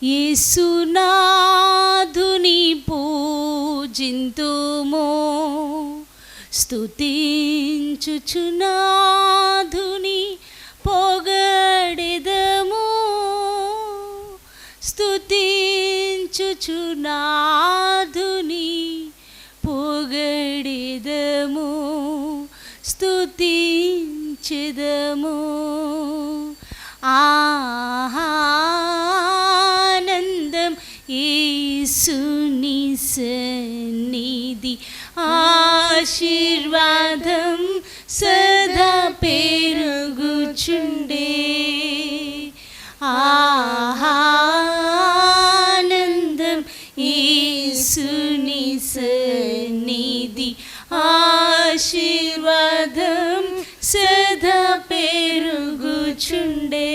యేసునాథుని పూజింతుము, స్తుతించుచు నాథుని పొగడెదము, స్తుతించుచు నాథుని పొగడెదము, స్తుతించెదము. ఆనందం యేసుని సన్నిధి, ఆశీర్వాదం సదా పెరుగుచుండే. ఆనందం యేసుని సన్నిధి, ఆశీర్వాదం సదా పెరుగుచుండే.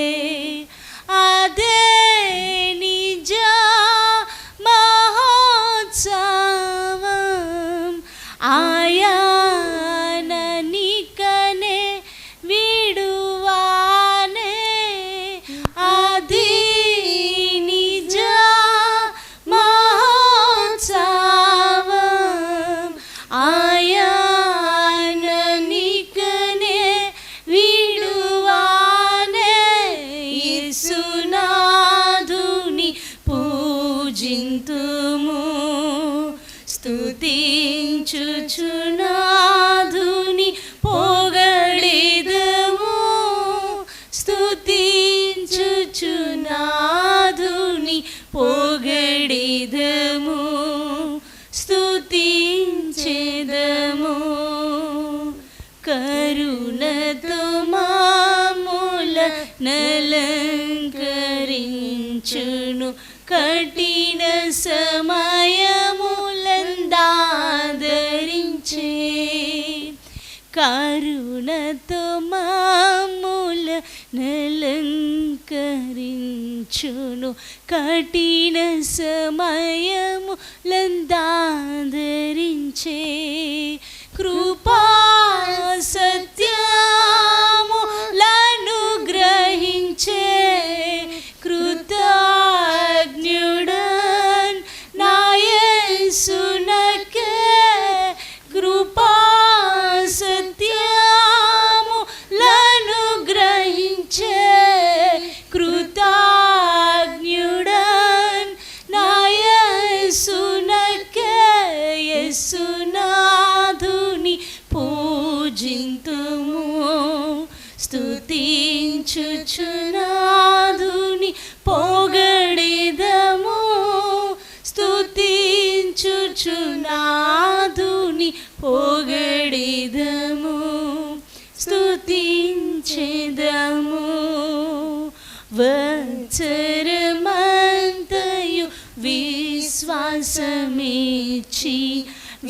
అదే నిజ మహోత్సవం, ఆయాననికనే విడువానే. అది నిజ మహోత్సవం, ఆయాననికనే విడువానే. యేసునాథుని పూజింతుము, స్తుతించుచు నాథుని పొగడెదము, స్తుతించుచు నాథుని పొగడెదము, స్తుతించెదము. కరుణతో మామూల నలంకరించును, కఠిన సమయములందాదరించే. కరుణతో మామూల నలంకరించును, కఠిన సమయములందాదరించే. కృపా సత్యములను గ్రహించే కృతజ్ఞుడన్ నా యేసునకే. కృపా సత్యములను గ్రహించే కృతజ్ఞుడన్ నా యేసునకే. యేసునాథుని పూజింతుము, స్తుతించుచు నాథుని పొగడెదము, స్తుతించుచు నాథుని పొగడెదము, స్తుతించెదము. వత్సరమంతయు విశ్వాసమిచ్చి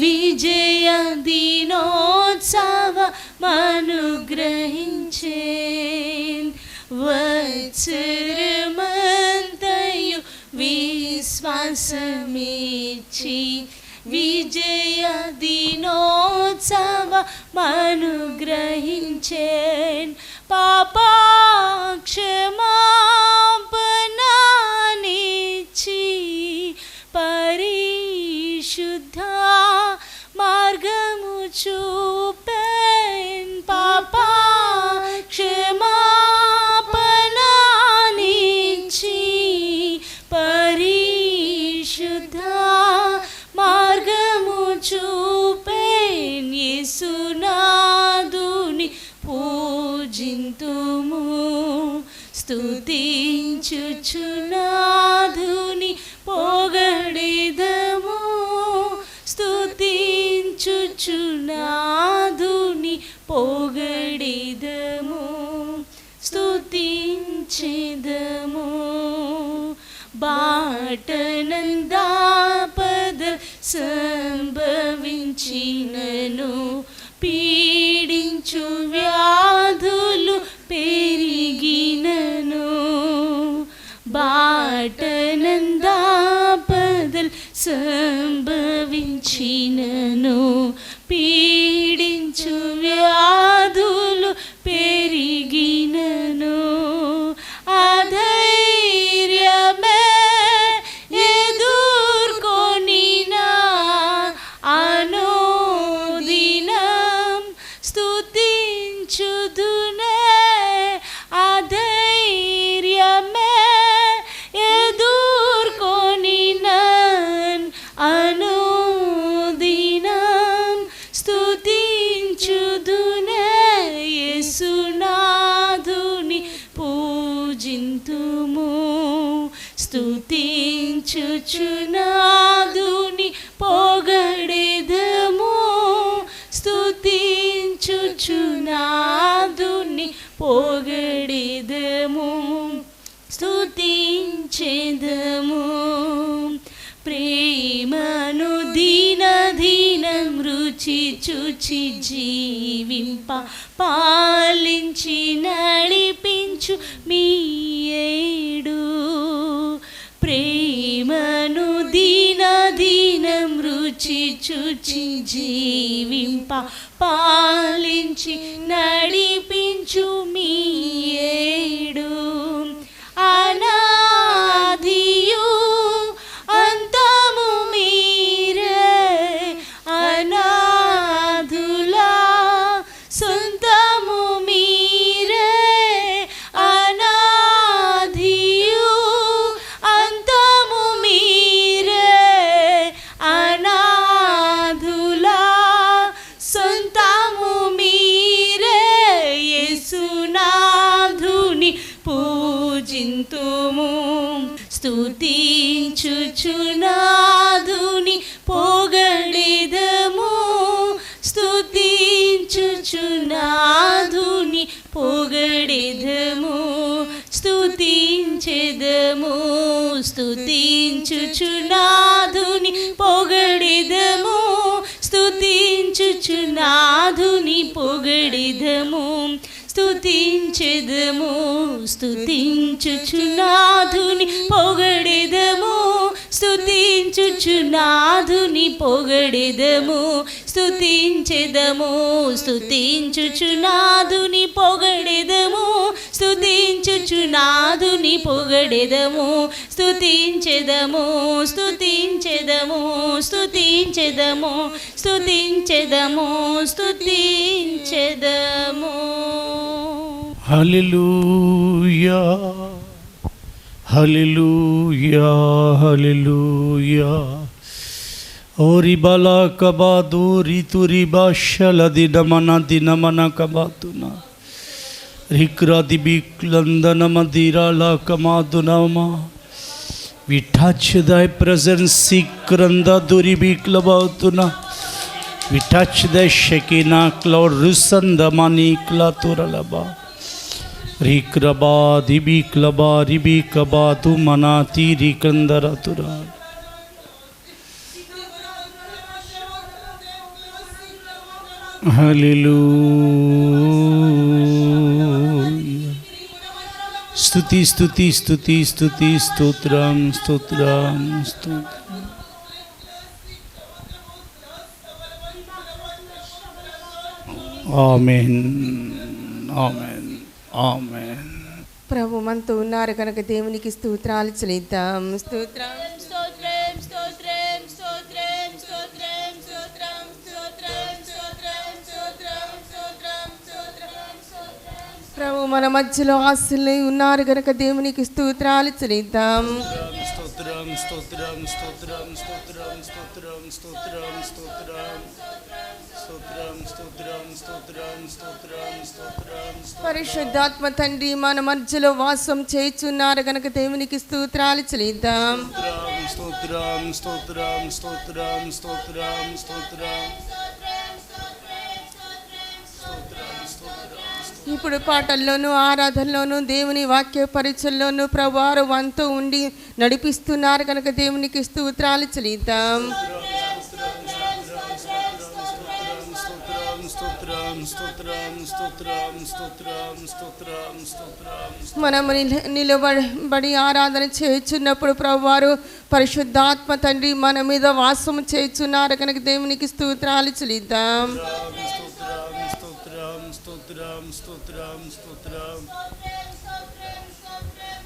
విజయ దినోత్సవమనుగ్రహించే. వత్సరమంతయు విశ్వాసమిచ్చి విజయ దినోత్సవమనుగ్రహించే. పాపక్షమాపణనిచ్చి పరిశుద్ధ మార్గము చూపెన్. పాపక్షమాపణనిచ్చి పరిశుద్ధ మార్గము చూపెన్. యేసునాథుని పూజింతుము, స్తుతించుచు నాథుని పొగడెదము, స్తుతించుచు నాథుని పొగడెదము, స్తుతించెదము. బాటనందాపద సంభవించినను, పీడించు వ్యాధులు పెరిగినను. బాటనందాపదల్ సంభవించినను, పీడించు వ్యాధులు పెరిగినను. అధైర్యమే స్తుతించుచునాదుని పొగడెదము స్తుతించుచునాదుని పొగడెదము స్తుతించెదము ప్రేమను దినదినం రుచి చూచి జీవింప పాలించి నడిపించు మీ ఏడు ప్రేమను దినదినం రుచి చూచి జీవింప పాలించి నడిపించు మీ ఏడు అనాదియు అంతము మీరే అనాథులా సొంతము మీరే అనాదియు అంతము మీరే అనాథులా సొంతము మీరే యేసునాథుని పూజింతుము స్తుతించుచునాదుని పొగడెదము స్తుతించుచునాదుని పొగడెదము స్తుతించెదము స్తుతించుచునాదుని పొగడెదము స్తుతించుచునాదుని పొగడెదము స్తుతించెదము స్తుతించుచునాదుని పొగడెదము స్తుతించుచునాదుని పొగడెదము స్తుతించెదము స్తుతించుచునాదుని పొగడెదము స్తుతించుచునాదుని పొగడెదము స్తుతించెదము స్తుతించెదము స్తుతించెదము స్తుతించెదము స్తుతించెదము హల్లెలూయా హల్లెలూయా హల్లెలూయా ఓరి బలా కబాదు రితురి భాషల దినమన కబాతున రిక్రాది బిక్లందన Madirala కమాదునమా we touch thy presence sikranda duri biklabutuna we touch the shekinah cloud rusanda manikla turalaba rikraba dibiklaba ribikaba tu manati rikandara tura hallelujah స్తుతి స్తుతి స్తుతి స్తుతి స్తోత్రం స్తోత్రం స్తోత్రం ఆమేన్ ఆమేన్ ఆమేన్ ప్రభు మనతో ఉన్నారు కనుక దేవునికి స్తోత్రాలు చెల్లిద్దాం స్తోత్రం స్తోత్రం స్తోత్రం స్తోత్రం స్తోత్రం స్తోత్రం స్తోత్రం స్తోత్రం స్తోత్రం స్తోత్రం స్తోత్రం స్తోత్రం ప్రభు మన మధ్యలో ఆశలై ఉన్నారు కనుక దేవునికి స్తోత్రాలు చెల్లిద్దాం స్తోత్రం స్తోత్రం స్తోత్రం స్తోత్రం స్తోత్రం స్తోత్రం స్తోత్రం స్తోత్రం స్తోత్రం స్తోత్రం స్తోత్రం స్తోత్రం పరిశుద్ధాత్మ తండ్రి మన మధ్యలో వాసం చేయుచున్నారు కనుక దేవునికి స్తోత్రాలు చెల్లిద్దాం స్తోత్రం స్తోత్రం స్తోత్రం స్తోత్రం స్తోత్రం ఇప్పుడు పాటల్లోనూ ఆరాధనలోనూ దేవుని వాక్య పరిచయంలోనూ ప్రభువారు వంతు ఉండి నడిపిస్తున్నారు కనుక దేవునికి స్తోత్రాలు చెల్లిద్దాం మనము నిలబడి ఆరాధన చేయుచున్నప్పుడు ప్రభువారు పరిశుద్ధాత్మ తండ్రి మన మీద వాసం చేయుచున్నారు కనుక దేవునికి స్తోత్రాలు చెల్లిద్దాం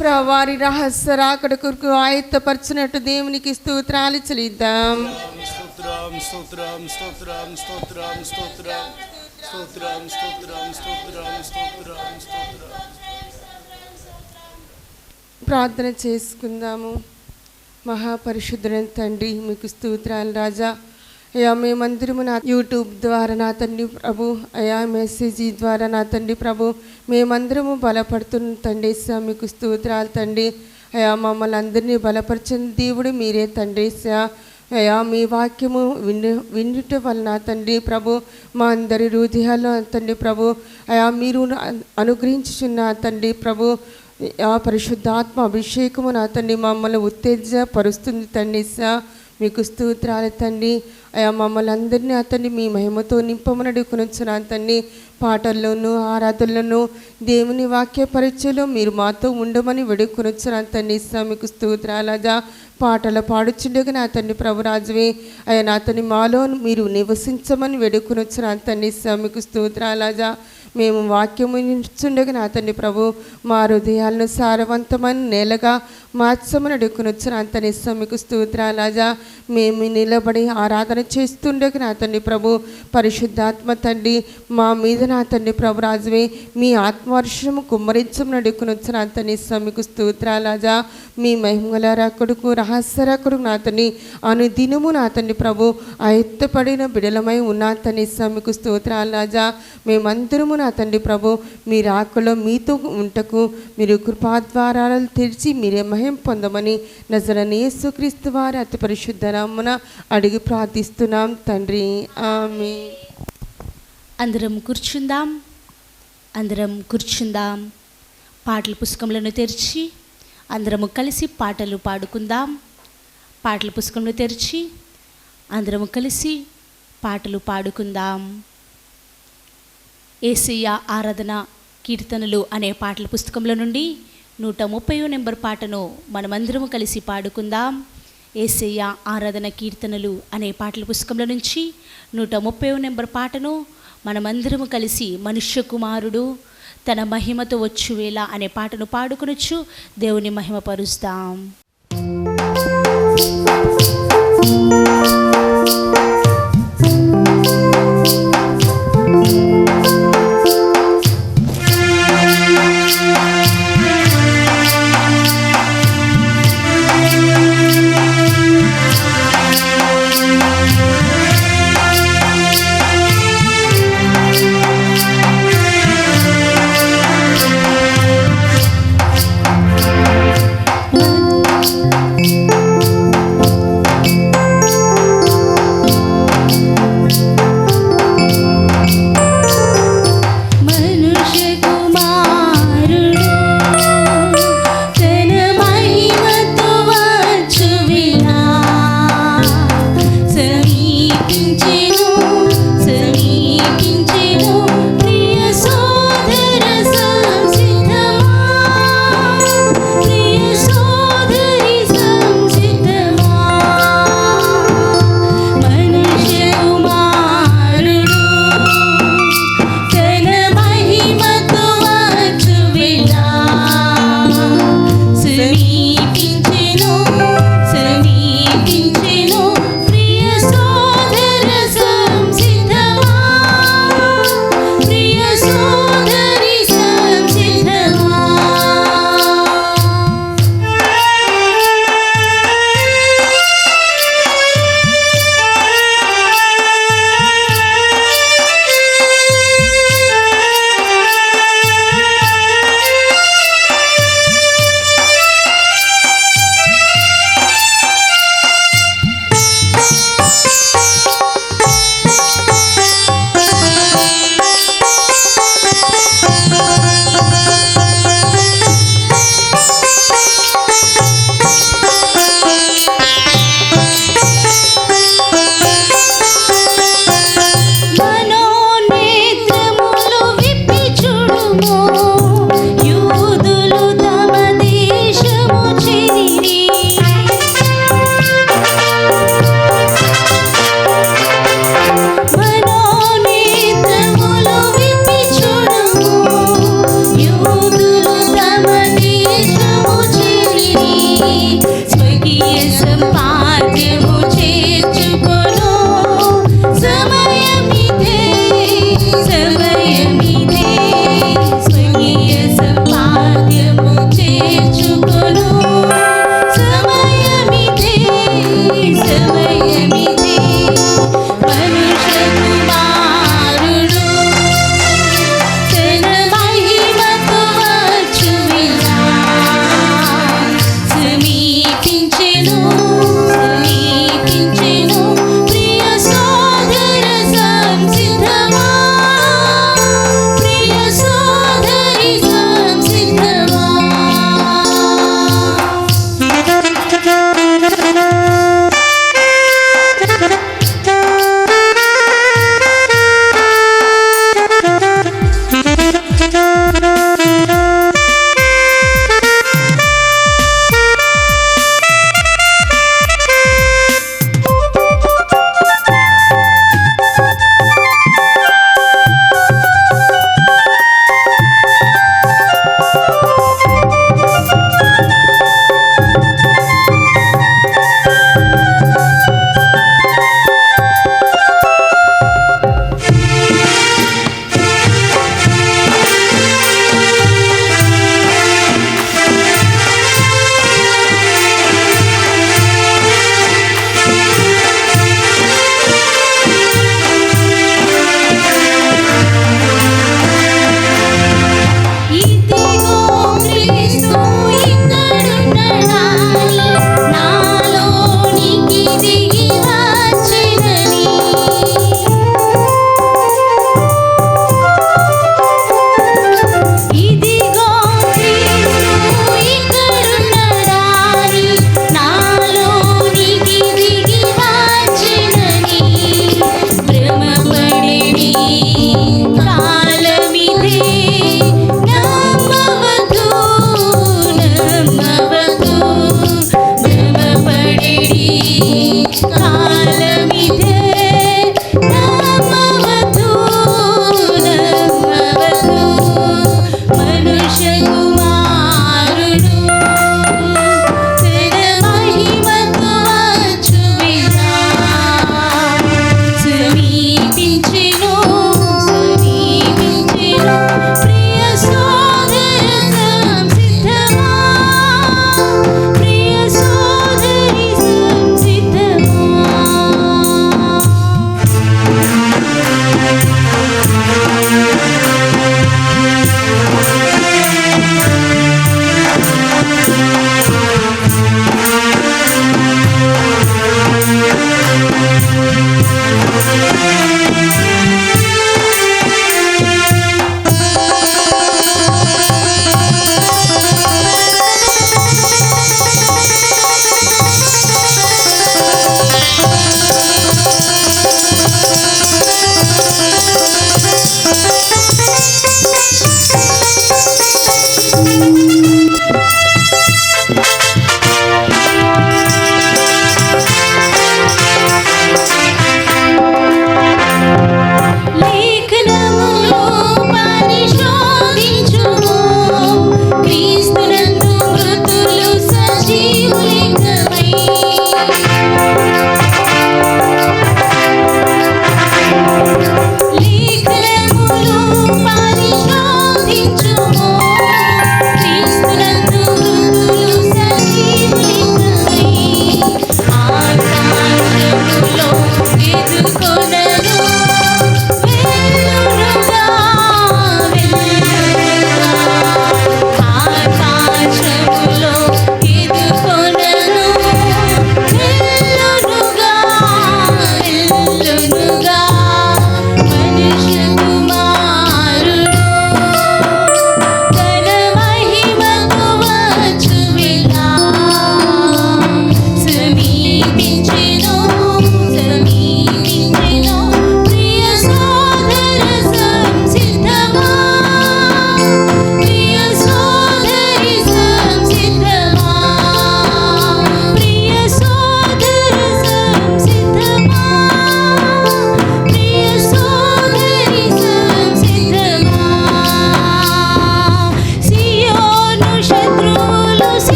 ప్రభువారి రహస్య రాకడ కొరకు ఆయత్తపరచినట్టు దేవునికి స్తోత్రాలు చెల్లిద్దాం స్తోత్రం స్తోత్రం స్తోత్రం స్తోత్రం స్తోత్రం స్తోత్రం స్తోత్రం స్తోత్రం స్తోత్రం స్తోత్రం ప్రార్థన చేసుకుందాము. మహాపరిశుద్ధుడైన తండ్రి మీకు స్తోత్రాలు రాజా. అయ్యా మేమందరము నా యూట్యూబ్ ద్వారా నా తండ్రి ప్రభు, అయ్యా మెసేజ్ ద్వారా నా తండ్రి ప్రభు మేమందరము బలపడుతున్న తండ్రి మీకు స్తోత్రాలు తండ్రి. అయా మమ్మల్ని అందరినీ బలపరిచిన దేవుడు మీరే తండ్రి. అయా మీ వాక్యము వినుట వలన తండ్రి ప్రభు మా అందరి హృదయాల్లో తండ్రి ప్రభు అయా మీరు అనుగ్రహించుచున్న తండ్రి ప్రభు ఆ పరిశుద్ధాత్మ అభిషేకము నా తండ్రి మమ్మల్ని ఉత్తేజపరుస్తుంది తండ్రి. మీకు స్తోత్రాలు తండ్రి. అయా మమ్మల్ని అందరినీ అతన్ని మీ మహిమతో నింపమని అడుగుకొనుచున్నా తండ్రి. పాటల్లోనూ ఆరాధనలోనూ దేవుని వాక్య పరిచయలో మీరు మాతో ఉండమని వేడుకొనుచున్నా తండ్రి. మీకు స్తోత్రాలజా పాటలు పాడుచుండగా నా తండ్రి ప్రభురాజువే అయ్యా నా తండ్రి మాలో మీరు నివసించమని వేడుకొనుచున్నా తండ్రి. మీకు స్తోత్రాలజా మేము వాక్యము ఇస్తుండగా నా తండ్రి ప్రభు మా హృదయాలను సారవంతమైన నేలగా మార్చమని అడుగుకొనుచున్నా తండ్రి. మీకు స్తోత్రాలజా మేము నిలబడి ఆరాధన చేస్తుండగా నా తండ్రి ప్రభు పరిశుద్ధాత్మ తండ్రి మా మీద నా తండ్రి ప్రభు రాజువే మీ ఆత్మవర్షము కుమ్మరించమని అడుగుకొనుచున్నా తండ్రి. మీకు స్తోత్రాలజా మీ మహిమగల రకుడుకు రహస్య రకుడుకు నా తండ్రి అనుదినము నా తండ్రి ప్రభు ఆయత్తపడిన బిడలమై ఉన్న తండ్రి. మీకు స్తోత్రాలజా మేమందరము నా తండ్రి ప్రభు మీ రాకలో మీతో ఉంటకు మీరు కృపాద్వారాలు తెరిచి మీరే మహిమ పొందమని నజరేయుడైన యేసుక్రీస్తు వారి అతి పరిశుద్ధ నామమున అడిగి ప్రార్థిస్తున్నాం తండ్రి. ఆమేన్. అందరం కూర్చుందాం. పాటల పుస్తకములను తెరిచి అందరము కలిసి పాటలు పాడుకుందాం. పాటల పుస్తకంలో తెరిచి అందరము కలిసి పాటలు పాడుకుందాం. యేసయ్య ఆరాధన కీర్తనలు అనే పాటల పుస్తకంలో నుండి 130వ నెంబర్ పాటను మనమందరము కలిసి పాడుకుందాం. యేసయ్య ఆరాధన కీర్తనలు అనే పాటల పుస్తకంలో నుంచి 130వ నెంబర్ పాటను మనమందరము కలిసి మనుష్య కుమారుడు తన మహిమతో వచ్చువేళ అనే పాటను పాడుకొనొచ్చు దేవుని మహిమపరుస్తాం.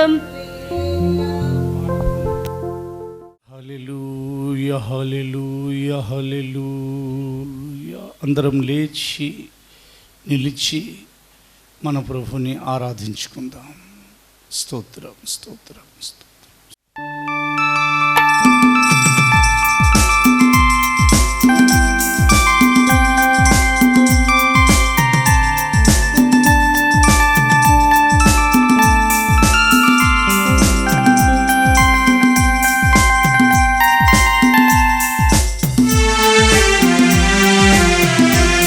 స్తోత్రం. హల్లెలూయా హల్లెలూయా హల్లెలూయా. అందరం లేచి నిలిచి మన ప్రభుని ఆరాధించుకుందాం. స్తోత్రం స్తోత్రం స్తోత్రం.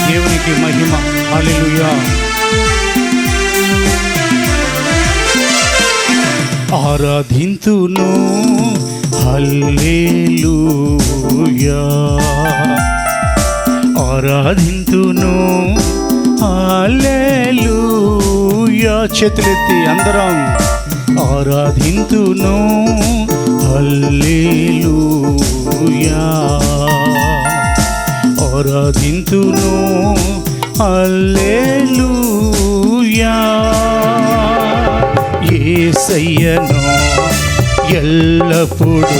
దేవునికి మహిమ. హల్లెలూయా. ఆరాధింతును హల్లెలూయా, ఆరాధింతును హల్లెలూయా. చేతులెత్తి అందరం ఆరాధింతును హల్లెలూయా, ఆరాధింతును హల్లెలూయా. యేసయ్యను ఎల్లప్పుడు,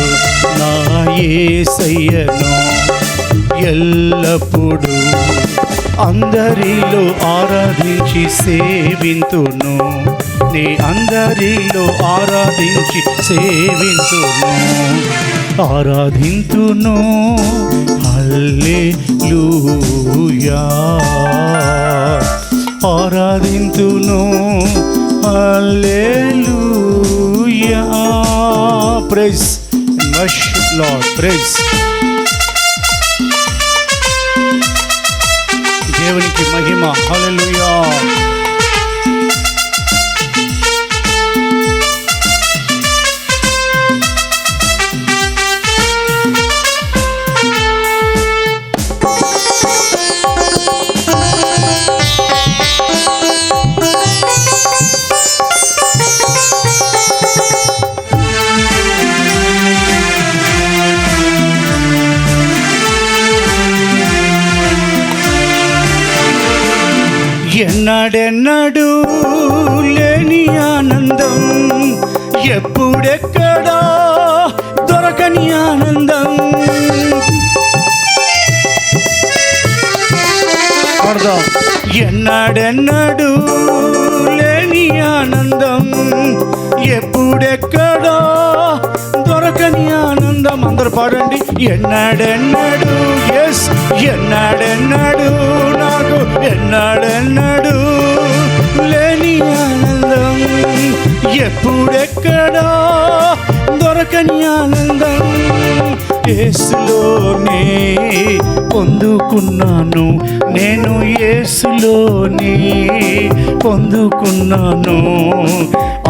నా యేసయ్యను ఎల్లప్పుడు అందరిలో ఆరాధించి సేవింతును, నీ అందరిలో ఆరాధించి సేవింతును, ఆరాధింతును హల్లెలూయా, ఆరాధింతును hallelujah. Praise worship Lord, praise. దేవునికి మహిమ. హల్లెలూయా. ఎన్నడెన్నడూ లేని ఆనందం, ఎప్పుడెక్కడా దొరకని ఆనందం. అర్థం. ఎన్నడెన్నడూ లేని ఆనందం, ఎప్పుడెక్కడా దొరకని ఆనందం. అందరూ పాడండి. ఎన్నడెన్నడూ, ఎస్, ఎన్నడెన్నడూ నాకు ఎన్నడెన్నడూ లేని ఆనందం, ఎప్పుడెక్కడా దొరకని ఆనందం. యేసులోనే పొందుకున్నాను నేను, యేసులోనే పొందుకున్నాను,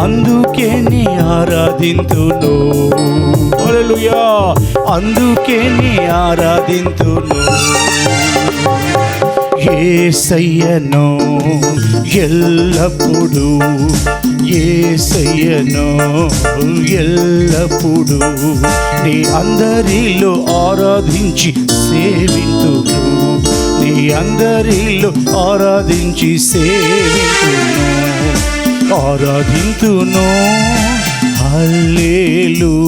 అందుకే నీ ఆరాధింతును. హల్లెలూయా. అందుకే నీ ఆరాధింతును. యేసయ్యను ఎల్లప్పుడు, యేసయ్యను ఎల్లప్పుడు నీ అందరిలో ఆరాధించి సేవింతును, నీ అందరిలో ఆరాధించి సేవింతును, ఆరాధింతును హల్లెలూయా,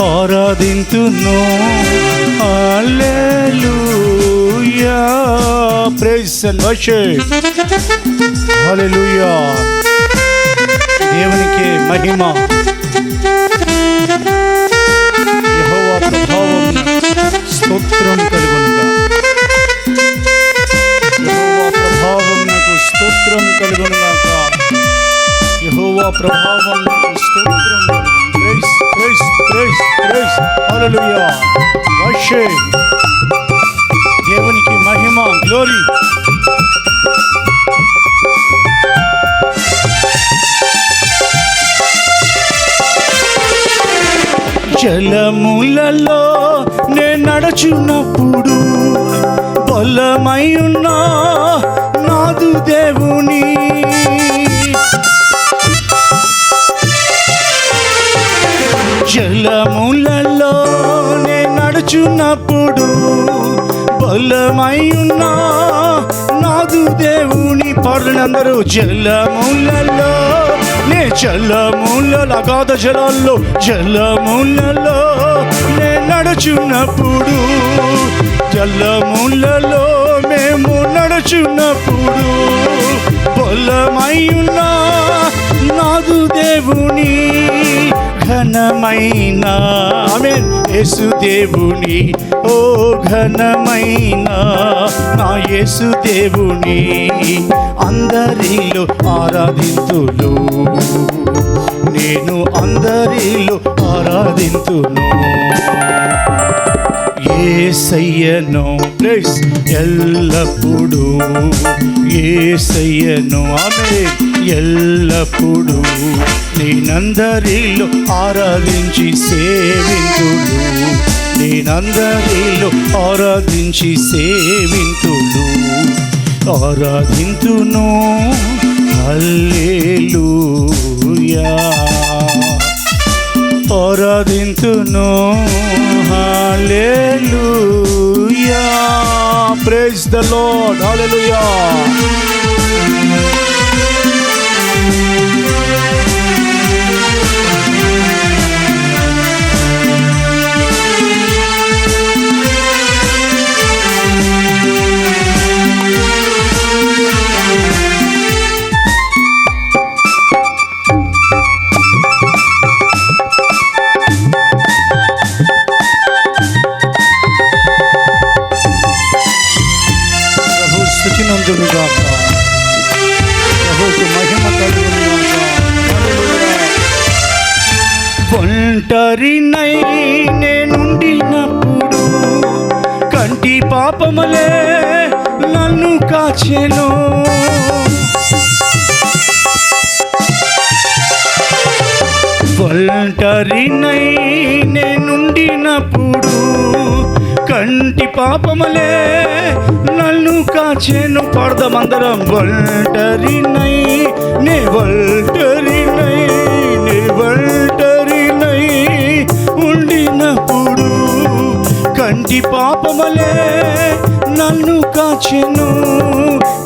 ఆరాధింతును hallelujah. Praise and worship. Hallelujah. దేవునికి మహిమ. యెహోవా ప్రభావం స్తోత్రం కలుగునుగా, యెహోవా ప్రభావమునకు స్తోత్రం కలుగునుగాక, యెహోవా ప్రభావమునకు స్తోత్రం కలుగును. Praise praise praise praise. Hallelujah. Worship. దేవునికి మహిమ. గ్లోరీ. జలములలో నే నడుచున్నప్పుడు బలమై ఉన్నా నాదు దేవుని, జలములలో నే నడుచున్నప్పుడు బలమై ఉన్నా నాదు దేవుని, పాడుతున్న అందరూ జలములలో నే జలములలో అగాధ జలాల్లో జలములలో నే నడుచున్నప్పుడు జలములలో మేము నడుచున్నప్పుడు బలమైన నాదు దేవుని ఘనమైన ఆమేన్ యేసు దేవుని ఓ ఘనమైన నా యేసు దేవుని అందరిలో ఆరాధింతులు నేను అందరిలో ఆరాధింతును యేసయ్యను ప్రైజ్ ఎల్లప్పుడు యేసయ్యను ఆమేన్ ఎల్లప్పుడు నేనందరిలో ఆరాధించి సేవింతులు నేనందరిలో ఆరాధించి సేవింతులు ఆరాధింతును హల్లెలూయా ఆరాధింతును హల్లెలూయా ప్రైజ్ ద లార్డ్ హల్లెలూయా స్తుతినందునుగాక ప్రభువుకు మహిమ కలుగునుగాక ఒంటరినై నేనుండినప్పుడు కంటి పాపములే నన్ను కాచెను ఒంటరినై నేనుండినప్పుడు కంటి పాపములే నన్ను కాచెను పాడదామందరం ఒంటరినై నే ఒంటరినై నే ఒంటరినై ఉండినప్పుడు కంటి పాపములే నన్ను కాచెను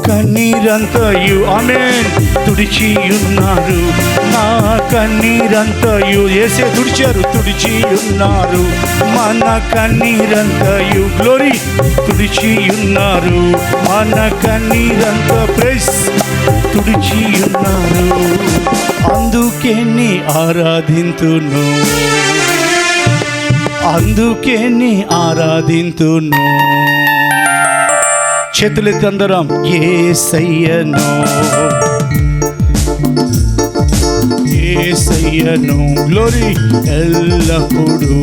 కన్నీరంతయు ఆమేన్ తుడిచి ఉన్నారు నా కన్నీరంతయు యేసే తుడిచి ఉన్నారు మన కన్నీరంతయు గ్లోరీ తుడిచి ఉన్నారు మన కన్నీరంత ప్రైస్ తుడిచి ఉన్నారు అందుకే నీ ఆరాధింతును అందుకే నీ ఆరాధింతును చేతులెత్తి అందరం యేసయ్యను యేసయ్యను గ్లోరీ ఎల్లప్పుడు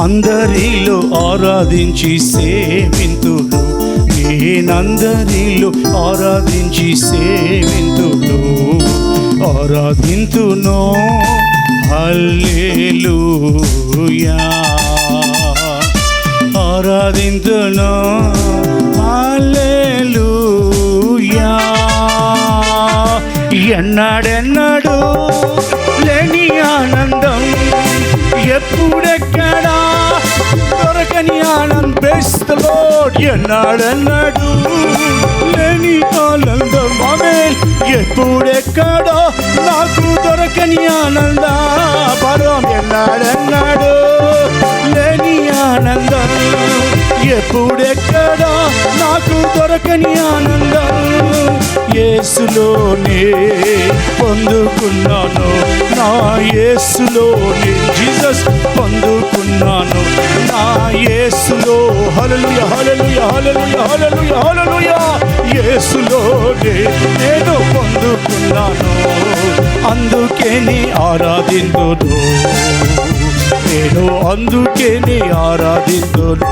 అందరిలో ఆరాధించి సేవింతుడు నేనందరిలో ఆరాధించి సేవింతుడు ఆరాధింతును హల్లెలూయా ఆరాధింతును హల్లెలూయా ఎన్నాడెన్నడు లేని ఆనందం ఎప్పుడెక్కడా దొరకని ఆనందం ప్రైజ్ ది లార్డ్ ఎన్నాడెన్నడు లేని ఆనందం ఆమేన్ ఎప్పుడెక్కడా నాకు దొరకని ఆనంద పరం ఎన్నాడెన్నడు లేని ఆనందం ఎప్పుడెక్కడా నాకు దొరకని ఆనందం యేసులోనే పొందుకున్నాను నా యేసులోనే జీసస్ పొందుకున్నాను నా యేసులో హల్లెలూయా హల్లెలూయా హల్లెలూయా హల్లెలూయా హల్లెలూయా యేసులోనే నేను పొందుకున్నాను అందుకే నీ ఆరాధింతును నేను అందుకే నీ ఆరాధింతును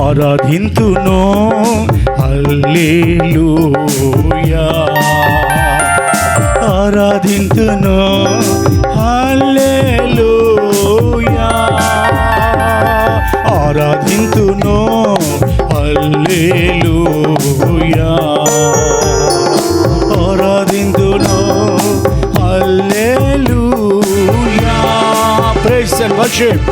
ఆరాధింతును హల్లెలూయా ఆరాధింతును హల్లెలూయా ఆరాధింతును హల్లెలూయా ఆరాధింతును హల్లెలూయా ప్రైజ్ అండ్ వర్షిప్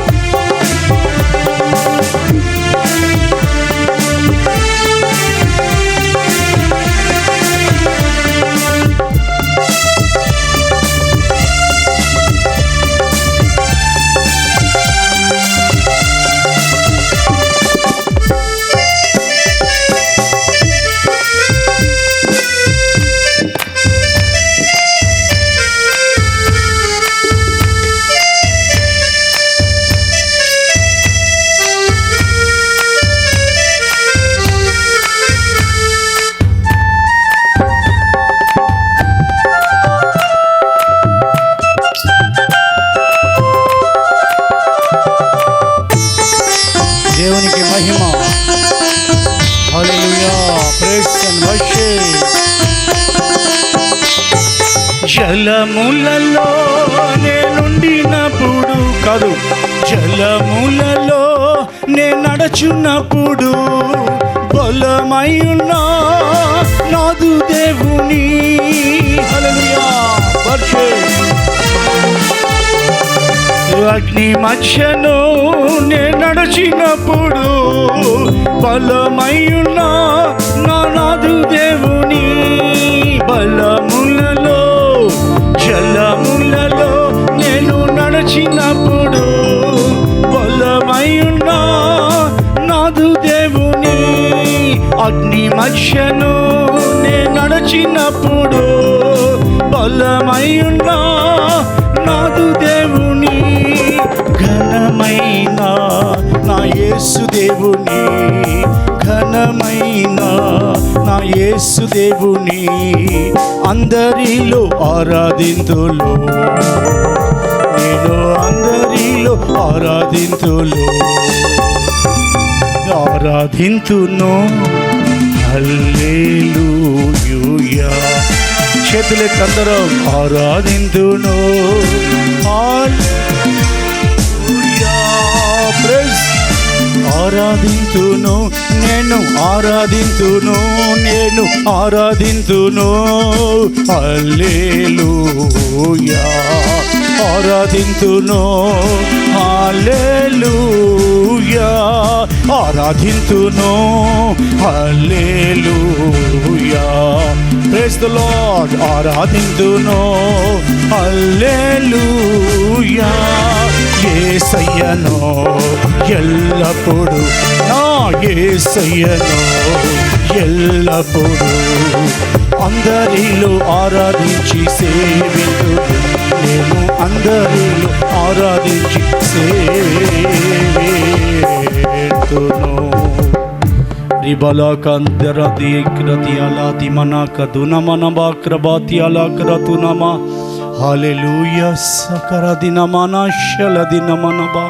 జలములలో నేనుండినప్పుడు కాదు, జలములలో నే నడచున్నప్పుడు బలమయున్న నాదు దేవుని. హల్లెలూయా. అగ్ని మధ్యను నే నడచినప్పుడు బలమయున్న నా నాదు దేవుని. బలములలో జలములలో నేను నడచినప్పుడు బలమయున్న నాదు దేవుని. అగ్ని మధ్యను నే నడచినప్పుడు బలమయున్న నాదు దేవుని. ఘనమైన నా యేసు దేవుని, ఘనమైన నా యేసు దేవుని అందరిలో ఆరాధింతులో, నేను అందరిలో ఆరాధింతులో, ఆరాధింతును. హల్లెలూయా. చేతులెత్తి అందరం ఆరాధింతును. హల్లెలూయా. ప్రైజ్. ఆరాధింతును, నేను ఆరాధింతును, నేను ఆరాధింతును. హల్లెలూయా. ఆరాధింతును. హల్లెలూయా. ఆరాధింతును. హల్లెలూయా. Praise the Lord. ఆరాధింతును. హల్లెలూయా. యేసయ్యను ఎల్లప్పుడు, నా యేసయ్యను ఎల్లప్పుడు అందరిలో ఆరాధించి సేవించు, నేను అందరిలో ఆరాధించి సేవింతును. రిబలాకందరది క్రతియాలాది మనకదునమనబాక్రబాతి అలాక్రతునమా. హల్లెలూయా. సకరదినమన శలదినమనబా.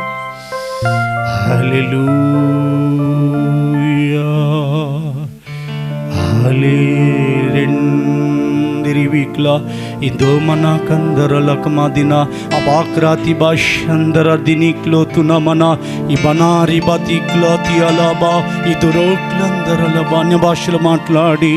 హల్లెలూయా. హల్లెలూయా. ఇందో మన కందరలకమదిన అబాక్రాతి భాష్యందర దినిక్లోతున మన ఇబనారి బతిక్లోతి అలాబా ఇతురోక్లందరల బాన్య భాషలు మాట్లాడి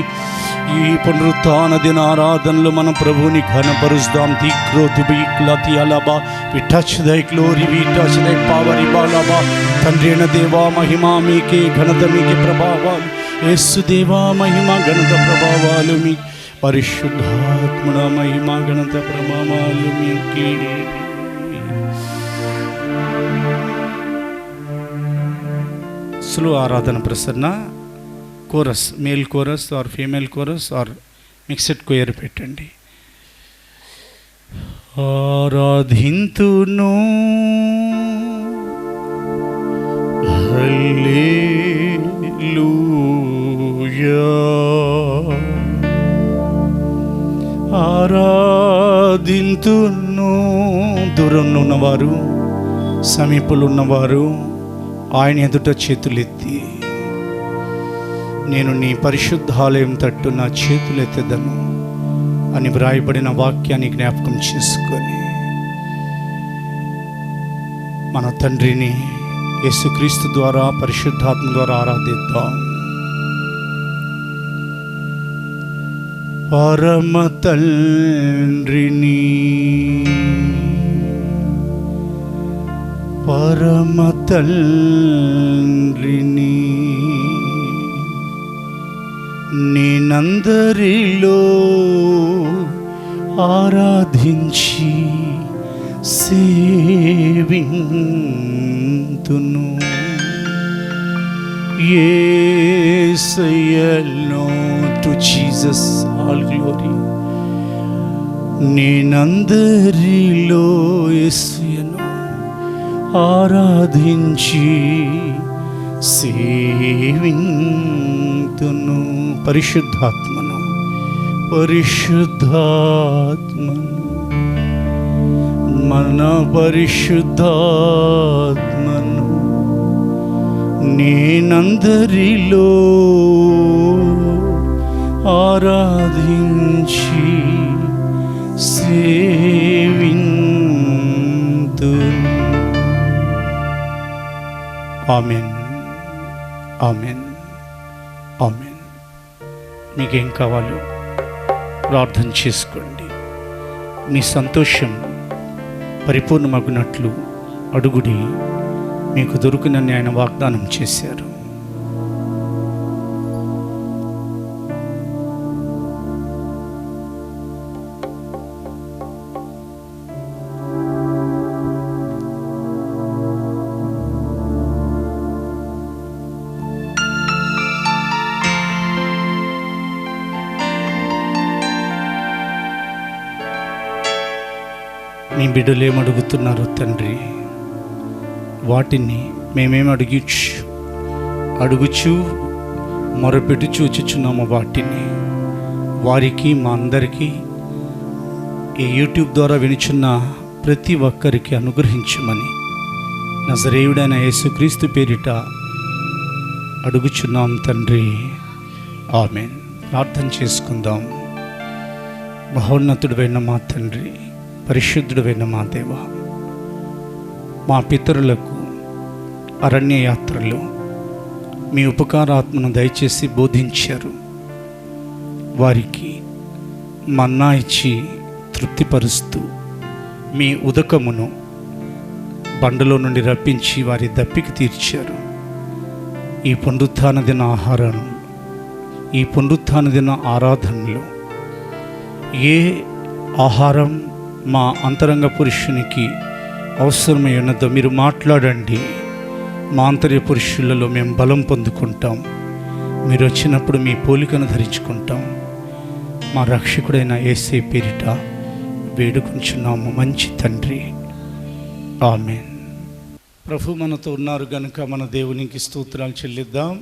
ఈ పునరుత్థాన దిన ఆరాధనలో మన ప్రభువుని ఘనపరుస్తాం. దిక్రోతు బీక్లతి అలాబా we touch thy glory, we touch thy power ఇబాలాబా. తండ్రి అయిన దేవా మహిమ మీకే, ఘనత మీకే, ప్రభావాలు యేసు దేవా మహిమ ఘనత ప్రభావాలు మీ. పరిశుద్ధాత్మన మహిమ ఘనత ప్రభావాలు మీకే. స్లో ఆరాధన ప్రసన్న chorus, male chorus or female chorus or mixed choir పెట్టండి. ఆరాధింతును. హల్లెలూయా. ఆరాధింతును. దూరంలో ఉన్నవారు, సమీపంలో ఉన్నవారు ఆయన ఎదుట చేతులెత్తి, నేను నీ పరిశుద్ధాలయం తట్టు నా చేతులెత్తెదను అని వ్రాయబడిన వాక్యాన్ని జ్ఞాపకం చేసుకొని మన తండ్రిని యేసుక్రీస్తు ద్వారా, పరిశుద్ధాత్మ ద్వారా ఆరాధిద్దాం. పరమ తండ్రిని, పరమ తండ్రిని నేనందరిలో ఆరాధించి సేవింతును. యేసయ్యలో టు జీసస్ ఆల్ గ్లోరీ. నేనందరిలో యేసయ్యను ఆరాధించి సేవింతును. పరిశుద్ధాత్మను, పరిశుద్ధాత్మను, మన పరిశుద్ధాత్మను నేనందరిలో ఆరాధించి ఆమెన్, ఆమెన్, ఆమెన్. మీకేం కావాలో ప్రార్థన చేసుకోండి. మీ సంతోషం పరిపూర్ణమగునట్లు అడుగుడి, మీకు దొరుకునని ఆయన వాగ్దానం చేశారు. మీ బిడ్డలు ఏమడుగుతున్నారు తండ్రి, వాటిని మేమేం అడుగుచు మొరపెట్టు చూచుచున్నాము. వాటిని వారికి, మా అందరికీ, ఈ యూట్యూబ్ ద్వారా వినుచున్న ప్రతి ఒక్కరికి అనుగ్రహించమని నజరేయుడైన యేసుక్రీస్తు పేరిట అడుగుచున్నాం తండ్రి, ఆమెన్. ప్రార్థన చేసుకుందాం. మహోన్నతుడైన మా తండ్రి, పరిశుద్ధుడైన మా దేవ, మా పితరులకు అరణ్య యాత్రలో మీ ఉపకారాత్మను దయచేసి బోధించారు. వారికి మన్నా ఇచ్చి తృప్తిపరుస్తూ మీ ఉదకమును బండలో నుండి రప్పించి వారి దప్పికి తీర్చారు. ఈ పునరుత్థాన దిన ఆహారం, ఈ పునరుత్థాన దిన ఆరాధనలో ఏ ఆహారం మా అంతరంగ పురుషునికి అవసరమై ఉన్నదో మీరు మాట్లాడండి. మా ఆంతర్య పురుషులలో మేము బలం పొందుకుంటాం. మీరు వచ్చినప్పుడు మీ పోలికను ధరించుకుంటాం. మా రక్షకుడైన యేసే పేరిట వేడుకుంటున్నాము మంచి తండ్రి, ఆమేన్. ప్రభు మనతో ఉన్నారు గనుక మన దేవునికి స్తోత్రాలు చెల్లిద్దాం.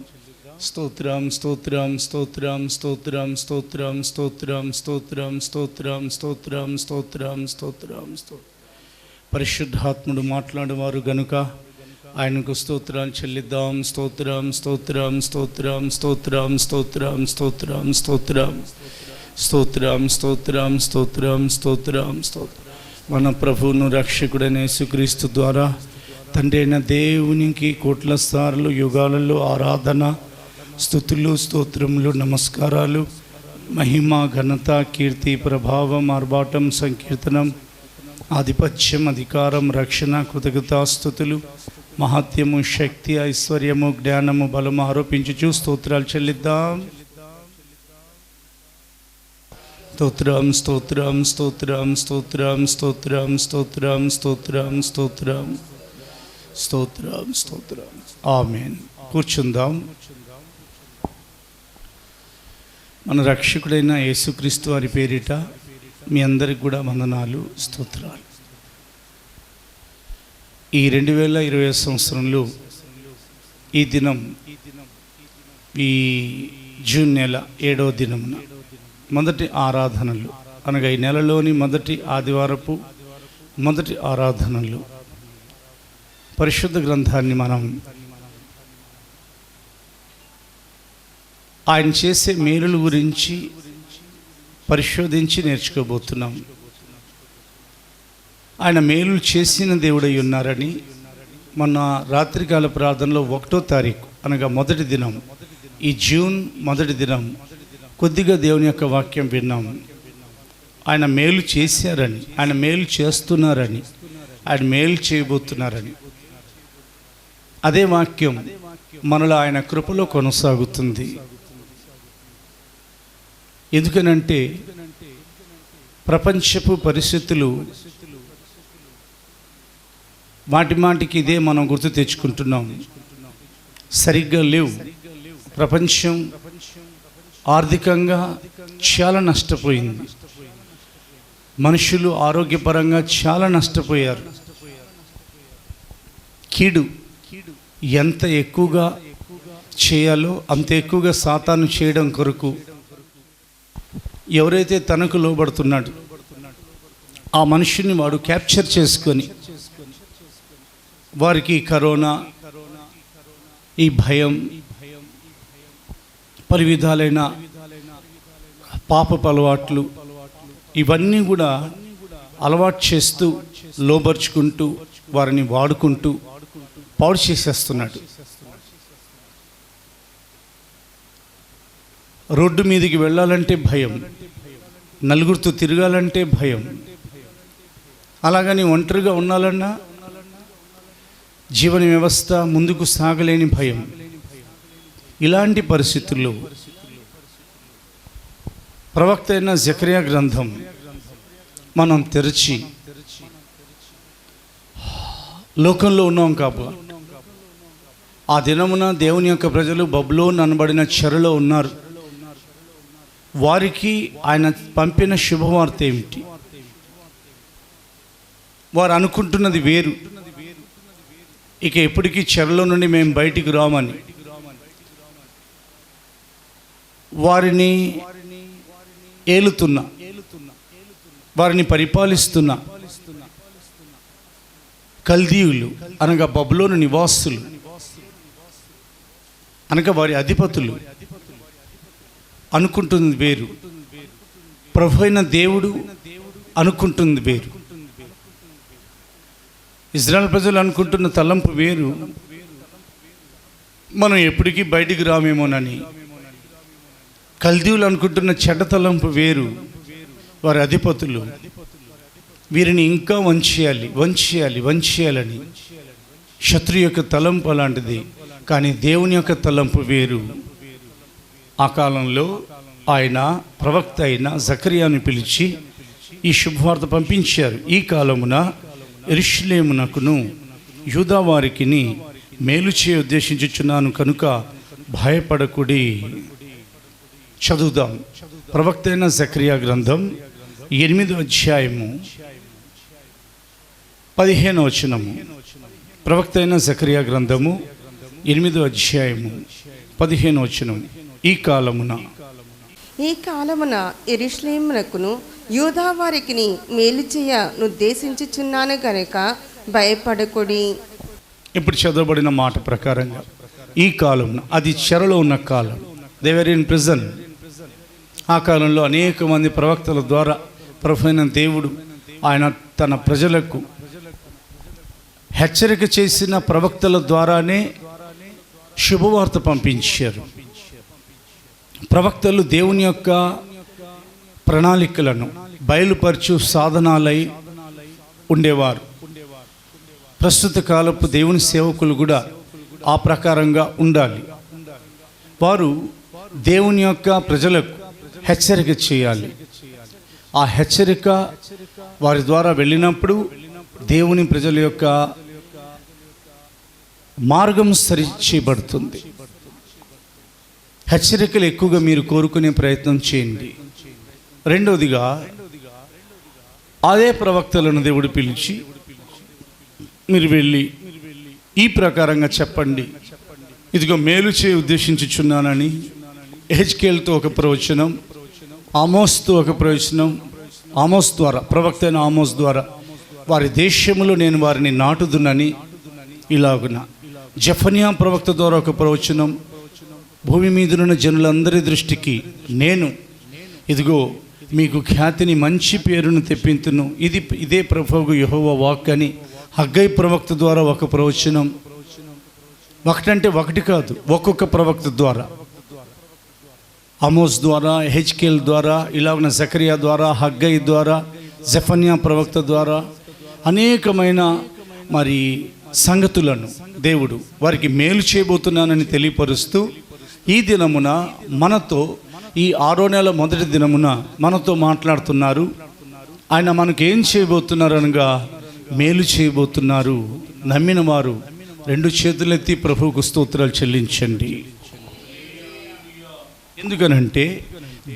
స్తోత్రం, స్తోత్రం, స్తోత్రం, స్తోత్రం, స్తోత్రం, స్తోత్రం, స్తోత్రం, స్తోత్రం, స్తోత్రం, స్తోత్రం, స్తోత్రం, స్తోత్రం. పరిశుద్ధాత్ముడు మాట్లాడేవారు గనుక ఆయనకు స్తోత్రాలు చెల్లిద్దాం. స్తోత్రం, స్తోత్రం, స్తోత్రం, స్తోత్రం, స్తోత్రం, స్తోత్రం, స్తోత్రం, స్తోత్రం, స్తోత్రం, స్తోత్రం, స్తోత్రం, స్తోత్రం. మన ప్రభువును రక్షకుడైన యేసుక్రీస్తు ద్వారా తండ్రి అయిన దేవునికి కోట్ల సార్లు యుగాలలో ఆరాధన, స్తుతులు, స్తోత్రములు, నమస్కారాలు, మహిమ, ఘనత, కీర్తి, ప్రభావం, ఆర్భాటం, సంకీర్తనం, ఆధిపత్యం, అధికారం, రక్షణ, కృతజ్ఞతాస్తుతులు, మహత్యము, శక్తి, ఐశ్వర్యము, జ్ఞానము, బలము ఆరోపించుచు స్తోత్రాలు చెల్లిద్దాం. స్తోత్రం, స్తోత్రం, స్తోత్రం, స్తోత్రం, స్తోత్రం, స్తోత్రం, స్తోత్రం, స్తోత్రం, స్తోత్రం, స్తోత్రం, ఆమేన్. కూర్చుందాం. మన రక్షకుడైన యేసుక్రీస్తు వారి పేరిట మీ అందరికి కూడా వందనాలు, స్తోత్రాలు. ఈ 2020 సంవత్సరంలో ఈ దినం, ఈ జూన్ నెల 7వ దినమున మొదటి ఆరాధనలు అనగా ఈ నెలలోని మొదటి ఆదివారపు మొదటి ఆరాధనలు పరిశుద్ధ గ్రంథాన్ని మనం ఆయన చేసే మేలుల గురించి పరిశోధించి నేర్చుకోబోతున్నాం. ఆయన మేలులు చేసిన దేవుడై ఉన్నారని మొన్న రాత్రికాల ప్రార్థనలో 1వ తారీఖు అనగా మొదటి దినం, ఈ జూన్ మొదటి దినం కొద్దిగా దేవుని యొక్క వాక్యం విన్నాం. ఆయన మేలు చేశారని, ఆయన మేలు చేస్తున్నారని, ఆయన మేలు చేయబోతున్నారని. అదే వాక్యం మనలో ఆయన కృపలో కొనసాగుతుంది. ఎందుకనంటే ప్రపంచపు పరిస్థితులు మాటికి ఇదే మనం గుర్తు తెచ్చుకుంటున్నాం, సరిగ్గా లేవు. ప్రపంచం ఆర్థికంగా చాలా నష్టపోయింది. మనుషులు ఆరోగ్యపరంగా చాలా నష్టపోయారు. కీడు ఎంత ఎక్కువగా చేయాలో అంత ఎక్కువగా సాతాను చేయడం కొరకు ఎవరైతే తనకు లోబడుతున్నాడు ఆ మనుషుని వాడు క్యాప్చర్ చేసుకొని వారికి కరోనా, ఈ భయం, పలు విధాలైన పాపపు అలవాట్లు ఇవన్నీ కూడా అలవాటు చేస్తూ లోబర్చుకుంటూ వారిని వాడుకుంటూ పాడు చేసేస్తున్నాడు. రోడ్డు మీదకి వెళ్ళాలంటే భయం, నలుగురితో తిరగాలంటే భయం, అలాగని ఒంటరిగా ఉండాలన్నా జీవన వ్యవస్థ ముందుకు సాగలేని భయం. ఇలాంటి పరిస్థితుల్లో ప్రవక్త అయిన జకర్యా గ్రంథం మనం తెరిచి లోకంలో ఉన్నాం కాబా ఆ దినమున దేవుని యొక్క ప్రజలు బబులోను అనబడిన చెరలో ఉన్నారు. వారికి ఆయన పంపిన శుభవార్త ఏమిటి? వారు అనుకుంటున్నది వేరు. ఇక ఎప్పటికీ చెరలో నుండి మేము బయటికి రామని వారిని ఏలుతున్నా, వారిని పరిపాలిస్తున్న కల్దీయులు అనగా బబులోను నివాసులు అనగా వారి అధిపతులు అనుకుంటుంది వేరు. ప్రభు అయిన దేవుడు అనుకుంటుంది వేరు. ఇజ్రాయెల్ ప్రజలు అనుకుంటున్న తలంపు వేరు. మనం ఎప్పటికీ బయటికి రామేమోనని. కల్దీయులు అనుకుంటున్న చెడ్డ తలంపు వేరు. వారి అధిపతులు వీరిని ఇంకా వంచేయాలని శత్రు యొక్క తలంపు అలాంటిది. కానీ దేవుని యొక్క తలంపు వేరు. ఆ కాలంలో ఆయన ప్రవక్త అయిన జకర్యాను పిలిచి ఈ శుభవార్త పంపించారు. ఈ కాలమున యెరూషలేమునకును యూదా వారికిని మేలు చేయ ఉద్దేశించుచున్నాను కనుక భయపడకుడి. చదువుదాం. ప్రవక్త అయిన జకర్యా గ్రంథం 8వ అధ్యాయము 15వ వచనము. ప్రవక్త అయిన జకర్యా గ్రంథము 8వ అధ్యాయము 15వ వచనము. ఈ కాలమున యెరూషలేమునకును యూదా వారికిని మేలు చేయ నుద్దేశించుచున్నాను గనుక భయపడకుడి. ఇప్పుడు చదవబడిన మాట ప్రకారంగా ఈ కాలమున, అది చెరలో ఉన్న కాలం, దే వర్ ఇన్ ప్రిజన్. ఆ కాలంలో అనేక మంది ప్రవక్తల ద్వారా ప్రభు అయిన దేవుడు ఆయన తన ప్రజలకు హెచ్చరిక చేసిన ప్రవక్తల ద్వారానే శుభవార్త పంపించారు. ప్రవక్తలు దేవుని యొక్క ప్రణాళికలను బయలుపరచు సాధనాలై ఉండేవారు. ప్రస్తుత కాలపు దేవుని సేవకులు కూడా ఆ ప్రకారంగా ఉండాలి. వారు దేవుని యొక్క ప్రజలకు హెచ్చరిక చేయాలి. ఆ హెచ్చరిక వారి ద్వారా వెళ్ళినప్పుడు దేవుని ప్రజల యొక్క మార్గం సరి చేయబడుతుంది. హెచ్చరికలు ఎక్కువగా మీరు కోరుకునే ప్రయత్నం చేయండి. రెండవదిగా, అదే ప్రవక్తలను దేవుడు పిలిచి మీరు వెళ్ళి ఈ ప్రకారంగా చెప్పండి, ఇదిగో మేలు చేయ ఉద్దేశించుచున్నానని. హెజ్కేల్తో ఒక ప్రవచనం, ఆమోస్తో ఒక ప్రవచనం, ఆమోస్ ద్వారా, ప్రవక్త అయిన ఆమోస్ ద్వారా వారి దేశంలో నేను వారిని నాటుదునని ఇలాగున. జెఫన్యా ప్రవక్త ద్వారా ఒక ప్రవచనం, భూమి మీదనున్న జనులందరి దృష్టికి నేను ఇదిగో మీకు ఖ్యాతిని, మంచి పేరును తెప్పింతును, ఇదే ప్రభువు యెహోవా వాక్ అని హగ్గై ప్రవక్త ద్వారా ఒక ప్రవచనం. ఒకటంటే ఒకటి కాదు, ఒక్కొక్క ప్రవక్త ద్వారా, ఆమోస్ ద్వారా, హెజ్కేల్ ద్వారా, ఇలాగున జకర్యా ద్వారా, హగ్గై ద్వారా, జెఫన్యా ప్రవక్త ద్వారా అనేకమైన మరి సంగతులను దేవుడు వారికి మేలు చేయబోతున్నానని తెలియపరుస్తూ ఈ దినమున మనతో, ఈ 6వ నెల మొదటి దినమున మనతో మాట్లాడుతున్నారు. ఆయన మనకు ఏం చేయబోతున్నారు అనగా మేలు చేయబోతున్నారు. నమ్మిన వారు 2 చేతులెత్తి ప్రభువుకు స్తోత్రాలు చెల్లించండి. ఎందుకనంటే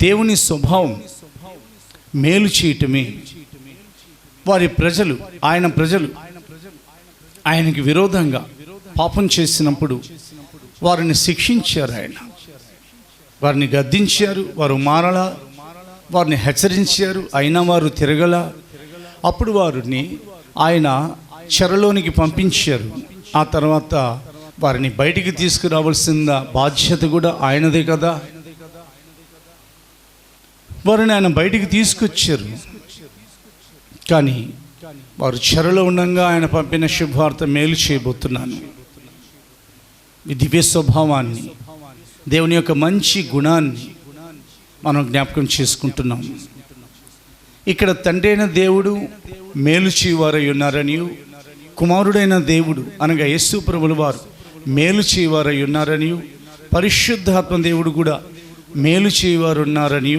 దేవుని స్వభావం మేలు చేయటమే. వారి ప్రజలు, ఆయన ప్రజలు ఆయనకి విరోధంగా పాపం చేసినప్పుడు వారిని శిక్షించారు. ఆయన వారిని గద్దించారు, వారు మారలా, వారిని హెచ్చరించారు, అయినా వారు తిరగల. అప్పుడు వారిని ఆయన చెరలోనికి పంపించారు. ఆ తర్వాత వారిని బయటికి తీసుకురావాల్సిన బాధ్యత కూడా ఆయనదే కదా. వారిని ఆయన బయటికి తీసుకొచ్చారు. కానీ వారు చెరలో ఉండగా ఆయన పంపిన శుభవార్త మేలు చేయబోతున్నాను. ఈ దివ్య స్వభావాన్ని, దేవుని యొక్క మంచి గుణాన్ని, మనం జ్ఞాపకం చేసుకుంటున్నాం. ఇక్కడ తండ్రి అయిన దేవుడు మేలు చేయవారై ఉన్నారని, కుమారుడైన దేవుడు అనగా యేసు ప్రభుల వారు మేలు చేయవారై ఉన్నారని, పరిశుద్ధాత్మ దేవుడు కూడా మేలు చేయవారు ఉన్నారని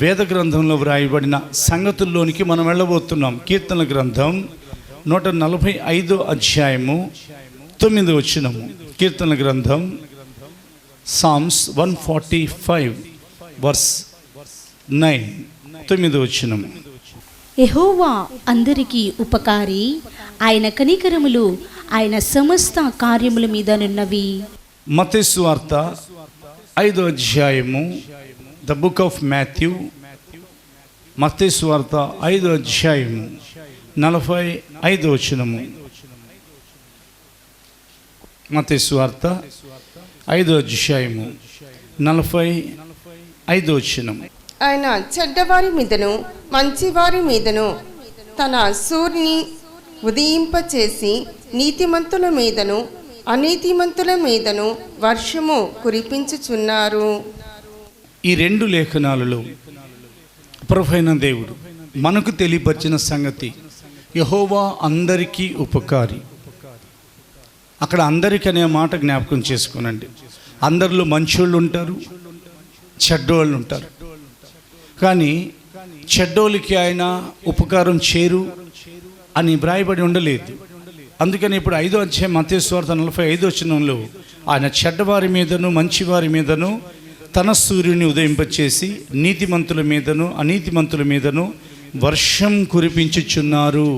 వేద గ్రంథంలో వ్రాయబడిన సంగతుల్లోనికి మనం వెళ్ళబోతున్నాం. కీర్తన గ్రంథం 145 అధ్యాయము 9 వచనము. కీర్తన గ్రంథం సామ్స్ 145 వర్స్ 9, 9 వచనము. యెహోవా అందరికీ ఉపకారి, ఆయన కనికరములు ఆయన సమస్త కార్యముల మీదనున్నవి. మత్తయి సువార్త 5వ అధ్యాయము, ద బుక్ ఆఫ్ మాథ్యూ, మత్తయి సువార్త 5వ అధ్యాయము 45 వచనము. మత్తయి సువార్త 5వ అధ్యాయము 45 వచనము. ఆయన చెడ్డవారి మీదను మంచివారి మీదను తన సూర్యుని ఉదయింపచేసి నీతిమంతుల మీదను అనీతిమంతుల మీదను వర్షము కురిపించుచున్నారు. ఈ 2 లేఖనాలలో ప్రభువైన దేవుడు మనకు తెలియపరిచిన సంగతి, యెహోవా అందరికీ ఉపకారి. అక్కడ అందరికీ అనే మాట జ్ఞాపకం చేసుకోనండి. అందరిలో మంచోళ్ళు ఉంటారు, చెడ్డోళ్ళు ఉంటారు. కానీ చెడ్డోళ్ళకి ఆయన ఉపకారం చేరు అని వ్రాయబడి ఉండలేదు. అందుకని ఇప్పుడు 5వ అధ్యాయం మత్తయి సువార్త 45 వచనంలో ఆయన చెడ్డవారి మీదను మంచివారి మీదను తన సూర్యుని ఉదయింపచేసి నీతిమంతుల మీదను అనీతిమంతుల మీదను వర్షం కురిపించుచున్నారు.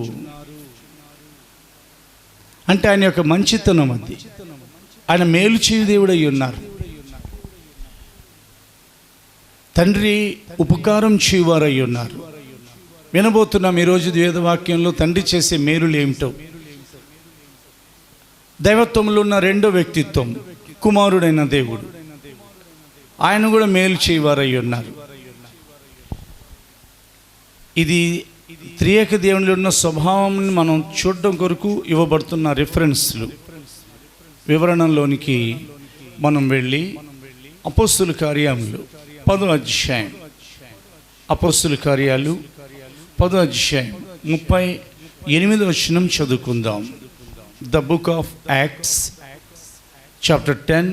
అంటే ఆయన యొక్క మంచితనం అది. ఆయన మేలు చేయు దేవుడై ఉన్నారు. తండ్రి ఉపకారం చేయవారై ఉన్నారు. వినబోతున్నాం ఈరోజు వేదవాక్యంలో తండ్రి చేసే మేలులు ఏమిటో. దైవత్వంలో ఉన్న 2వ వ్యక్తిత్వం కుమారుడైన దేవుడు, ఆయన కూడా మేలు చేయవారై ఉన్నారు. ఇది త్రియేక దేవునిలో ఉన్న స్వభావం మనం చూడడం కొరకు ఇవ్వబడుతున్న రిఫరెన్స్లు. వివరణలోనికి మనం వెళ్ళి అపోస్తుల కార్యములు 10వ అధ్యాయం, అపోస్తుల కార్యాలు 10వ అధ్యాయం 38వ వచనం చదువుకుందాం. The book of Acts chapter 10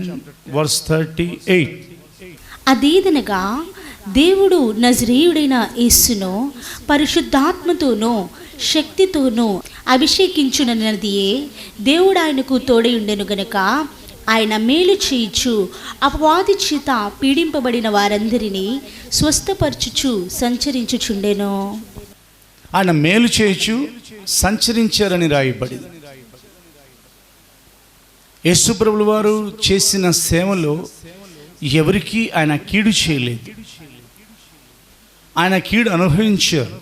verse 38. అదేదనగా దేవుడు నజరేయుడైన యేసును పరిశుద్ధాత్మతోనూ శక్తితోనూ అభిషేకించునన్నదియే దేవుడు ఆయనకు తోడై ఉండెను గనుక ఆయన మేలు చేయుచు అపవాది చేత పీడింపబడిన వారందరినీ స్వస్థపరచుచు సంచరించుచుండెను. ఆయన మేలు చేయుచు సంచరించారని రాయబడింది. యేసు ప్రభుల వారు చేసిన సేవలో ఎవరికీ ఆయన కీడు చేయలేదు. ఆయన కీడు అనుభవించారు.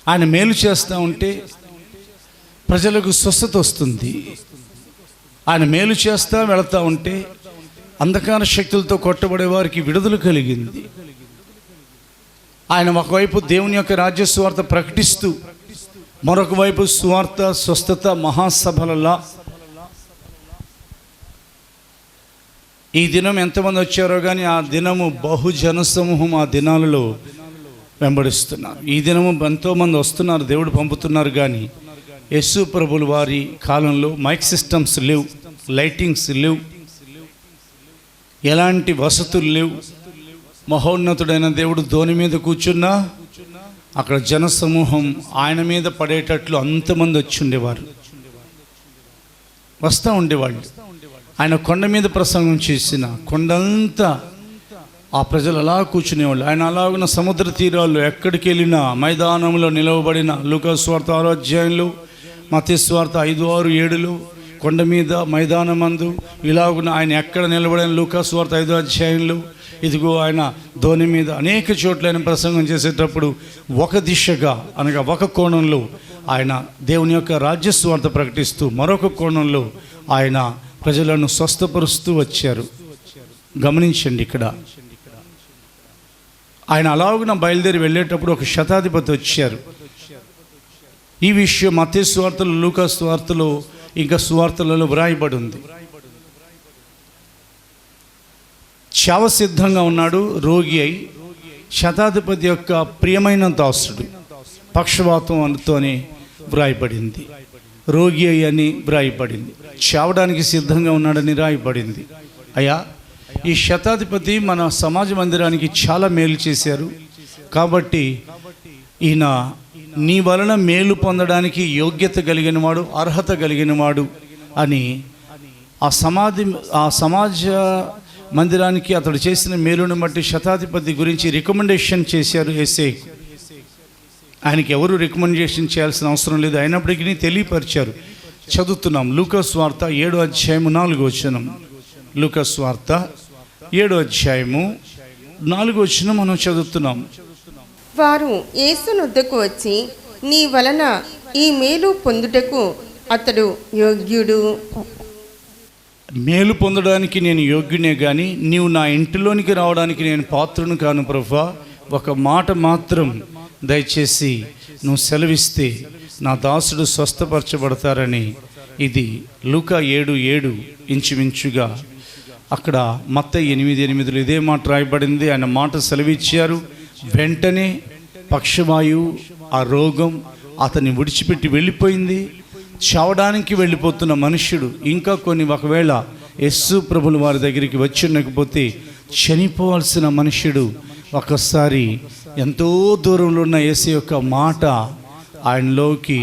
ఆయన మేలు చేస్తూ ఉంటే ప్రజలకు స్వస్థత వస్తుంది. ఆయన మేలు చేస్తూ వెళుతూ ఉంటే అంధకార శక్తులతో కొట్టబడే వారికి విడుదల కలిగింది. ఆయన ఒకవైపు దేవుని యొక్క రాజ్య సువార్త ప్రకటిస్తూ మరొక వైపు సువార్త స్వస్థత మహాసభలలో ఈ దినం ఎంతమంది వచ్చారో కానీ ఆ దినము బహుజన సమూహం ఆ దినాలలో వెంబడిస్తున్నారు. ఈ దినము ఎంతోమంది వస్తున్నారు, దేవుడు పంపుతున్నారు. కానీ యేసు ప్రభుల వారి కాలంలో మైక్ సిస్టమ్స్ లేవు, లైటింగ్స్ లేవు, ఎలాంటి వసతులు లేవు. మహోన్నతుడైన దేవుడు ధోని మీద కూర్చున్నా అక్కడ జనసమూహం ఆయన మీద పడేటట్లు అంతమంది వచ్చి ఉండేవారు, వస్తూ ఉండేవాళ్ళు. ఆయన కొండ మీద ప్రసంగం చేసిన కొండంతా ఆ ప్రజలు అలా కూర్చునేవాళ్ళు. ఆయన అలాగున్న సముద్ర తీరాల్లో ఎక్కడికి వెళ్ళినా మైదానంలో నిలవబడిన లూకా సువార్త 6వ అధ్యాయంలో, మత్తయి సువార్త 5, 6, 7 కొండ మీద మైదానమందు ఇలాగున ఆయన ఎక్కడ నిలబడిన లూకా సువార్త 5వ అధ్యాయంలో ఇదిగో ఆయన ధోని మీద అనేక చోట్ల ఆయన ప్రసంగం చేసేటప్పుడు ఒక దిశగా అనగా ఒక కోణంలో ఆయన దేవుని యొక్క రాజ్య సువార్త ప్రకటిస్తూ మరొక కోణంలో ఆయన ప్రజలను స్వస్థపరుస్తూ వచ్చారు. గమనించండి, ఇక్కడ ఆయన అలాగున బయలుదేరి వెళ్ళేటప్పుడు ఒక శతాధిపతి వచ్చారు. ఈ విషయం మత్తయి సువార్తలో, లూకా సువార్తలో ఇంకా సువార్తలలో వ్రాయబడి ఉంది. చావ సిద్ధంగా ఉన్నాడు, రోగి అయి. శతాధిపతి యొక్క ప్రియమైన దాసుడు, పక్షవాతం అనుతోనే వ్రాయబడింది. రోగి అయి అని వ్రాయబడింది. చావడానికి సిద్ధంగా ఉన్నాడని రాయబడింది. అయ్యా, ఈ శతాధిపతి మన సమాజ మందిరానికి చాలా మేలు చేశారు, కాబట్టి ఈయన నీ వలన మేలు పొందడానికి యోగ్యత కలిగినవాడు, అర్హత కలిగినవాడు అని ఆ సమాజ మందిరానికి అతడు చేసిన మేలును బట్టి శతాధిపతి గురించి రికమెండేషన్ చేశారు యేసయ్య. ఆయనకి ఎవరు రికమెండేషన్ చేయాల్సిన అవసరం లేదు, అయినప్పటికీ తెలియపరిచారు. చదువుతున్నాం లూకా సువార్త 7వ అధ్యాయము 4వ వచనం. లూకా సువార్త 7వ అధ్యాయము 4వ వచనం మనం చదువుతున్నాం. వారు యేసునొద్దకు వచ్చి, నీ వలన ఈ మేలు పొందుటకు అతడు యోగ్యుడు. మేలు పొందడానికి నేను యోగ్యునే, కానీ నీవు నా ఇంటిలోనికి రావడానికి నేను పాత్రను కాను ప్రభువా. ఒక మాట మాత్రం దయచేసి నువ్వు సెలవిస్తే నా దాసుడు స్వస్థపరచబడతారని. ఇది లూకా 7:7 ఇంచుమించుగా. అక్కడ మత్తయి 8:8 ఇదే మాట రాయబడింది. ఆయన మాట సెలవిచ్చారు. వెంటనే పక్షవాయువు, ఆ రోగం అతన్ని విడిచిపెట్టి వెళ్ళిపోయింది. చావడానికి వెళ్ళిపోతున్న మనుష్యుడు ఇంకా ఒకవేళ యేసు ప్రభుల వారి దగ్గరికి వచ్చి ఉండకపోతే చనిపోవాల్సిన మనుష్యుడు ఒకసారి ఎంతో దూరంలో ఉన్న యేసు యొక్క మాట ఆయనలోకి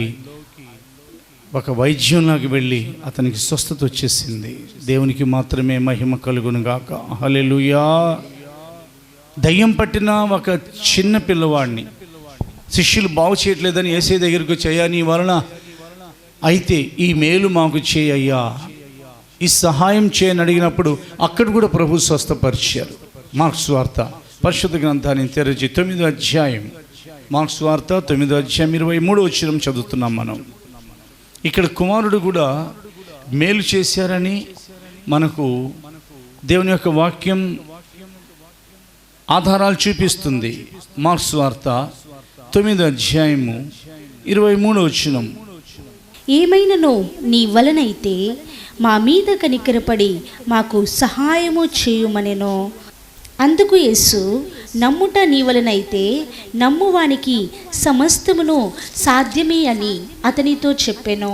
ఒక వైద్యంలోకి వెళ్ళి అతనికి స్వస్థత వచ్చేసింది. దేవునికి మాత్రమే మహిమ కలుగును గాక. హల్లెలూయా. దయ్యం పట్టిన ఒక చిన్న పిల్లవాడిని శిష్యులు బాగు చేయట్లేదని యేసయ్య దగ్గరికి వచ్చి, నీ వలన అయితే ఈ మేలు మాకు చేయయ్యా, ఈ సహాయం చేయని అడిగినప్పుడు అక్కడ కూడా ప్రభు స్వస్థపరిచారు. మార్క్స్ వార్త పరిశుద్ధ గ్రంథాన్ని తెరచి 9వ అధ్యాయం, మార్క్స్ వార్త 9వ అధ్యాయం 23వ వచనం చదువుతున్నాం మనం. ఇక్కడ కుమారుడు కూడా మేలు చేశారని మనకు దేవుని యొక్క వాక్యం ఆధారాలు చూపిస్తుంది. మార్క్స్ వార్త 9వ అధ్యాయము 23వ వచనం. ఏమైనను నీ వలనైతే మా మీద కనికరపడి మాకు సహాయము చేయుమనెను. అందుకు యేసు, నమ్ముట నీ వలనైతే నమ్మువానికి సమస్తమును సాధ్యమే అని అతనితో చెప్పెను.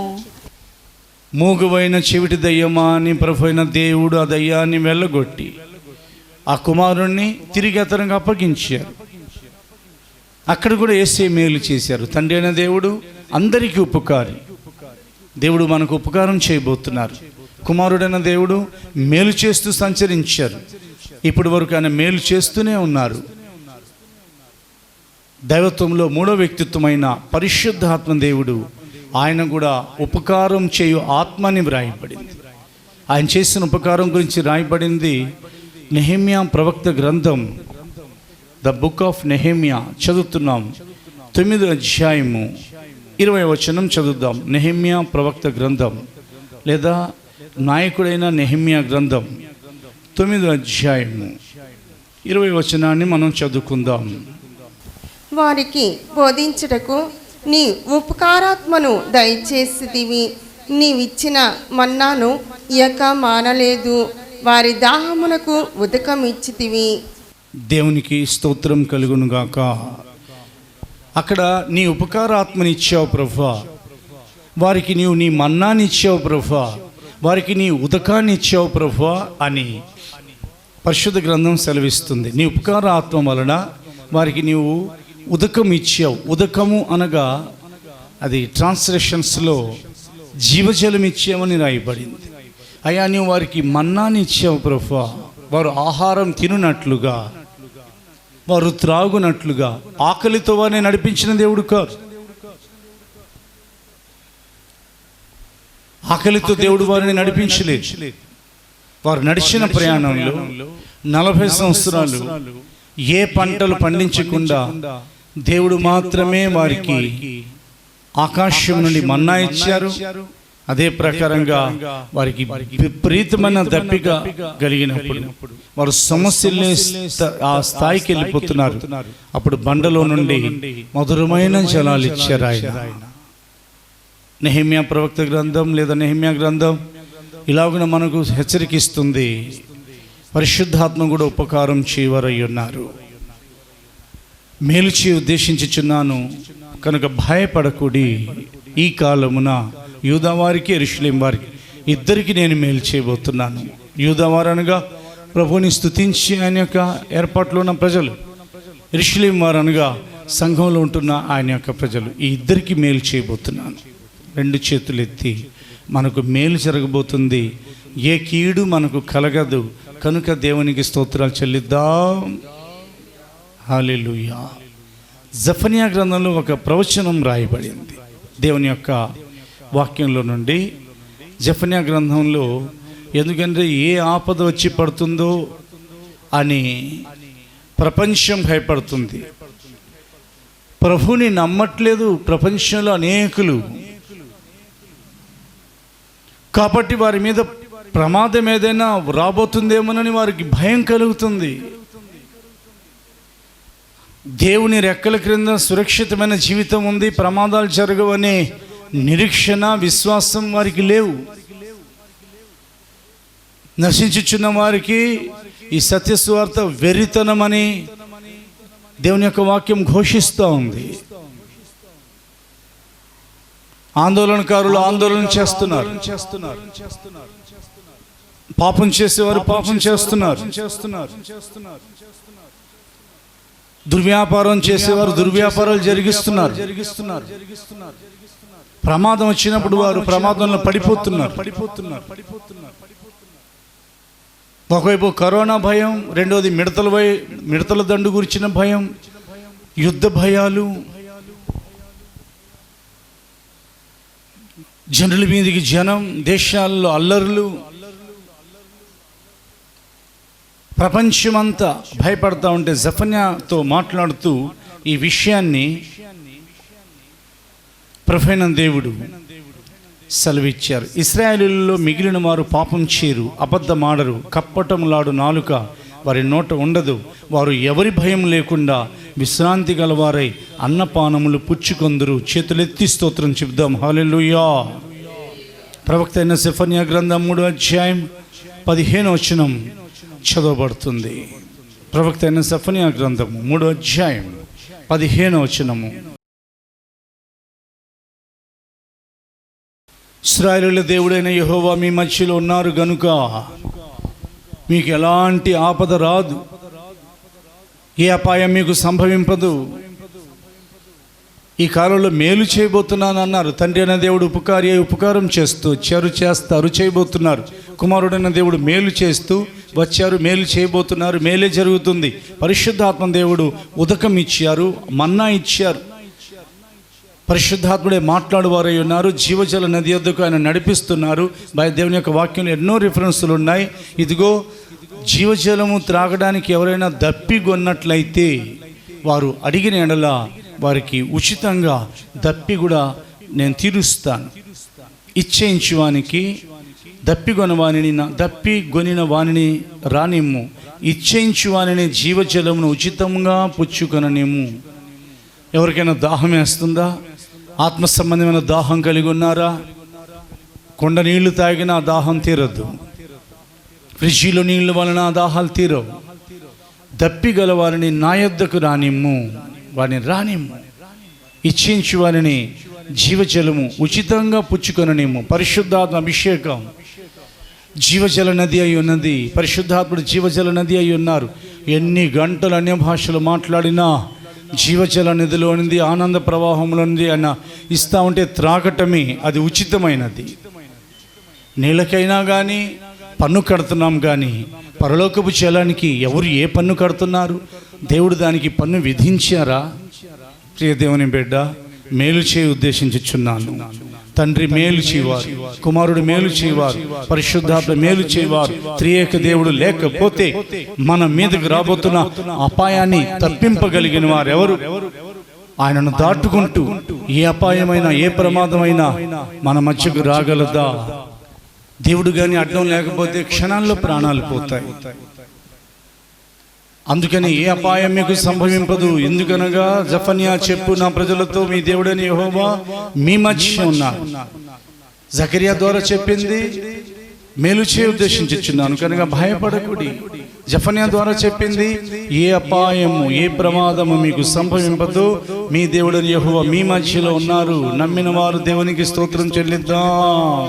మూగవైన చెవిటి దయ్యమా అని ప్రభు అయిన దేవుడు ఆ దయ్యాన్ని వెళ్ళగొట్టి ఆ కుమారుణ్ణి తిరిగి అతనికి అప్పగించారు. అక్కడ కూడా యేసయ్య మేలు చేశారు. తండ్రి అయిన దేవుడు అందరికీ ఉపకారి. దేవుడు మనకు ఉపకారం చేయబోతున్నారు. కుమారుడైన దేవుడు మేలు చేస్తూ సంచరించారు. ఇప్పటి వరకు ఆయన మేలు చేస్తూనే ఉన్నారు. దైవత్వంలో 3వ వ్యక్తిత్వమైన పరిశుద్ధాత్మ దేవుడు, ఆయన కూడా ఉపకారం చేయు ఆత్మని వ్రాయబడింది. ఆయన చేసిన ఉపకారం గురించి రాయబడింది నెహెమ్యా ప్రవక్త గ్రంథం, ద బుక్ ఆఫ్ నెహెమ్యా చదువుతున్నాం. 9వ అధ్యాయము 20వ వచనం చదువుదాం. నెహెమ్యా ప్రవక్త గ్రంథం లేదా నాయకుడైన నెహెమ్యా గ్రంథం 9వ అధ్యాయము 20వ వచనాన్ని మనం చదువుకుందాం. వారికి బోధించుటకు నీ ఉపకారాత్మను దయచేసితివి. నీవిచ్చిన మన్నాను ఇయక మానలేదు. వారి దాహమునకు ఉదకమిచ్చితివి. దేవునికి స్తోత్రం కలుగునుగాక. అక్కడ నీ ఉపకారాత్మని ఇచ్చావు ప్రభువా, వారికి నీవు నీ మన్నాని ఇచ్చావు ప్రభువా, వారికి నీ ఉదకాన్ని ఇచ్చావు ప్రభువా అని పరిశుద్ధ గ్రంథం సెలవిస్తుంది. నీ ఉపకార ఆత్మ వలన వారికి నీవు ఉదకం ఇచ్చావు. ఉదకము అనగా అది ట్రాన్స్లేషన్స్లో జీవజలం ఇచ్చావని రాయబడింది. అయ్యా, నీవు వారికి మన్నాని ఇచ్చావు ప్రభువా, వారు ఆహారం తినునట్లుగా, వారు త్రాగునట్లుగా. ఆకలితో వారిని నడిపించిన దేవుడు కాదు. ఆకలితో దేవుడు వారిని నడిపించలేదు. వారు నడిచిన ప్రయాణంలో 40 సంవత్సరాలు ఏ పంటలు పండించకుండా దేవుడు మాత్రమే వారికి ఆకాశం నుండి మన్నా ఇచ్చారు. అదే ప్రకారంగా వారికి విపరీతమైన దప్పిక కలిగినప్పుడు వారు సమస్యల్ని ఆ స్థాయికి వెళ్ళిపోతున్నారు. అప్పుడు బండలో నుండి మధురమైన జలాలు ఇచ్చారు ఆయన. నెహెమ్యా ప్రవక్త గ్రంథం లేదా నెహెమ్యా గ్రంథం ఇలాగున మనకు హెచ్చరికిస్తుంది. పరిశుద్ధాత్మ కూడా ఉపకారం చేయవారై ఉన్నారు. మేలు చేయ ఉద్దేశించుచున్నాను కనుక భయపడకుడి. ఈ కాలమున యూదావారికి యెరూషలేము వారికి ఇద్దరికి నేను మేలు చేయబోతున్నాను. యూదావారు అనగా ప్రభువుని స్తుతించి ఆయన యొక్క ఏర్పాట్లో ఉన్న ప్రజలు, యెరూషలేము వారు అనగా సంఘంలో ఉంటున్న ఆయన యొక్క ప్రజలు. ఈ ఇద్దరికి మేలు చేయబోతున్నాను. రెండు చేతులు ఎత్తి మనకు మేలు జరగబోతుంది, ఏ కీడు మనకు కలగదు కనుక దేవునికి స్తోత్రాలు చెల్లిద్దాం. హల్లెలూయా. జెఫన్యా గ్రంథంలో ఒక ప్రవచనం రాయబడింది దేవుని యొక్క వాక్యంలో నుండి. జెఫన్యా గ్రంథంలో ఎందుకంటే ఏ ఆపద వచ్చి పడుతుందో అని ప్రపంచం భయపడుతుంది. ప్రభువుని నమ్మట్లేదు ప్రపంచంలో అనేకులు. కాబట్టి వారి మీద ప్రమాదం ఏదైనా రాబోతుందేమోనని వారికి భయం కలుగుతుంది. దేవుని రెక్కల క్రింద సురక్షితమైన జీవితం ఉంది, ప్రమాదాలు జరగవనే నిరీక్షణ విశ్వాసం వారికి లేవు. నశించుచున్న వారికి ఈ సత్యస్వార్త వెర్రితనమని దేవుని యొక్క వాక్యం ఘోషిస్తూ ఉంది. ఆందోళనకారులు ఆందోళన చేస్తున్నారు, పాపం చేసేవారు పాపం చేస్తున్నారు, దుర్వ్యాపారం చేసేవారు దుర్వ్యాపారాలు జరిగిస్తున్నారు. ప్రమాదం వచ్చినప్పుడు వారు ప్రమాదంలో పడిపోతున్నారు. ఒకవైపు కరోనా భయం, రెండోది మిడతల దండు గురించిన భయం, యుద్ధ భయాలు, జనుల మీదకి జనం, దేశాల్లో అల్లర్లు, ప్రపంచమంతా భయపడతా ఉంటే జెఫన్యాతో మాట్లాడుతూ ఈ విషయాన్ని ప్రభువైన దేవుడు సెలవిచ్చారు. ఇశ్రాయేలులో మిగిలిన వారు పాపం చేయరు, అబద్ధమాడరు, కప్పటములాడు నాలుక వారి నోట ఉండదు. వారు ఎవరి భయం లేకుండా విశ్రాంతి గలవారై అన్నపానములు పుచ్చుకొందురు. చేతులెత్తి స్తోత్రం చెప్దాం. హల్లెలూయా. ప్రవక్త అయిన జెఫన్యా గ్రంథం 3వ అధ్యాయం 15వ వచనం చదవబడుతుంది. ప్రవక్త అయిన జెఫన్యా గ్రంథము 3వ అధ్యాయం 15వ వచనము. ఇశ్రాయేలుల దేవుడైన యెహోవా మీ మధ్యలో ఉన్నారు గనుక మీకు ఎలాంటి ఆపద రాదు, ఏ అపాయం మీకు సంభవింపదు. ఈ కాలంలో మేలు చేయబోతున్నాను అన్నారు. తండ్రి అయిన దేవుడు ఉపకారి అయి ఉపకారం చేస్తూ చెరు చేస్తారు చేయబోతున్నారు. కుమారుడైన దేవుడు మేలు చేస్తూ వచ్చారు, మేలు చేయబోతున్నారు, మేలే జరుగుతుంది. పరిశుద్ధాత్మ దేవుడు ఉదకం ఇచ్చారు, మన్నా ఇచ్చారు. పరిశుద్ధాత్ముడే మాట్లాడువారై ఉన్నారు. జీవజల నది యొద్దకు ఆయన నడిపిస్తున్నారు. దేవుని యొక్క వాక్యంలో ఎన్నో రిఫరెన్సులు ఉన్నాయి. ఇదిగో జీవజలము త్రాగడానికి ఎవరైనా దప్పిగొన్నట్లయితే వారు అడిగిన ఎడల వారికి ఉచితంగా దప్పి కూడా నేను తీరుస్తాను. ఇచ్చేయించువానికి దప్పిగొనిన వానిని రానిమ్ము, ఇచ్చేయించువానిని జీవజలమును ఉచితంగా పుచ్చుకొననిమ్ము. ఎవరికైనా దాహం వేస్తుందా? ఆత్మ సంబంధమైన దాహం కలిగి ఉన్నారా? కొండ నీళ్లు తాగినా దాహం తీరద్దు, ఫ్రిడ్జిలో నీళ్ళ వలన దాహాలు తీరవు. దప్పిగల వారిని నా యొద్దకు రానిమ్ము, వారిని రానిమ్ము, ఇచ్చించు వారిని జీవజలము ఉచితంగా పుచ్చుకొననిమ్ము. పరిశుద్ధాత్మ అభిషేకం జీవజల నది అయి ఉన్నది. పరిశుద్ధాత్ముడు జీవజల నది అయి ఉన్నారు. ఎన్ని గంటలు అన్య భాషలు మాట్లాడినా జీవజల నదిలో నుండి ఆనంద ప్రవాహంలో నుండి ఆయన ఇస్తూ ఉంటే త్రాగటమే అది ఉచితమైనది. నీళ్ళకైనా కానీ పన్ను కడుతున్నాం, కానీ పరలోకపు జలానికి ఎవరు ఏ పన్ను కడుతున్నారు? దేవుడు దానికి పన్ను విధించారా? ప్రియ దేవుని బిడ్డ, మేలు చేయ ఉద్దేశించుచున్నాను. తండ్రి మేలు చేయవారు, కుమారుడు మేలు చేయవారు, పరిశుద్ధాత్మ మేలు చేయవారు. త్రియేక దేవుడు లేకపోతే మన మీదకు రాబోతున్న అపాయాన్ని తప్పింపగలిగిన వారు ఎవరు? ఆయనను దాటుకుంటూ ఏ అపాయమైనా ఏ ప్రమాదమైనా మన మధ్యకు రాగలదా? దేవుడు కానీ అడ్డం లేకపోతే క్షణాల్లో ప్రాణాలు పోతాయి. అందుకని ఏ అపాయం మీకు సంభవింపదు. ఎందుకనగా జెఫన్యా చెప్పు నా ప్రజలతో మీ దేవుడని యెహోవా మీ మధ్య ఉన్నారు. జకరియా ద్వారా చెప్పింది, మేలు చేయ ఉద్దేశించుచున్నాను కనుక భయపడకుడి. జెఫన్యా ద్వారా చెప్పింది, ఏ అపాయము ఏ ప్రమాదము మీకు సంభవింపదు, మీ దేవుడు యెహోవా మీ మధ్యలో ఉన్నారు. నమ్మిన వారు దేవునికి స్తోత్రం చెల్లిద్దాం.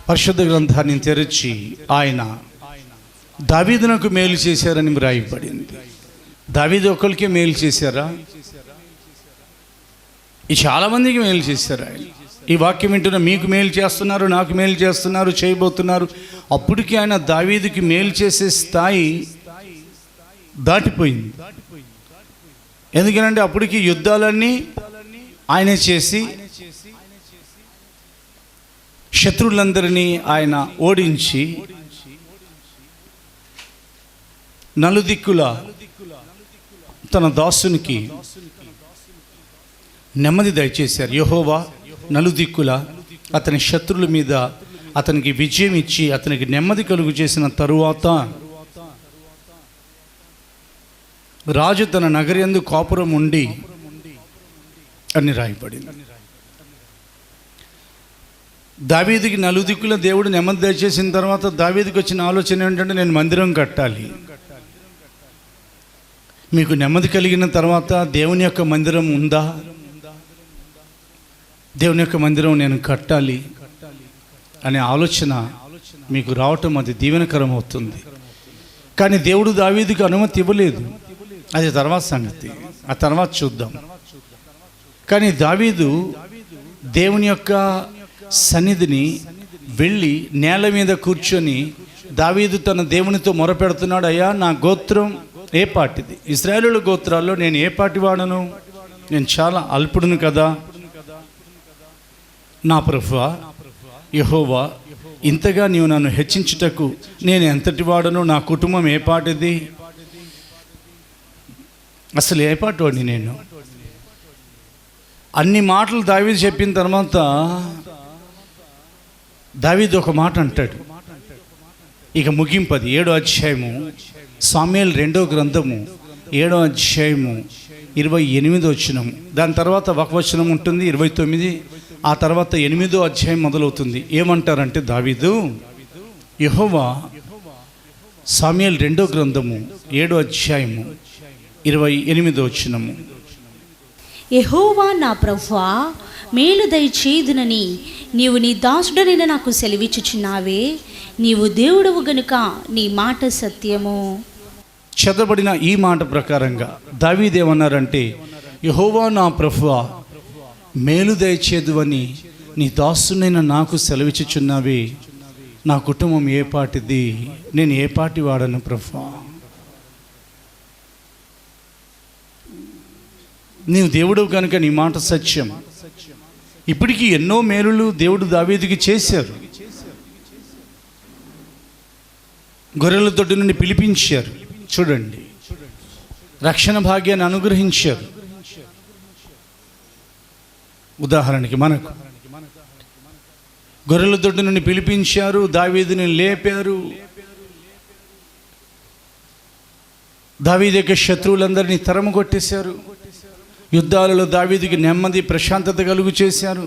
పరిశుద్ధ గ్రంథాన్ని తెరిచి ఆయన దావీదునకు మేలు చేశారని వ్రాయబడింది. దావీదు ఒకరికి మేలు చేశారా? ఈ చాలా మందికి మేలు చేశారు. ఆయన ఈ వాక్యం వింటున్న మీకు మేలు చేస్తున్నారు, నాకు మేలు చేస్తున్నారు, చేయబోతున్నారు. అప్పటికి ఆయన దావీదుకి మేలు చేసే స్థాయి దాటిపోయింది. ఎందుకంటే అప్పటికి యుద్ధాలన్నీ ఆయన చేసి శత్రువులందరినీ ఆయన ఓడించి నలుదిక్కుల తన దాసునికి నెమ్మది దయచేశారు. యెహోవా నలుదిక్కుల అతని శత్రువుల మీద అతనికి విజయం ఇచ్చి అతనికి నెమ్మది కలుగు చేసిన తరువాత రాజు తన నగరియందు కాపురం ఉండి అని రాయబడింది. దావీదుకి నలుదిక్కుల దేవుడు నెమ్మది దయచేసిన తర్వాత దావీదుకి వచ్చిన ఆలోచన ఏంటంటే, నేను మందిరం కట్టాలి. మీకు నెమ్మది కలిగిన తర్వాత దేవుని యొక్క మందిరం ఉందా? దేవుని యొక్క మందిరం నేను కట్టాలి అనే ఆలోచన మీకు రావటం అది దీవెనకరం అవుతుంది. కానీ దేవుడు దావీదుకి అనుమతి ఇవ్వలేదు. అది తర్వాత సంగతి, ఆ తర్వాత చూద్దాం. కానీ దావీదు దేవుని యొక్క సన్నిధిని వెళ్ళి నేల మీద కూర్చొని దావీదు తన దేవునితో మొరపెడుతున్నాడు, అయ్యా నా గోత్రం ఏ పాటిది? ఇశ్రాయేలు గోత్రాల్లో నేను ఏ పాటి వాడను? నేను చాలా అల్పుడును కదా. నా ప్రభువా యెహోవా, ఇంతగా నీవు నన్ను హెచ్చించుటకు నేను ఎంతటి వాడను? నా కుటుంబం ఏ పాటిది? అసలు ఏ పాటి వాడిని నేను? అన్ని మాటలు దావీదు చెప్పిన తర్వాత దావీదు ఒక మాట అంటాడు. ఇక ముగింపది 7వ అధ్యాయము సామ్యుయేలు 2వ గ్రంథము 7వ అధ్యాయము 28వ వచనం. దాని తర్వాత ఒక వచనం ఉంటుంది 29. ఆ తర్వాత 8వ అధ్యాయం మొదలవుతుంది. ఏమంటారంటే దావీదు, యెహోవా సామ్యుయేలు 2వ గ్రంథము 7వ అధ్యాయము 28వ వచనము. యెహోవా నా ప్రభువా, మేలు దయచేయుదునని నీవు నీ దాసుడనైన నాకు సెలవిచ్చుచున్నావే. నీవు దేవుడవు గనుక నీ మాట సత్యము. చదవబడిన ఈ మాట ప్రకారంగా దావీదు ఏమన్నారంటే, యెహోవా నా ప్రభువా, మేలు దయచేదువని నీ దాసునైన నాకు సెలవిచ్చుచున్నావే. నా కుటుంబం ఏ పాటిది? నేను ఏ పాటి వాడను ప్రభువా? నీవు దేవుడు కనుక నీ మాట సత్యం. ఇప్పటికీ ఎన్నో మేలులు దేవుడు దావీదుకి చేశారు. గొర్రెల దొడ్డి నుండి పిలిపించారు, చూడండి, రక్షణ భాగ్యాన్ని అనుగ్రహించారు. ఉదాహరణకి మనకు గొర్రెల దొడ్డి నుండి పిలిపించారు, దావీదుని లేపారు. దావీదు యొక్క శత్రువులందరినీ తరము కొట్టేశారు. యుద్ధాలలో దావీదుకి నెమ్మది ప్రశాంతత కలుగు చేశారు.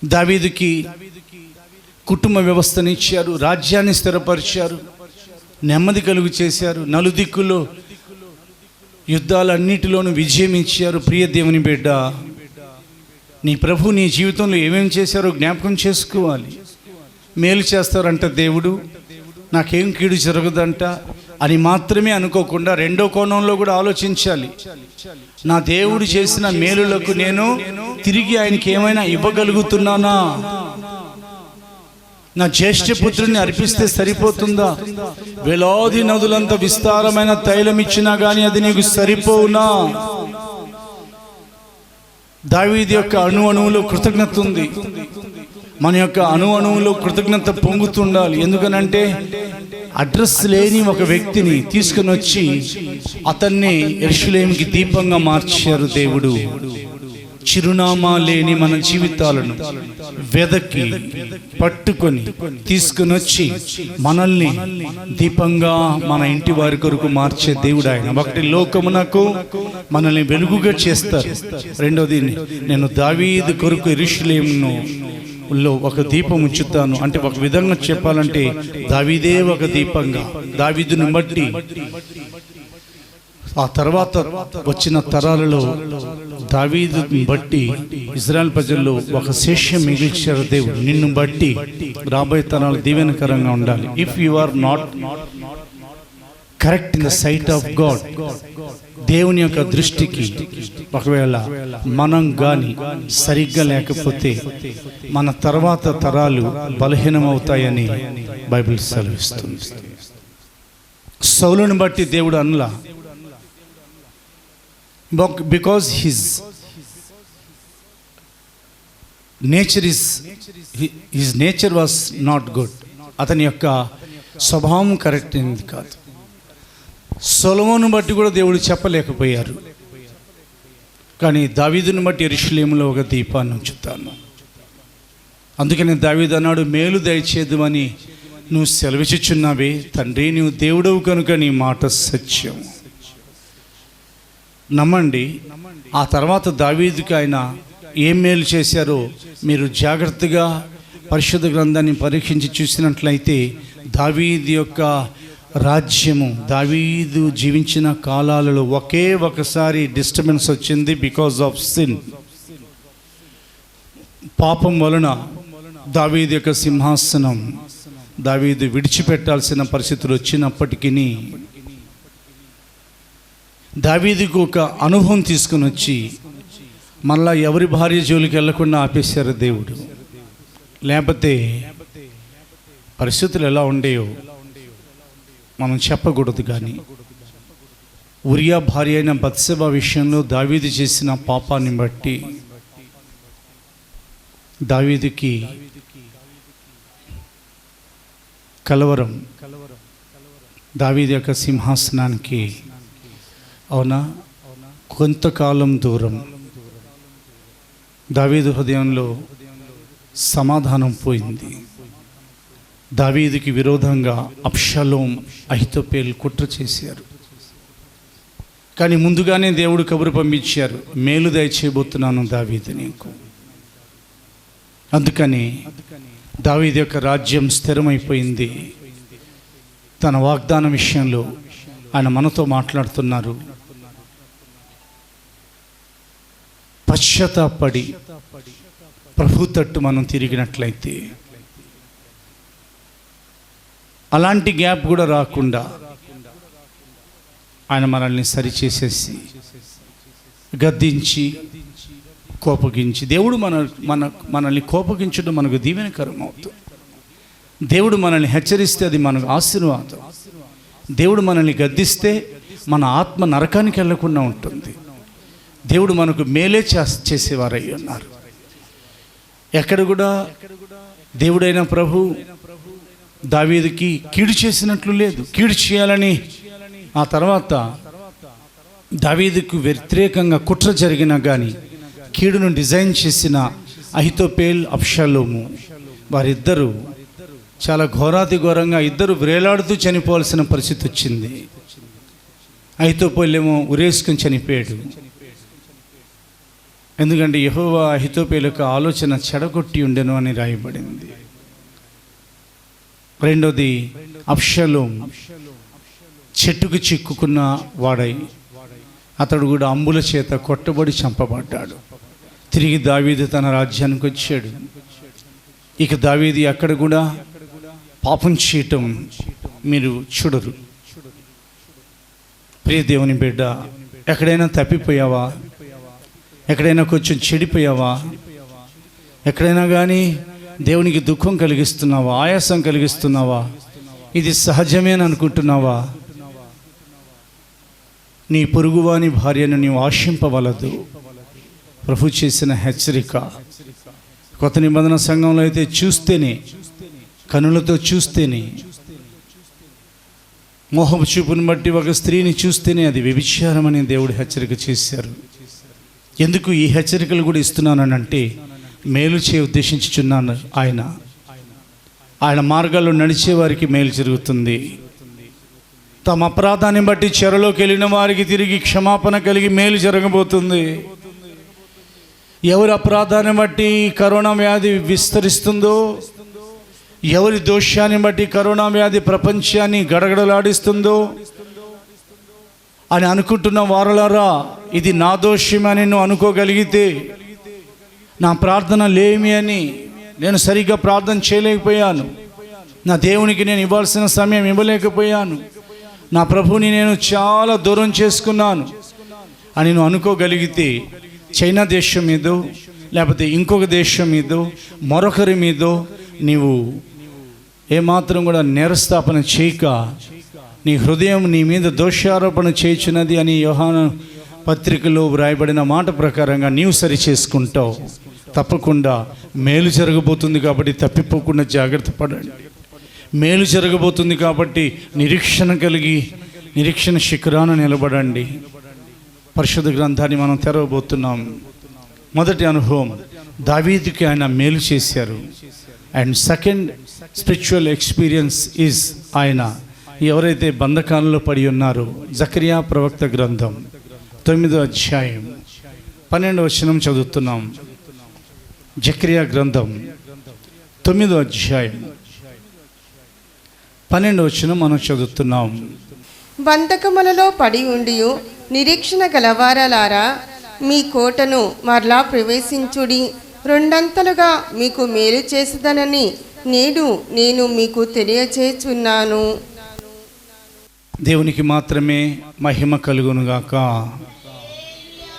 దావీదుకి కుటుంబ వ్యవస్థని ఇచ్చారు, రాజ్యాన్ని స్థిరపరిచారు, నెమ్మది కలుగు చేశారు. నలుదిక్కులో యుద్ధాలన్నిటిలోనూ విజయం ఇచ్చారు. ప్రియ దేవుని బిడ్డ, నీ ప్రభు నీ జీవితంలో ఏమేమి చేశారో జ్ఞాపకం చేసుకోవాలి. మేలు చేస్తారంట దేవుడు, నాకేం కీడు జరగదంట అని మాత్రమే అనుకోకుండా రెండో కోణంలో కూడా ఆలోచించాలి. నా దేవుడు చేసిన మేలులకు నేను తిరిగి ఆయనకి ఏమైనా ఇవ్వగలుగుతున్నానా? నా జ్యేష్ఠ పుత్రుని అర్పిస్తే సరిపోతుందా? వేలాది నదులంత విస్తారమైన తైలం ఇచ్చినా కానీ అది నీకు సరిపోవునా? దావీదు యొక్క అణువులో కృతజ్ఞత ఉంది. మన యొక్క అణువులో కృతజ్ఞత పొంగుతుండాలి. ఎందుకనంటే అడ్రస్ లేని ఒక వ్యక్తిని తీసుకుని వచ్చి అతన్ని యెరూషలేముకి దీపంగా మార్చారు దేవుడు. చిరునామా లేని మన జీవితాలను వెదకి పట్టుకొని తీసుకుని వచ్చి మనల్ని దీపంగా మన ఇంటి వారి కొరకు మార్చే దేవుడు ఆయన. ఒకటి, లోకమునకు మనల్ని వెలుగుగా చేస్తారు. రెండోది, నేను దావీదు కొరకు యెరూషలేమును లో ఒక దీపం ఉంచుతాను. అంటే ఒక విధంగా చెప్పాలంటే దావీదే ఒక దీపంగా, దావీదుని బట్టి ఆ తర్వాత వచ్చిన తరాలలో దావీదుని బట్టి ఇజ్రాయెల్ ప్రజల్లో ఒక శేషం మిగిల్చారు దేవుడు. నిన్ను బట్టి రాబోయే తరాలు దీవెనకరంగా ఉండాలి. If you are not correct in the sight of God, దేవుని యొక్క దృష్టికి ఒకవేళ మనం కానీ సరిగ్గా లేకపోతే మన తర్వాత తరాలు బలహీనమవుతాయని బైబిల్ సెలవిస్తుంది. సౌలుని బట్టి దేవుడు అనలా, because his nature was not good. అతని యొక్క స్వభావం కరెక్ట్ అయింది కాదు. సొలొమోను బట్టి కూడా దేవుడు చెప్పలేకపోయారు. కానీ దావీదుని బట్టి యెరూషలేములో ఒక దీపాన్ని ఉంచుతాను. అందుకని దావీదు అన్నాడు, మేలు దయచేద్దుమని నువ్వు సెలవిచ్చుచున్నావే తండ్రి, నువ్వు దేవుడవు కనుక నీ మాట సత్యం. నమ్మండి. ఆ తర్వాత దావీదుకి ఆయన ఏం మేలు చేశారో మీరు జాగ్రత్తగా పరిశుద్ధ గ్రంథాన్ని పరీక్షించి చూసినట్లయితే దావీదు యొక్క రాజ్యము, దావీదు జీవించిన కాలాలలో ఒకే ఒకసారి డిస్టర్బెన్స్ వచ్చింది. బికాజ్ ఆఫ్ సిన్, పాపం వలన దావీదు యొక్క సింహాసనం దావీదు విడిచిపెట్టాల్సిన పరిస్థితులు వచ్చినప్పటికీ దావీదుకు ఒక అనుభవం తీసుకుని వచ్చి మళ్ళా ఎవరి భార్య జోలికి వెళ్లకుండా ఆపేశారు దేవుడు. లేకపోతే పరిస్థితులు ఎలా ఉండేయో మనం చెప్పకూడదు. కానీ ఉరియా భార్య అయిన బత్షెబ విషయంలో దావీదు చేసిన పాపాన్ని బట్టి దావీదుకి కలవరం, దావీదు యొక్క సింహాసనానికి అవునా కొంతకాలం దూరం. దావీదు హృదయంలో సమాధానం పోయింది. దావీదుకి విరోధంగా అబ్షాలోం, అహితోపేల్ కుట్ర చేశారు. కానీ ముందుగానే దేవుడు కబురు పంపించారు, మేలు దయచేయబోతున్నాను దావీదు నీకు. అందుకని దావీదు యొక్క రాజ్యం స్థిరమైపోయింది. తన వాగ్దానం విషయంలో ఆయన మనతో మాట్లాడుతున్నారు. పశ్చాత్తాపడి ప్రభు తట్టు మనం తిరిగినట్లయితే అలాంటి గ్యాప్ కూడా రాకుండా ఆయన మనల్ని సరిచేసేసి గద్దించి కోపగించి, దేవుడు మనల్ని కోపగించడం మనకు దీవెనకరం అవుతుంది. దేవుడు మనల్ని హెచ్చరిస్తే అది మనకు ఆశీర్వాదం. దేవుడు మనల్ని గద్దిస్తే మన ఆత్మ నరకానికి వెళ్లకుండా ఉంటుంది. దేవుడు మనకు మేలే చేసేవారై ఉన్నారు. ఎక్కడ కూడా దేవుడైన ప్రభు దావీదుకి కీడు చేసినట్లు లేదు. కీడు చేయాలని ఆ తర్వాత దావీదుకు వ్యతిరేకంగా కుట్ర జరిగినా కానీ కీడును డిజైన్ చేసిన అహితోపేల్, అబ్షాలోము వారిద్దరూ చాలా ఘోరాతి ఘోరంగా ఇద్దరు వేలాడుతూ చనిపోవాల్సిన పరిస్థితి వచ్చింది. అహితోపేల్ ఏమో ఉరేసుకొని చనిపోయాడు. ఎందుకంటే యెహోవా అహితోపేల్ యొక్క ఆలోచన చెడగొట్టి ఉండెను అని రాయబడింది. రెండోది, అబ్షాలోం చెట్టుకు చిక్కుకున్న వాడై అతడు కూడా అంబుల చేత కొట్టబడి చంపబడ్డాడు. తిరిగి దావీదు తన రాజ్యానికి వచ్చాడు. ఇక దావీదు అక్కడ కూడా పాపం చేయటం మీరు చూడరు. ప్రియ దేవుని బిడ్డ, ఎక్కడైనా తప్పిపోయావా? ఎక్కడైనా కొంచెం చెడిపోయావా? ఎక్కడైనా కానీ దేవునికి దుఃఖం కలిగిస్తున్నావా? ఆయాసం కలిగిస్తున్నావా? ఇది సహజమే అని అనుకుంటున్నావా? నీ పొరుగువాని భార్యను నీవు ఆశింపవలదు. ప్రభు చేసిన హెచ్చరిక. కొత్త నిబంధన సంఘంలో అయితే చూస్తేనే, కనులతో చూస్తేనే, మోహపు చూపుని బట్టి ఒక స్త్రీని చూస్తేనే అది వ్యభిచారం అని దేవుడు హెచ్చరిక చేశారు. ఎందుకు ఈ హెచ్చరికలు కూడా ఇస్తున్నానంటే మేలు చే ఉద్దేశించుచున్నాను. ఆయన మార్గాల్లో నడిచే వారికి మేలు జరుగుతుంది. తమ అపరాధాన్ని బట్టి చెరలోకి వెళ్ళిన వారికి తిరిగి క్షమాపణ కలిగి మేలు జరగబోతుంది. ఎవరి అపరాధాన్ని బట్టి కరోనా వ్యాధి విస్తరిస్తుందో, ఎవరి దోషాన్ని బట్టి కరోనా వ్యాధి ప్రపంచాన్ని గడగడలాడిస్తుందో అని అనుకుంటున్న వారలారా, ఇది నా దోషమని నువ్వు అనుకోగలిగితే, నా ప్రార్థన లేమి అని, నేను సరిగ్గా ప్రార్థన చేయలేకపోయాను, నా దేవునికి నేను ఇవ్వాల్సిన సమయం ఇవ్వలేకపోయాను, నా ప్రభువుని నేను చాలా దూరం చేసుకున్నాను అని నువ్వు అనుకోగలిగితే, చైనా దేశం మీదో లేకపోతే ఇంకొక దేశం మీదో మరొకరి మీదో నీవు ఏమాత్రం కూడా నేరస్థాపన చేయక, నీ హృదయం నీ మీద దోషారోపణ చేయుచున్నది అని యోహాను పత్రికలో వ్రాయబడిన మాట ప్రకారంగా నీవు సరి చేసుకుంటావు. తప్పకుండా మేలు జరగబోతుంది కాబట్టి తప్పిపోకుండా జాగ్రత్త పడండి. మేలు జరగబోతుంది కాబట్టి నిరీక్షణ కలిగి నిరీక్షణ శిఖరాన నిలబడండి. పరిశుద్ధ గ్రంథాన్ని మనం తెరవబోతున్నాం. మొదటి అనుభవం, దావీదుకి ఆయన మేలు చేశారు. And second spiritual experience is ఆయన ఎవరైతే బంధకాలలో పడి ఉన్నారో. జకరియా ప్రవక్త గ్రంథం 9వ అధ్యాయం 12వ వచనం చదువుతున్నాం. జకరియా గ్రంథం 9వ అధ్యాయం 12వ వచనం మనం చదువుతున్నాం. బంధకములలో పడి ఉండి నిరీక్షణ గలవారలారా, మీ కోటను మరలా ప్రవేశించుడి. రెండంతలుగా మీకు మేలు చేసేదనని నేడు నేను మీకు తెలియచేస్తున్నాను. దేవునికి మాత్రమే మహిమ కలుగునుగాక.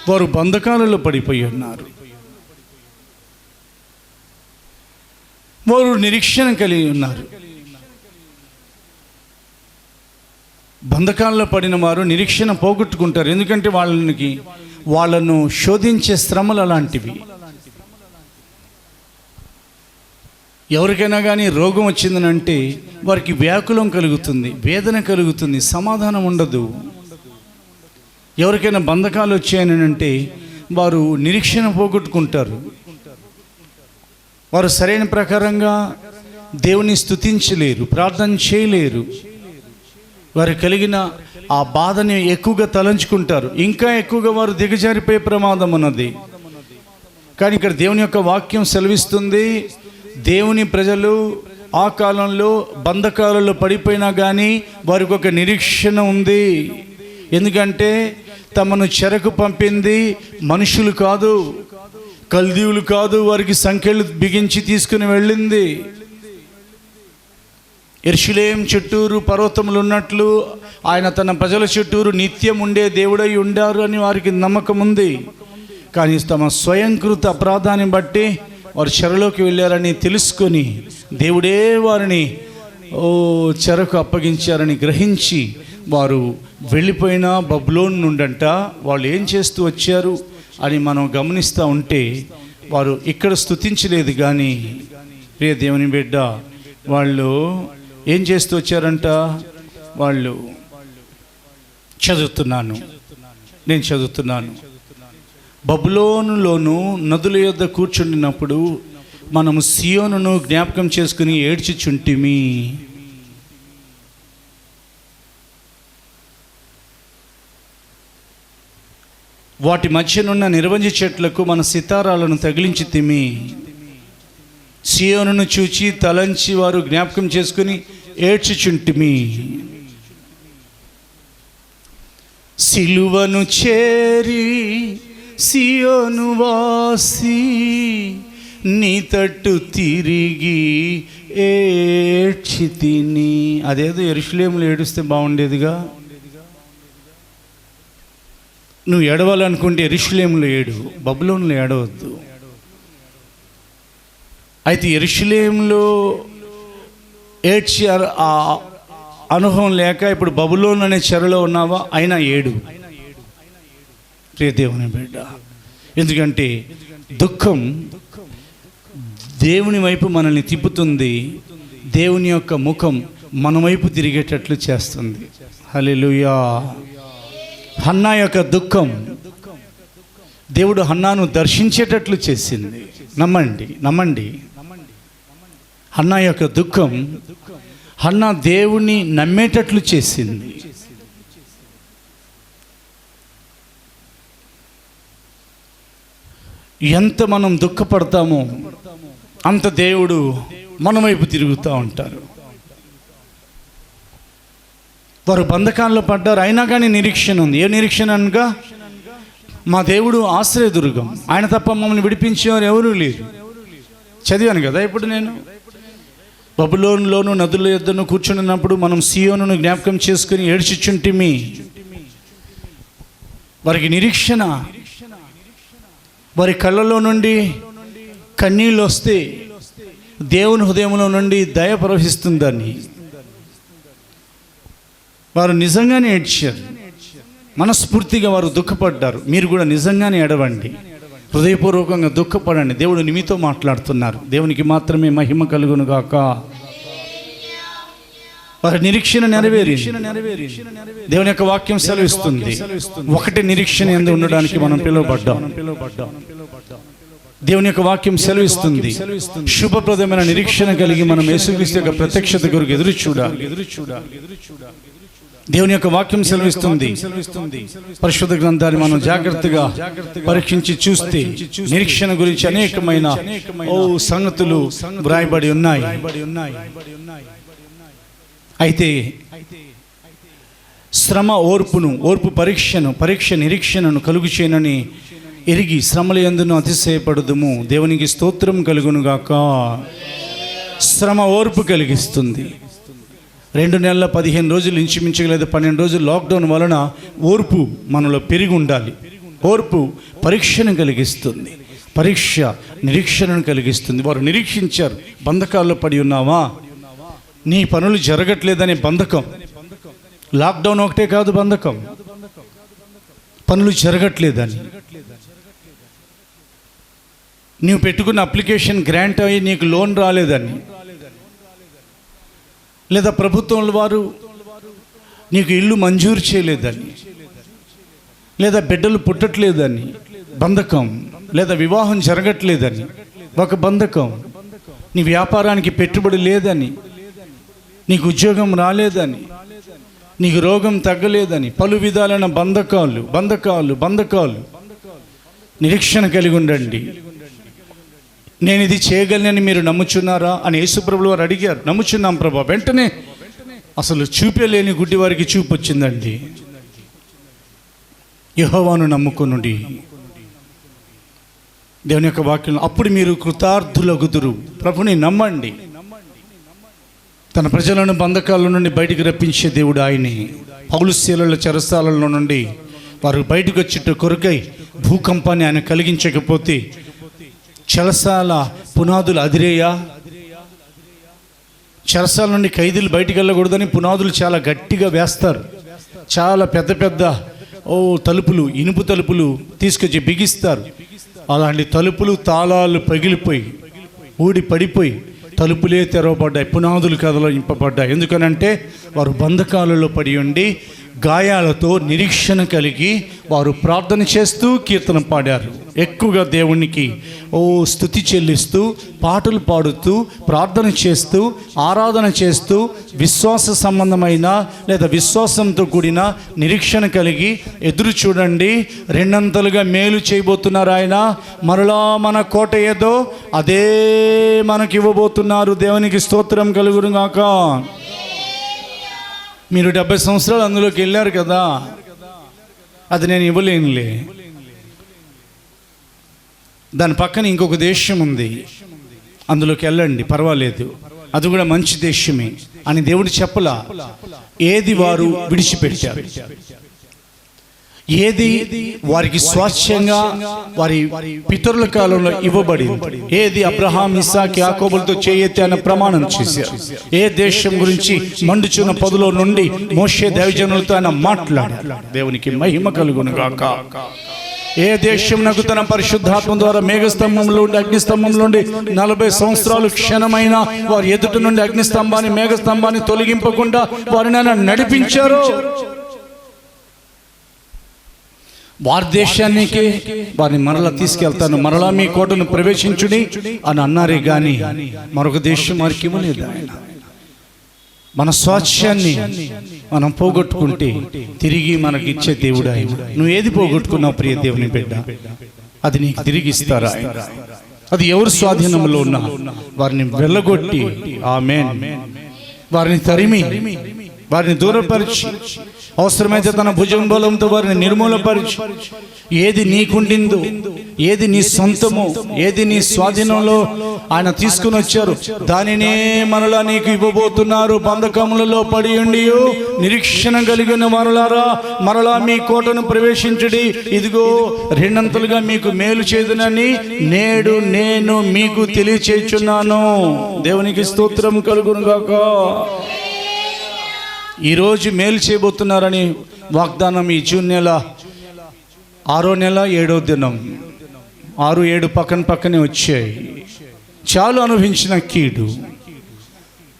వారు బంధకాలలో పడిపోయి ఉన్నారు. వారు నిరీక్షణ కలిగి ఉన్నారు. బంధకాల్లో పడిన వారు నిరీక్షణ పోగొట్టుకుంటారు. ఎందుకంటే వాళ్ళను శోధించే శ్రమలు అలాంటివి. ఎవరికైనా కానీ రోగం వచ్చిందనంటే వారికి వ్యాకులం కలుగుతుంది, వేదన కలుగుతుంది, సమాధానం ఉండదు. ఎవరికైనా బంధకాలు వచ్చాయనంటే వారు నిరీక్షణ పోగొట్టుకుంటారు. వారు సరైన ప్రకారంగా దేవుని స్తుతించలేరు, ప్రార్థన చేయలేరు. వారు కలిగిన ఆ బాధని ఎక్కువగా తలంచుకుంటారు. ఇంకా ఎక్కువగా వారు దిగజారిపోయే ప్రమాదం ఉన్నది. కానీ ఇక్కడ దేవుని యొక్క వాక్యం సెలవిస్తుంది, దేవుని ప్రజలు ఆ కాలంలో బంధకాలలో పడిపోయినా కానీ వారికి ఒక నిరీక్షణ ఉంది. ఎందుకంటే తమను చెరకు పంపింది మనుషులు కాదు, కల్దీయులు కాదు. వారికి సంఖ్యలు బిగించి తీసుకుని వెళ్ళింది. యెరూషలేము చుట్టూరు పర్వతములు ఉన్నట్లు ఆయన తన ప్రజల చుట్టూరు నిత్యం ఉండే దేవుడై ఉండారు అని వారికి నమ్మకం ఉంది. కానీ తమ స్వయంకృత అపరాధాన్ని బట్టి వారు చెరలోకి వెళ్ళారని తెలుసుకొని దేవుడే వారిని చెరకు అప్పగించారని గ్రహించి వారు వెళ్ళిపోయిన బబులోను నుండంట వాళ్ళు ఏం చేస్తూ వచ్చారు అని మనం గమనిస్తూ ఉంటే, వారు ఇక్కడ స్తుతించలేదు. కానీ ప్రియ దేవుని బిడ్డ, వాళ్ళు ఏం చేస్తూ వచ్చారంట? వాళ్ళు నేను చదువుతున్నాను. బబులోనులోను నదుల యొద్ద కూర్చుండినప్పుడు మనము సియోనును జ్ఞాపకం చేసుకుని ఏడ్చిచుంటిమి. వాటి మధ్యనున్న నిర్వంజి చెట్లకు మన సితారాలను తగిలించితిమి. సియోనును చూచి తలంచి వారు జ్ఞాపకం చేసుకుని ఏడ్చుచుంటిమి. సిలువను చేరి సియోను వాసి నీ తట్టు తిరిగి ఏడ్చితిని. అదేదో యెరూషలేములో ఏడుస్తే బాగుండేదిగా. నువ్వు ఏడవాలనుకుంటే యెరూషలేములో ఏడు, బబులోనులో ఏడవద్దు. అయితే యెరూషలేములో ఏడ్చి ఆ అనుభవం లేక ఇప్పుడు బబులోను అనే చెరలో ఉన్నావా? అయినా ఏడు ప్రియ దేవుని బిడ్డ. ఎందుకంటే దుఃఖం దేవుని వైపు మనల్ని తిప్పుతుంది. దేవుని యొక్క ముఖం మన వైపు తిరిగేటట్లు చేస్తుంది. హల్లెలూయా. హన్నా యొక్క దుఃఖం దేవుడు హన్నాను దర్శించేటట్లు చేసింది. నమ్మండి. హన్నా యొక్క దుఃఖం హన్నా దేవుణ్ణి నమ్మేటట్లు చేసింది. ఎంత మనం దుఃఖపడతామో అంత దేవుడు మన వైపు తిరుగుతూ ఉంటారు. వారు బంధకాల్లో పడ్డారు, అయినా కానీ నిరీక్షణ ఉంది. ఏ నిరీక్షణ అనగా మా దేవుడు ఆశ్రయదుర్గం, ఆయన తప్ప మమ్మల్ని విడిపించేవారు ఎవరూ లేరు. చదివాను కదా ఇప్పుడు నేను. బబులోనులోను నదుల యొద్దను కూర్చున్నప్పుడు మనం సియోనును జ్ఞాపకం చేసుకుని ఏడ్చిచుంటిమి. వారికి నిరీక్షణ, వారి కళ్ళలో నుండి కన్నీళ్ళు వస్తే దేవుని హృదయంలో నుండి దయ ప్రవహిస్తుందని వారు నిజంగానే ఏడ్చారు. మనస్ఫూర్తిగా వారు దుఃఖపడ్డారు. మీరు కూడా నిజంగానే ఏడవండి, హృదయపూర్వకంగా దుఃఖపడండి. దేవుడు మీతో మాట్లాడుతున్నారు. దేవునికి మాత్రమే మహిమ కలుగును గాక. వారి నిరీక్షణ నెరవేరి దేవుని యొక్క వాక్యం సెలవిస్తుంది. ఒకటి నిరీక్షణ యందు ఉండడానికి మనం పిలువబడ్డాం. దేవుని యొక్క వాక్యం సెలవిస్తుంది. శుభప్రదమైన నిరీక్షణ కలిగి మనం యేసుక్రీస్తు యొక్క ప్రత్యక్షత కొరకు ఎదురు చూడాలి. దేవుని యొక్క వాక్యం సెలవిస్తుంది. పరిశుద్ధ గ్రంథాన్ని మనం జాగ్రత్తగా పరీక్షించి చూస్తే నిరీక్షణ గురించి అనేకమైన సంగతులు వ్రాయబడి ఉన్నాయి. అయితే శ్రమ ఓర్పు పరీక్ష నిరీక్షణను కలుగు చేయనని ఎరిగి శ్రమల యందును అతిశయపడదుము. దేవునికి స్తోత్రం కలుగునుగాక. శ్రమ ఓర్పు కలిగిస్తుంది. 2 నెలల 15 రోజులు ఇంచుమించుగా లేదా 12 రోజులు లాక్డౌన్ వలన ఓర్పు మనలో పెరిగి ఉండాలి. ఓర్పు పరీక్షను కలిగిస్తుంది. పరీక్ష నిరీక్షణను కలిగిస్తుంది. వారు నిరీక్షించారు. బంధకాల్లో పడి ఉన్నావా, నీ పనులు జరగట్లేదనే బంధకం. లాక్డౌన్ ఒకటే కాదు బంధకం, పనులు జరగట్లేదని. నీవు పెట్టుకున్న అప్లికేషన్ గ్రాంట్ అయ్యి నీకు లోన్ రాలేదని, లేదా ప్రభుత్వం వారు నీకు ఇల్లు మంజూరు చేయలేదని, లేదా బిడ్డలు పుట్టట్లేదని బంధకం, లేదా వివాహం జరగట్లేదని ఒక బంధకం, నీ వ్యాపారానికి పెట్టుబడి లేదని, నీకు ఉద్యోగం రాలేదని, నీకు రోగం తగ్గలేదని, పలు విధాలైన బంధకాలు. నిరీక్షణ కలిగి ఉండండి. నేను ఇది చేయగలనని మీరు నమ్ముచున్నారా అని యేసుప్రభులు వారు అడిగారు. నమ్ముచున్నాం ప్రభా. వెంటనే అసలు చూపే లేని గుడ్డి వారికి చూపు వచ్చిందండి. యెహోవాను నమ్ముకొనుడి. దేవుని యొక్క వాక్యం. అప్పుడు మీరు కృతార్థులగుదురు. ప్రభుని నమ్మండి. తన ప్రజలను బంధకాల నుండి బయటికి రప్పించే దేవుడు ఆయనే. పౌలు శీలల చెరసాలలో నుండి వారు బయటకు వచ్చేట కొరకై భూకంపాన్ని ఆయన కలిగించకపోతే చెరసాల పునాదులు అదిరేయా? చెరసాల నుండి ఖైదీలు బయటికి వెళ్ళకూడదని పునాదులు చాలా గట్టిగా వేస్తారు. చాలా పెద్ద తలుపులు, ఇనుపు తలుపులు తీసుకొచ్చి బిగిస్తారు. అలాంటి తలుపులు తాళాలు పగిలిపోయి ఊడి పడిపోయి తలుపులే తెరవబడ్డాయి, పునాదులు కదలింపబడ్డాయి. ఎందుకనంటే వారు బంధకాలలో పడి ఉండి గాయాలతో నిరీక్షణ కలిగి వారు ప్రార్థన చేస్తూ కీర్తన పాడారు. ఎక్కువగా దేవునికి స్తుతి చెల్లిస్తూ పాటలు పాడుతూ ప్రార్థన చేస్తూ ఆరాధన చేస్తూ విశ్వాస సంబంధమైన లేదా విశ్వాసంతో కూడిన నిరీక్షణ కలిగి ఎదురు చూడండి. 2 మేలు చేయబోతున్నారు ఆయన. మరలా మన కోట ఏదో అదే మనకి ఇవ్వబోతున్నారు. దేవునికి స్తోత్రం కలుగును గాక. మీరు 70 సంవత్సరాలు అందులోకి వెళ్ళారు కదా, అది నేను ఇవ్వలేనులే. దాని పక్కన ఇంకొక దేశం ఉంది, అందులోకి వెళ్ళండి, పర్వాలేదు, అది కూడా మంచి దేశమే అని దేవుడు చెప్పలా. ఏది వారు విడిచిపెట్టారు, ఏది వారికి స్వాస్థ్యంగా వారి పితరుల కాలంలో ఇవ్వబడింది, ఏది అబ్రహాం ఇస్సాకు యాకోబులతో చేయెత్తి అన్న ప్రమాణం చేశారు, ఏ దేశం గురించి మండుచున్న పొదలో నుండి మోషే దైవజనులతో ఆయన మాట్లాడారు. దేవునికి మహిమ కలుగును గాక. ఏ దేశం నాకు తన పరిశుద్ధాత్మ ద్వారా మేఘస్తంభంలో ఉండి అగ్నిస్తంభంలో ఉండి 40 సంవత్సరాలు క్షణమైన వారి ఎదుట నుండి అగ్నిస్తంభాన్ని మేఘస్తంభాన్ని తొలగింపకుండా వారిని ఆయన నడిపించారు. వారి దేశానికే వారిని మరలా తీసుకెళ్తాను, మరలా మీ కోటను ప్రవేశించుడి అని అన్నారే కానీ మరొక దేశం వారికి ఇవ్వలేదు ఆయన. మన స్వాస్థ్యాన్ని మనం పోగొట్టుకుంటే తిరిగి మనకి ఇచ్చే దేవుడు ఆయన. నువ్వు ఏది పోగొట్టుకున్నావు ప్రియ దేవుని బిడ్డ, అది నీకు తిరిగి ఇస్తారా ఆయన. అది ఎవరు స్వాధీనంలో ఉన్నా వారిని వెళ్ళగొట్టి, ఆమేన్, వారిని తరిమి, వారిని దూరపరిచి, అవసరమైతే తన భుజం బలంతో వారిని నిర్మూలపరిచి, ఏది నీకుండిందో, ఏది నీ సొంతమో, ఏది నీ స్వాధీనంలో ఆయన తీసుకుని వచ్చారు, దానినే మనలా నీకు ఇవ్వబోతున్నారు. బంధకములలో పడి ఉండి నిరీక్షణ కలిగిన వారులారా, మరలా మీ కోటను ప్రవేశించుడి, ఇదిగో రెండంతలుగా మీకు మేలు చేదునని నేడు నేను మీకు తెలియచేయుచున్నాను. దేవునికి స్తోత్రం కలుగును గాక. ఈరోజు మేలు చేయబోతున్నారని వాగ్దానం ఈ జూన్ నెల 6వ నెల 7వ దినం, 6, 7 పక్కనే వచ్చాయి. చాలు అనుభవించిన కీడు,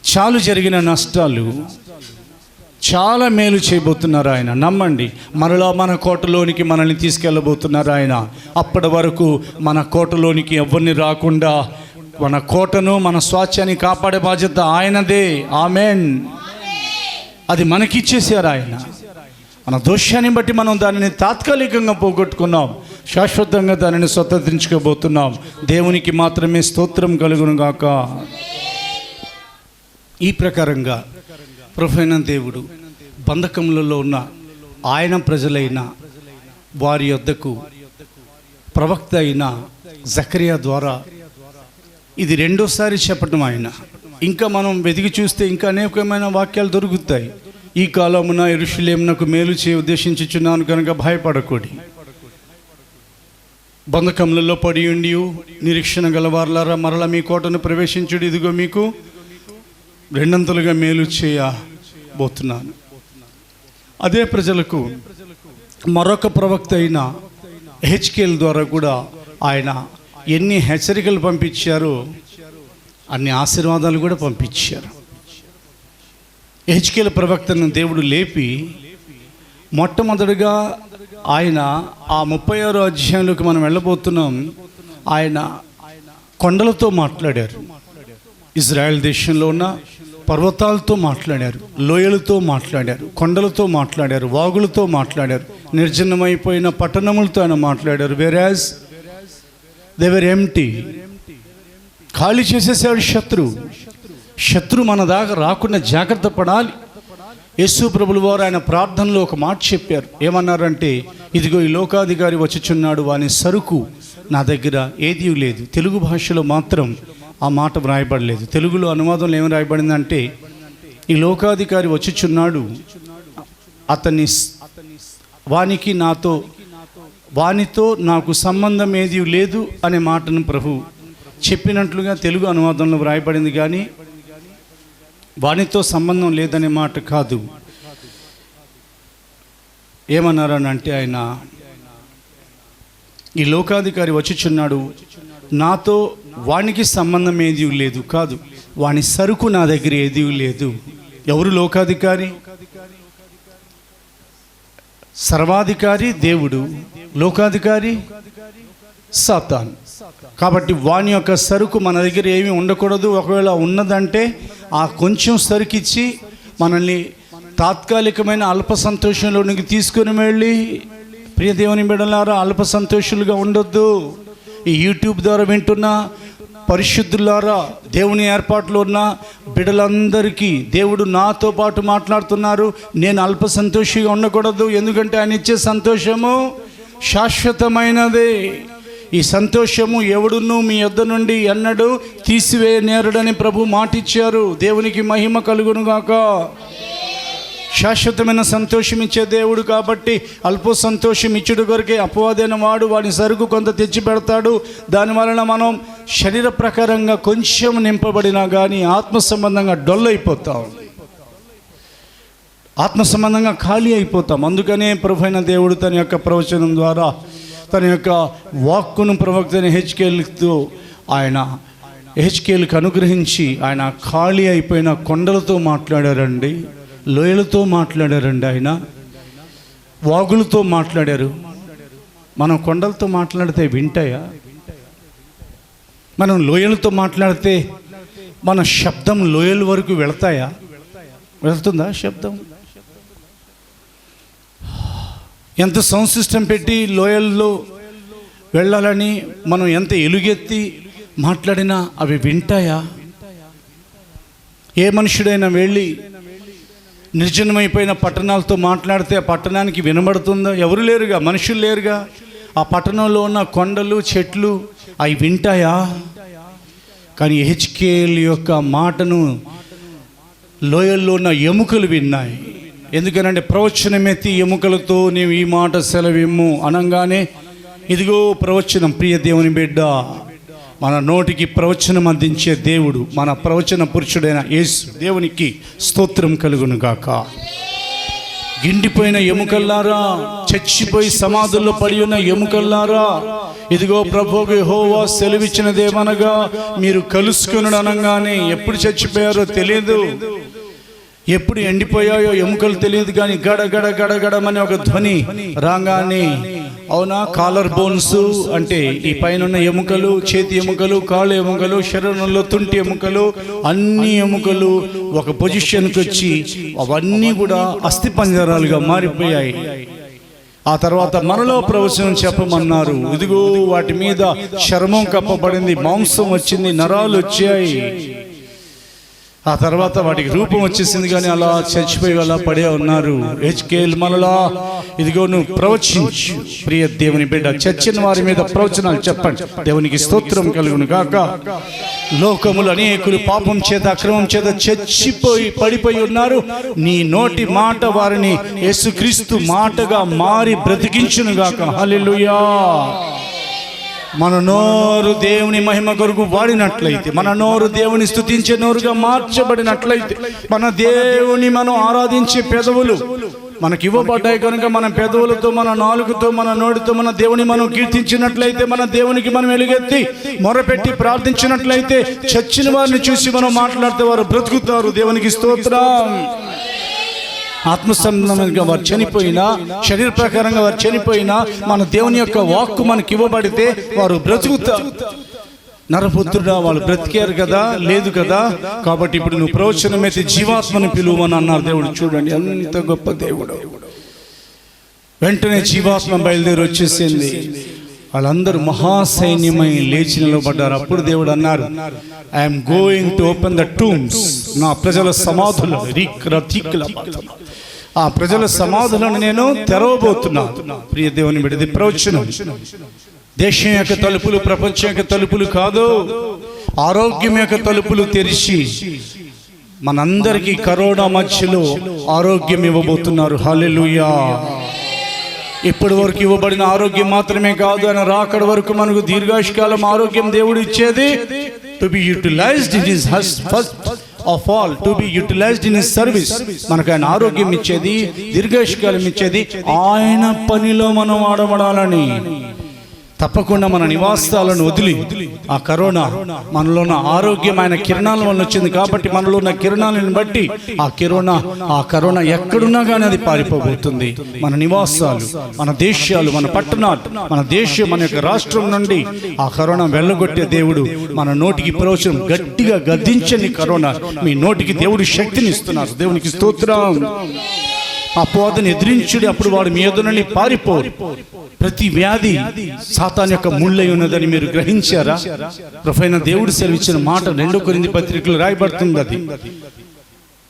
చాలు జరిగిన నష్టాలు, చాలా మేలు చేయబోతున్నారు ఆయన. నమ్మండి, మరలా మన కోటలోనికి మనల్ని తీసుకెళ్ళబోతున్నారు ఆయన. అప్పటి వరకు మన కోటలోనికి ఎవరిని రాకుండా మన కోటను, మన స్వాస్థ్యాన్ని కాపాడే బాధ్యత ఆయనదే. ఆమేన్. అది మనకిచ్చేసారు ఆయన. మన దోషాన్ని బట్టి మనం దానిని తాత్కాలికంగా పోగొట్టుకున్నాం, శాశ్వతంగా దానిని స్వతంత్రించుకోబోతున్నాం. దేవునికి మాత్రమే స్తోత్రం కలుగును గాక. ఈ ప్రకారంగా ప్రభువైన దేవుడు బంధకములలో ఉన్న ఆయన ప్రజలైన వారి యొద్దకు ప్రవక్త అయిన జకరియా ద్వారా ఇది రెండోసారి చెప్పటం ఆయన. ఇంకా మనం వెతికి చూస్తే ఇంకా అనేకమైన వాక్యాలు దొరుకుతాయి. ఈ కాలమున యెరూషలేమునకు మేలు చేయ ఉద్దేశించుచున్నాను కనుక భయపడకూడి, బంధకములలో పడి ఉండి నిరీక్షణ గలవారులారా, మరలా మీ కోటను ప్రవేశించుడి, ఇదిగో మీకు రెండంతలుగా మేలు చేయబోతున్నాను. అదే ప్రజలకు మరొక ప్రవక్త అయిన హెచ్కేల్ ద్వారా కూడా ఆయన ఎన్ని హెచ్చరికలు పంపించారో అన్ని ఆశీర్వాదాలు కూడా పంపించారు. హెచ్కేల్ ప్రవక్తను దేవుడు లేపి మొట్టమొదటిగా ఆయన ఆ 36వ అధ్యాయంలోకి మనం వెళ్ళబోతున్నాం. ఆయన కొండలతో మాట్లాడారు, ఇజ్రాయెల్ దేశంలో ఉన్న పర్వతాలతో మాట్లాడారు, లోయలతో మాట్లాడారు, కొండలతో మాట్లాడారు, వాగులతో మాట్లాడారు, నిర్జనమైపోయిన పట్టణములతో ఆయన మాట్లాడారు. వెరాజ్ దే వర్ ఎంప్టీ, ఖాళీ చేసేసాడు శత్రు మన దాకా రాకుండా జాగ్రత్త పడాలి. యేసు ప్రభుల వారు ఆయన ప్రార్థనలో ఒక మాట చెప్పారు. ఏమన్నారంటే, ఇదిగో ఈ లోకాధికారి వచ్చుచున్నాడు, వాని సరుకు నా దగ్గర ఏదీ లేదు. తెలుగు భాషలో మాత్రం ఆ మాట వ్రాయబడలేదు. తెలుగులో అనువాదంలో ఏమి రాయబడిందంటే, ఈ లోకాధికారి వచ్చుచున్నాడు, అతన్ని వానితో నాకు సంబంధం ఏదీ లేదు అనే మాటను ప్రభు చెప్పినట్లుగా తెలుగు అనువాదంలో వ్రాయబడింది. కానీ వానితో సంబంధం లేదనే మాట కాదు. ఏమన్నారనంటే, ఆయన ఈ లోకాధికారి వచ్చుచున్నాడు, నాతో వానికి సంబంధం ఏదీ లేదు కాదు, వాని సరుకు నా దగ్గర ఏదీ లేదు. ఎవరు లోకాధికారి? సర్వాధికారి దేవుడు, లోకాధికారి సాతాను. కాబట్టి వాని యొక్క సరుకు మన దగ్గర ఏమీ ఉండకూడదు. ఒకవేళ ఉన్నదంటే ఆ కొంచెం సరుకిచ్చి మనల్ని తాత్కాలికమైన అల్ప సంతోషంలోనికి తీసుకుని వెళ్ళి, ప్రియ దేవుని బిడ్డలారా, అల్ప సంతోషులుగా ఉండొద్దు. ఈ యూట్యూబ్ ద్వారా వింటున్న పరిశుద్ధులారా, దేవుని ఏర్పాట్లో ఉన్న బిడ్డలందరికీ దేవుడు నాతో పాటు మాట్లాడుతున్నారు. నేను అల్ప సంతోషిగా ఉండకూడదు, ఎందుకంటే ఆయన ఇచ్చే సంతోషము శాశ్వతమైనదే. ఈ సంతోషము ఎవడును మీ యొద్ద నుండి ఎన్నడూ తీసివేయనేరడని ప్రభు మాటిచ్చారు. దేవునికి మహిమ కలుగునుగాక. శాశ్వతమైన సంతోషం ఇచ్చే దేవుడు కాబట్టి అల్ప సంతోషం ఇచ్చుడు కొరకే అపవాదైన వాడు వాడి సరుకు కొంత తెచ్చి పెడతాడు. దానివలన మనం శరీర ప్రకారంగా కొంచెం నింపబడినా కానీ ఆత్మ సంబంధంగా డొల్లైపోతాం, ఆత్మ సంబంధంగా ఖాళీ అయిపోతాం. అందుకనే ప్రభువైన దేవుడు తన యొక్క ప్రవచనం ద్వారా, తన యొక్క వాక్కును ప్రవక్త హెచ్కేలుతో ఆయన హెచ్కేలుకు అనుగ్రహించి ఆయన ఖాళీ అయిపోయిన కొండలతో మాట్లాడారండి, లోయలతో మాట్లాడారండి, ఆయన వాగులతో మాట్లాడారు, మనం కొండలతో మాట్లాడితే వింటాయా? మనం లోయలతో మాట్లాడితే మన శబ్దం లోయల వరకు వెళ్తాయా? వెళ్తుందా శబ్దం? ఎంత సౌండ్ సిస్టమ్ పెట్టి లోయల్లో వెళ్ళాలని మనం ఎంత ఎలుగెత్తి మాట్లాడినా అవి వింటాయా? ఏ మనుషుడైనా వెళ్ళి నిర్జనమైపోయిన పట్టణాలతో మాట్లాడితే ఆ పట్టణానికి వినబడుతుందా? ఎవరు లేరుగా, మనుషులు లేరుగా. ఆ పట్టణంలో ఉన్న కొండలు చెట్లు అవి వింటాయా? కానీ హెచ్కేల్ యొక్క మాటను లోయల్లో ఉన్న ఎముకలు విన్నాయి. ఎందుకనంటే ప్రవచనమెత్తి ఎముకలతో నీవు ఈ మాట సెలవిమ్ము అనగానే ఇదిగో ప్రవచనం. ప్రియ దేవుని బిడ్డ, మన నోటికి ప్రవచనం అందించే దేవుడు మన ప్రవచన పురుషుడైన యేసు. దేవునికి స్తోత్రం కలుగును గాక. గిండిపోయిన ఎముకల్లారా, చచ్చిపోయి సమాధుల్లో పడి ఉన్న ఎముకల్లారా, ఇదిగో ప్రభువు యెహోవా సెలవిచ్చినదేమనగా మీరు కలుసుకుని అనగానే ఎప్పుడు చచ్చిపోయారో తెలియదు, ఎప్పుడు ఎండిపోయాయో ఎముకలు తెలియదు, కానీ గడ గడ గడ గడమని ఒక ధ్వని రాగానే, అవునా, కాలర్ బోన్స్ అంటే ఈ పైన ఉన్న ఎముకలు, చేతి ఎముకలు, కాళ్ళు ఎముకలు, శరీరంలో తుంటి ఎముకలు, అన్ని ఎముకలు ఒక పొజిషన్కి వచ్చి అవన్నీ కూడా అస్థిపంజరాలుగా మారిపోయాయి. ఆ తర్వాత మనలో ప్రవచనం చెప్పమన్నారు. ఇదిగో వాటి మీద చర్మం కప్పబడింది, మాంసం వచ్చింది, నరాలు వచ్చాయి. ఆ తర్వాత వాటికి రూపం వచ్చేసింది, కానీ అలా చచ్చిపోయి అలా పడే ఉన్నారు. హెచ్కేల్ మనలా ఇదిగో నువ్వు ప్రవచించు ప్రియ దేవుని బిడ్డ. చచ్చిన వారి మీద ప్రవచనాలు చెప్పండి. దేవునికి స్తోత్రం కలుగును గాక. లోకములు అనేకులు పాపం చేత అక్రమం చేత చచ్చిపోయి పడిపోయి ఉన్నారు. నీ నోటి మాట వారిని యేసుక్రీస్తు మాటగా మారి బ్రతికించును గాక. హల్లెలూయా. మన నోరు దేవుని మహిమ కొరకు వాడినట్లయితే, మన నోరు దేవుని స్తుతించే నోరుగా మార్చబడినట్లయితే, మన దేవుని మనం ఆరాధించే పెదవులు మనకి ఇవ్వబడ్డాయి కనుక మన పెదవులతో, మన నాలుగుతో, మన నోటితో మన దేవుని మనం కీర్తించినట్లయితే, మన దేవునికి మనం ఎలుగెత్తి మొరపెట్టి ప్రార్థించినట్లయితే, చచ్చిన వారిని చూసి మనం మాట్లాడితే వారు బ్రతుకుతారు. దేవునికి స్తోత్రం. ఆత్మసంబంధంగా వారు చనిపోయినా, శరీర ప్రకారంగా వారు చనిపోయినా, మన దేవుని యొక్క వాక్కు మనకి ఇవ్వబడితే వారు బ్రతుకుతారు. నరపుత్రుడా, వాళ్ళు బ్రతికారు కదా? లేదు కదా. కాబట్టి ఇప్పుడు నువ్వు ప్రవచనమైతే జీవాత్మని పిలువమని అన్నారు దేవుడు. చూడండి ఎంత గొప్ప దేవుడు. వెంటనే జీవాత్మ బయలుదేరి వచ్చేసింది. వాళ్ళందరూ మహాసైన్యమై లేచి నిలబడ్డారు. అప్పుడు దేవుడు అన్నారు, I'm going to open the tombs. నా ప్రజల సమాధులను, ఆ ప్రజల సమాధులను నేను తెరవబోతున్నాను. ప్రియ దేవుని బిడ్డ, ప్రవచనం. దేశం యొక్క తలుపులు ప్రపంచం యొక్క తలుపులు కాదు, ఆరోగ్యం యొక్క తలుపులు తెరిచి మనందరికీ కరోనా మధ్యలో ఆరోగ్యం ఇవ్వబోతున్నారు. హల్లెలూయా. ఇప్పటి వరకు ఇవ్వబడిన ఆరోగ్యం మాత్రమే కాదు, ఆయన రాకడ వరకు మనకు దీర్ఘాయుష్కాలం ఆరోగ్యం దేవుడు ఇచ్చేది. To be utilized in his first of all, to be utilized in his service. మనకు ఆయన ఆరోగ్యం ఇచ్చేది, దీర్ఘాయుష్కాలం ఇచ్చేది ఆయన పనిలో మనం వాడబడాలని. తప్పకుండా మన నివాసాలను వదిలి ఆ కరోనా మనలో ఉన్న ఆరోగ్యం ఆయన కిరణాల వల్ల వచ్చింది కాబట్టి, మనలో ఉన్న కిరణాలను బట్టి ఆ కరోనా ఎక్కడున్నా కానీ అది పారిపోబోతుంది. మన నివాసాలు, మన దేశాలు, మన పట్టణాలు, మన దేశం, మన యొక్క రాష్ట్రం నుండి ఆ కరోనా వెళ్ళగొట్టే దేవుడు మన నోటికి ప్రవచనం గట్టిగా గద్దించని కరోనా మీ నోటికి దేవుడు శక్తిని ఇస్తున్నారు. దేవునికి స్తోత్రం. అపవాదిని ఎదిరించుడి, అప్పుడు వాడు మీ ఎదురు నుండి పారిపోరు. ప్రతి వ్యాధి సాతాను యొక్క ముళ్ళై ఉన్నదని మీరు గ్రహించారా? ప్రభువైన దేవుడు సెలవిచ్చిన మాట 2 కొరింథీ పత్రికలో రాయబడుతుంది. అది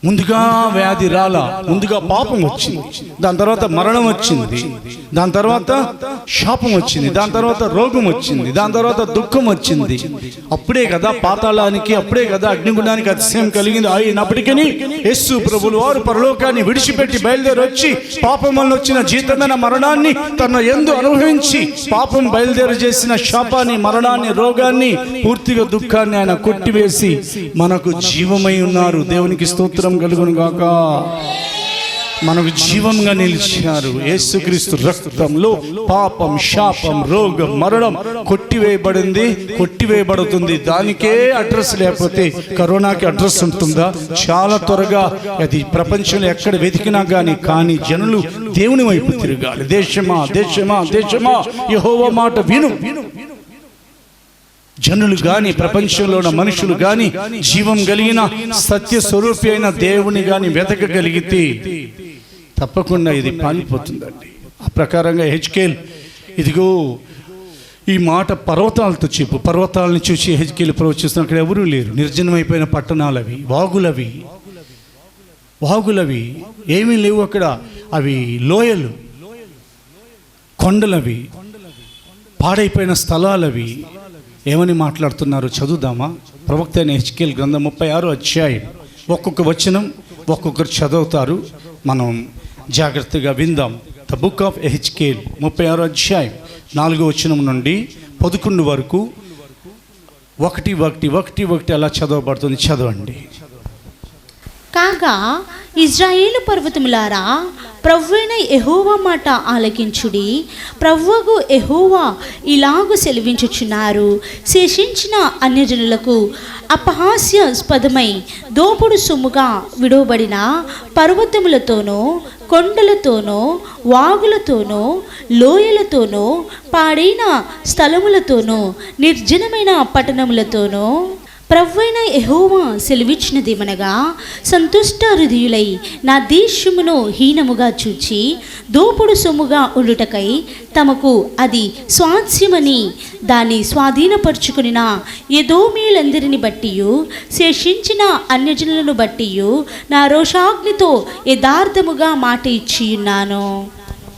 ముందుగా వ్యాధి రాలా, ముందుగా పాపం వచ్చింది, దాని తర్వాత మరణం వచ్చింది, దాని తర్వాత శాపం వచ్చింది, దాని తర్వాత రోగం వచ్చింది, దాని తర్వాత దుఃఖం వచ్చింది. అప్పుడే కదా పాతాళానికి, అప్పుడే కదా అగ్నిగుండానికి అతిశయం కలిగింది. అయినప్పటికీ యేసు ప్రభువులు వారు పరలోకాన్ని విడిచిపెట్టి బయలుదేరి వచ్చి పాపం వల్ల వచ్చిన జీతమైన మరణాన్ని తన యందు అనుభవించి, పాపం బయలుదేరి చేసిన శాపాన్ని, మరణాన్ని, రోగాన్ని, పూర్తిగా దుఃఖాన్ని ఆయన కొట్టివేసి మనకు జీవమై ఉన్నారు. దేవునికి స్తోత్రం కలుగును గాక. మనకు జీవంగా నిలిచారు. యేసుక్రీస్తు రక్తంలో పాపం, శాపం, రోగం, మరణం కొట్టివేయబడుతుంది. దానికే అడ్రస్ లేకపోతే కరోనాకి అడ్రస్ ఉంటుందా? చాలా త్వరగా అది ప్రపంచంలో ఎక్కడ వెతికినా కానీ జనులు దేవుని వైపు తిరగాలి. దేశమా దేశమా దేశమా యెహోవా మాట విను. జనులు గాని, ప్రపంచంలో ఉన్న మనుషులు గాని, జీవం కలిగిన సత్య స్వరూపి అయిన దేవుని గాని వెతకగలిగితే తప్పకుండా ఇది పాలిపోతుందండి. ఆ ప్రకారంగా హెజ్కేల్, ఇదిగో ఈ మాట పర్వతాలతో చెప్పు. పర్వతాలను చూసి హెజ్కేల్ ప్రవచిస్తున్న, అక్కడ ఎవరూ లేరు, నిర్జనమైపోయిన పట్టణాలవి, వాగులవి ఏమీ లేవు అక్కడ. అవి లోయలు, కొండలవి, పాడైపోయిన స్థలాలవి. ఏమని మాట్లాడుతున్నారు చదువుదామా? ప్రవక్త అయిన హెజ్కేల్ గ్రంథం 36వ అధ్యాయం. ఒక్కొక్క వచనం ఒక్కొక్కరు చదువుతారు, మనం జాగ్రత్తగా విందాం. ద బుక్ ఆఫ్ హెజ్కేల్ 36వ అధ్యాయం 4వ వచనం నుండి 11 వరకు 1 అలా చదవబడుతుంది. చదవండి. కాగా ఇజ్రాయేలు పర్వతములారా, ప్రభువైన యెహోవా మాట ఆలకించుడి. ప్రభువగు యెహోవా ఇలాగు సెలవించుచున్నారు, శేషించిన అన్యజనులకు అపహాస్యాస్పదమై దోపుడు సొమ్ముగా విడవబడిన పర్వతములతోనూ, కొండలతోనూ, వాగులతోనూ, లోయలతోనూ, పాడైన స్థలములతోనూ, నిర్జనమైన పట్టణములతోనూ ప్రభువైన యెహోవా సెలవిచ్చినదేమనగా, సంతుష్ట హృదయులై నా దేశమును హీనముగా చూచి దోపుడు సొమ్ముగా ఉండుటకై తమకు అది స్వాస్యమని దాన్ని స్వాధీనపరుచుకునిన ఎదోమీయులందరిని బట్టియు, శేషించిన అన్యజనులను బట్టియు నా రోషాగ్నితో యథార్థముగా మాట ఇచ్చియున్నాను.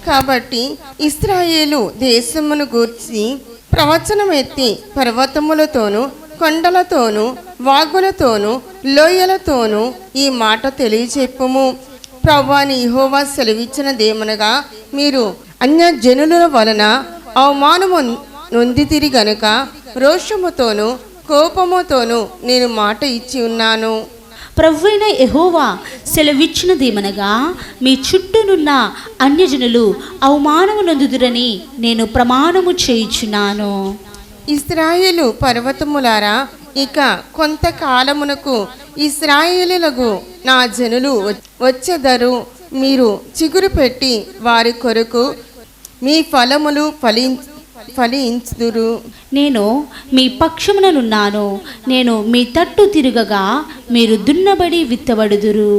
కాబట్టి ఇశ్రాయేలు దేశమును గూర్చి ప్రవచనమెత్తి పర్వతములతోనూ, కొండలతోనూ, వాగులతోనూ, లోయలతోనూ ఈ మాట తెలియచెప్పుము. ప్రభువైన యెహోవా సెలవిచ్చినదేమనగా, మీరు అన్యజనుల వలన అవమానము నొందితిరి గనుక రోషముతోనూ కోపముతోనూ నేను మాట ఇచ్చి ఉన్నాను. ప్రభువైన యెహోవా సెలవిచ్చినదేమనగా, మీ చుట్టూనున్న అన్యజనులు అవమానము నొందుదురని నేను ప్రమాణము చేయుచున్నాను. ఇశ్రాయేలు పర్వతములారా, ఇక కొంతకాలమునకు ఇశ్రాయేలులకు నా జనులు వచ్చెదరు. మీరు చిగురు పెట్టి వారి కొరకు మీ ఫలములు ఫలించుదురు. నేను మీ పక్షముననున్నాను. నేను మీ తట్టు తిరుగగా మీరు దున్నబడి విత్తబడుదురు.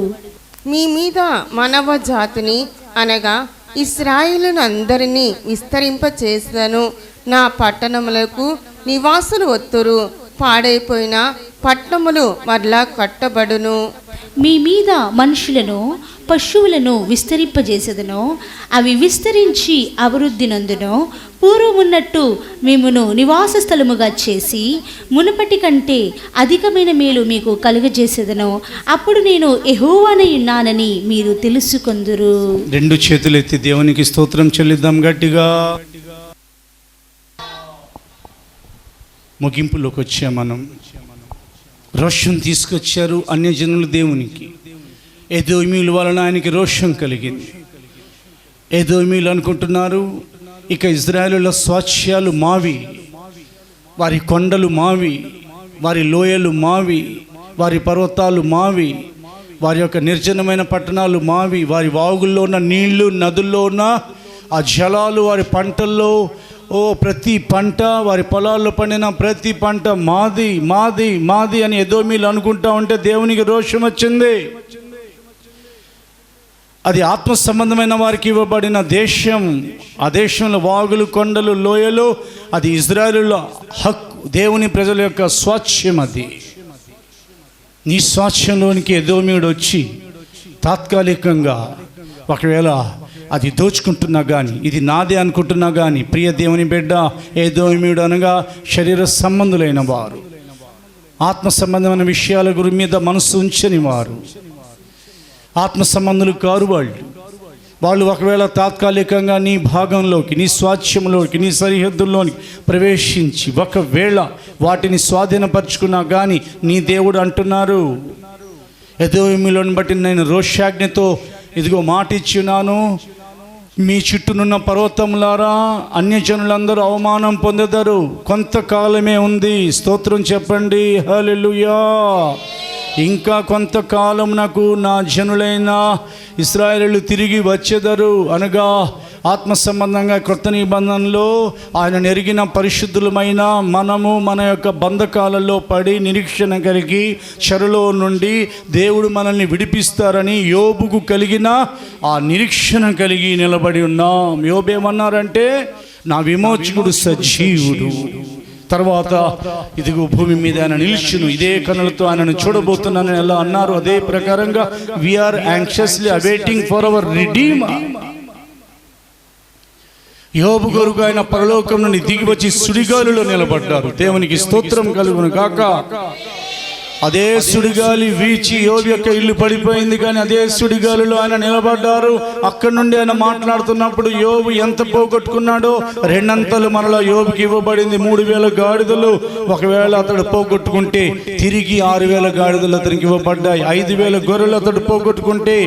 మీ మీద మానవ జాతిని అనగా ఇశ్రాయేలును అందరినీ విస్తరింపచేసెదను. నా పట్టణములకు నివాసులు వత్తురు. పాడైపోయిన పట్టణములు మరలా కట్టబడును. మీ మీద మనుషులను, పశువులను విస్తరింపజేసేదను. అవి విస్తరించి అభివృద్ధి నందును. పూర్వమున్నట్టు మిమ్మును నివాస స్థలముగా చేసి మునుపటి కంటే అధికమైన మేలు మీకు కలుగజేసేదను. అప్పుడు నేను యెహోవానై ఉన్నానని మీరు తెలుసుకొందురు. 2 చేతులెత్తి దేవునికి స్తోత్రం చెల్లిద్దాం గట్టిగా. ముగింపులోకి వచ్చాం మనం. రోషం తీసుకొచ్చారు అన్యజనులు దేవునికి. ఎదోమీయుల వలన ఆయనకి రోషం కలిగింది. ఎదోమీయులు అనుకుంటున్నారు ఇక ఇజ్రాయేలుల స్వాస్థ్యాలు మావి, వారి కొండలు మావి, వారి లోయలు మావి, వారి పర్వతాలు మావి, వారి యొక్క నిర్జనమైన పట్టణాలు మావి, వారి వాగుల్లో ఉన్న నీళ్లు, నదుల్లో ఉన్న ఆ జలాలు, వారి పంటల్లో ప్రతి పంట, వారి పొలాల్లో పండిన ప్రతి పంట మాది మాది మాది అని ఎదోమీయులు అనుకుంటా ఉంటే దేవునికి రోషం వచ్చింది. అది ఆత్మ సంబంధమైన వారికి ఇవ్వబడిన దేశం. ఆ దేశంలో వాగులు, కొండలు, లోయలు, అది ఇజ్రాయేలుల హక్కు, దేవుని ప్రజల యొక్క స్వాస్థ్యం. అది నీ స్వాస్థ్యంలోనికి ఎదోమీయుడు వచ్చి తాత్కాలికంగా ఒకవేళ అది దోచుకుంటున్నా కానీ, ఇది నాదే అనుకుంటున్నా కానీ, ప్రియ దేవుని బిడ్డ, ఎదోమీయుడు అనగా శరీర సంబంధులైన వారు, ఆత్మ సంబంధమైన విషయాల గురి మీద మనసు ఉంచని వారు, ఆత్మ సంబంధులు కారు వాళ్ళు ఒకవేళ తాత్కాలికంగా నీ భాగంలోకి, నీ స్వాస్థ్యంలోకి, నీ సరిహద్దుల్లోకి ప్రవేశించి ఒకవేళ వాటిని స్వాధీనపరుచుకున్నా కానీ నీ దేవుడు అంటున్నారు, ఎదోమీయులను బట్టి నేను రోషాగ్నితో ఇదిగో మాట ఇచ్చున్నాను, మీ చుట్టూనున్న పర్వతములారా అన్యజనులందరూ అవమానం పొందెదరు, కొంతకాలమే ఉంది. స్తోత్రం చెప్పండి, హల్లెలూయా. ఇంకా కొంతకాలం నాకు నా జనులైన ఇశ్రాయేలీయులు తిరిగి వచ్చెదరు అనగా ఆత్మ సంబంధంగా క్రొత్త నిబంధనలో ఆయన నెరిగిన పరిశుద్ధులమైన మనము మన యొక్క బంధకాలలో పడి నిరీక్షణ కలిగి చెరలో నుండి దేవుడు మనల్ని విడిపిస్తారని యోబుకు కలిగిన ఆ నిరీక్షణ కలిగి నిలబడి ఉన్నాం. యోబు ఏమన్నారంటే, నా విమోచకుడు సజీవుడు, తర్వాత ఇదిగో భూమి మీద ఆయన నిలిచును, ఇదే కనులతో ఆయనను చూడబోతున్నానని ఎలా అన్నారు, అదే ప్రకారంగా we are anxiously awaiting for our redeemer. యోబు కొరకు ఆయన పరలోకం నుండి దిగి వచ్చి సుడిగాలిలో నిలబడ్డారు. దేవునికి స్తోత్రం కలుగును గాక. అదే సుడిగాలి వీచి యోబు యొక్క ఇల్లు పడిపోయింది, కానీ అదే సుడిగాలిలో ఆయన నిలబడ్డారు. అక్కడి నుండి ఆయన మాట్లాడుతున్నప్పుడు యోబు ఎంత పోగొట్టుకున్నాడో రెండంతలు మరలా యోబుకి ఇవ్వబడింది. 3000 గాడిదలు ఒకవేళ అతడు పోగొట్టుకుంటే తిరిగి 6000 గాడిదలు అతనికి ఇవ్వబడ్డాయి. 5000 గొర్రెలు అతడు పోగొట్టుకుంటే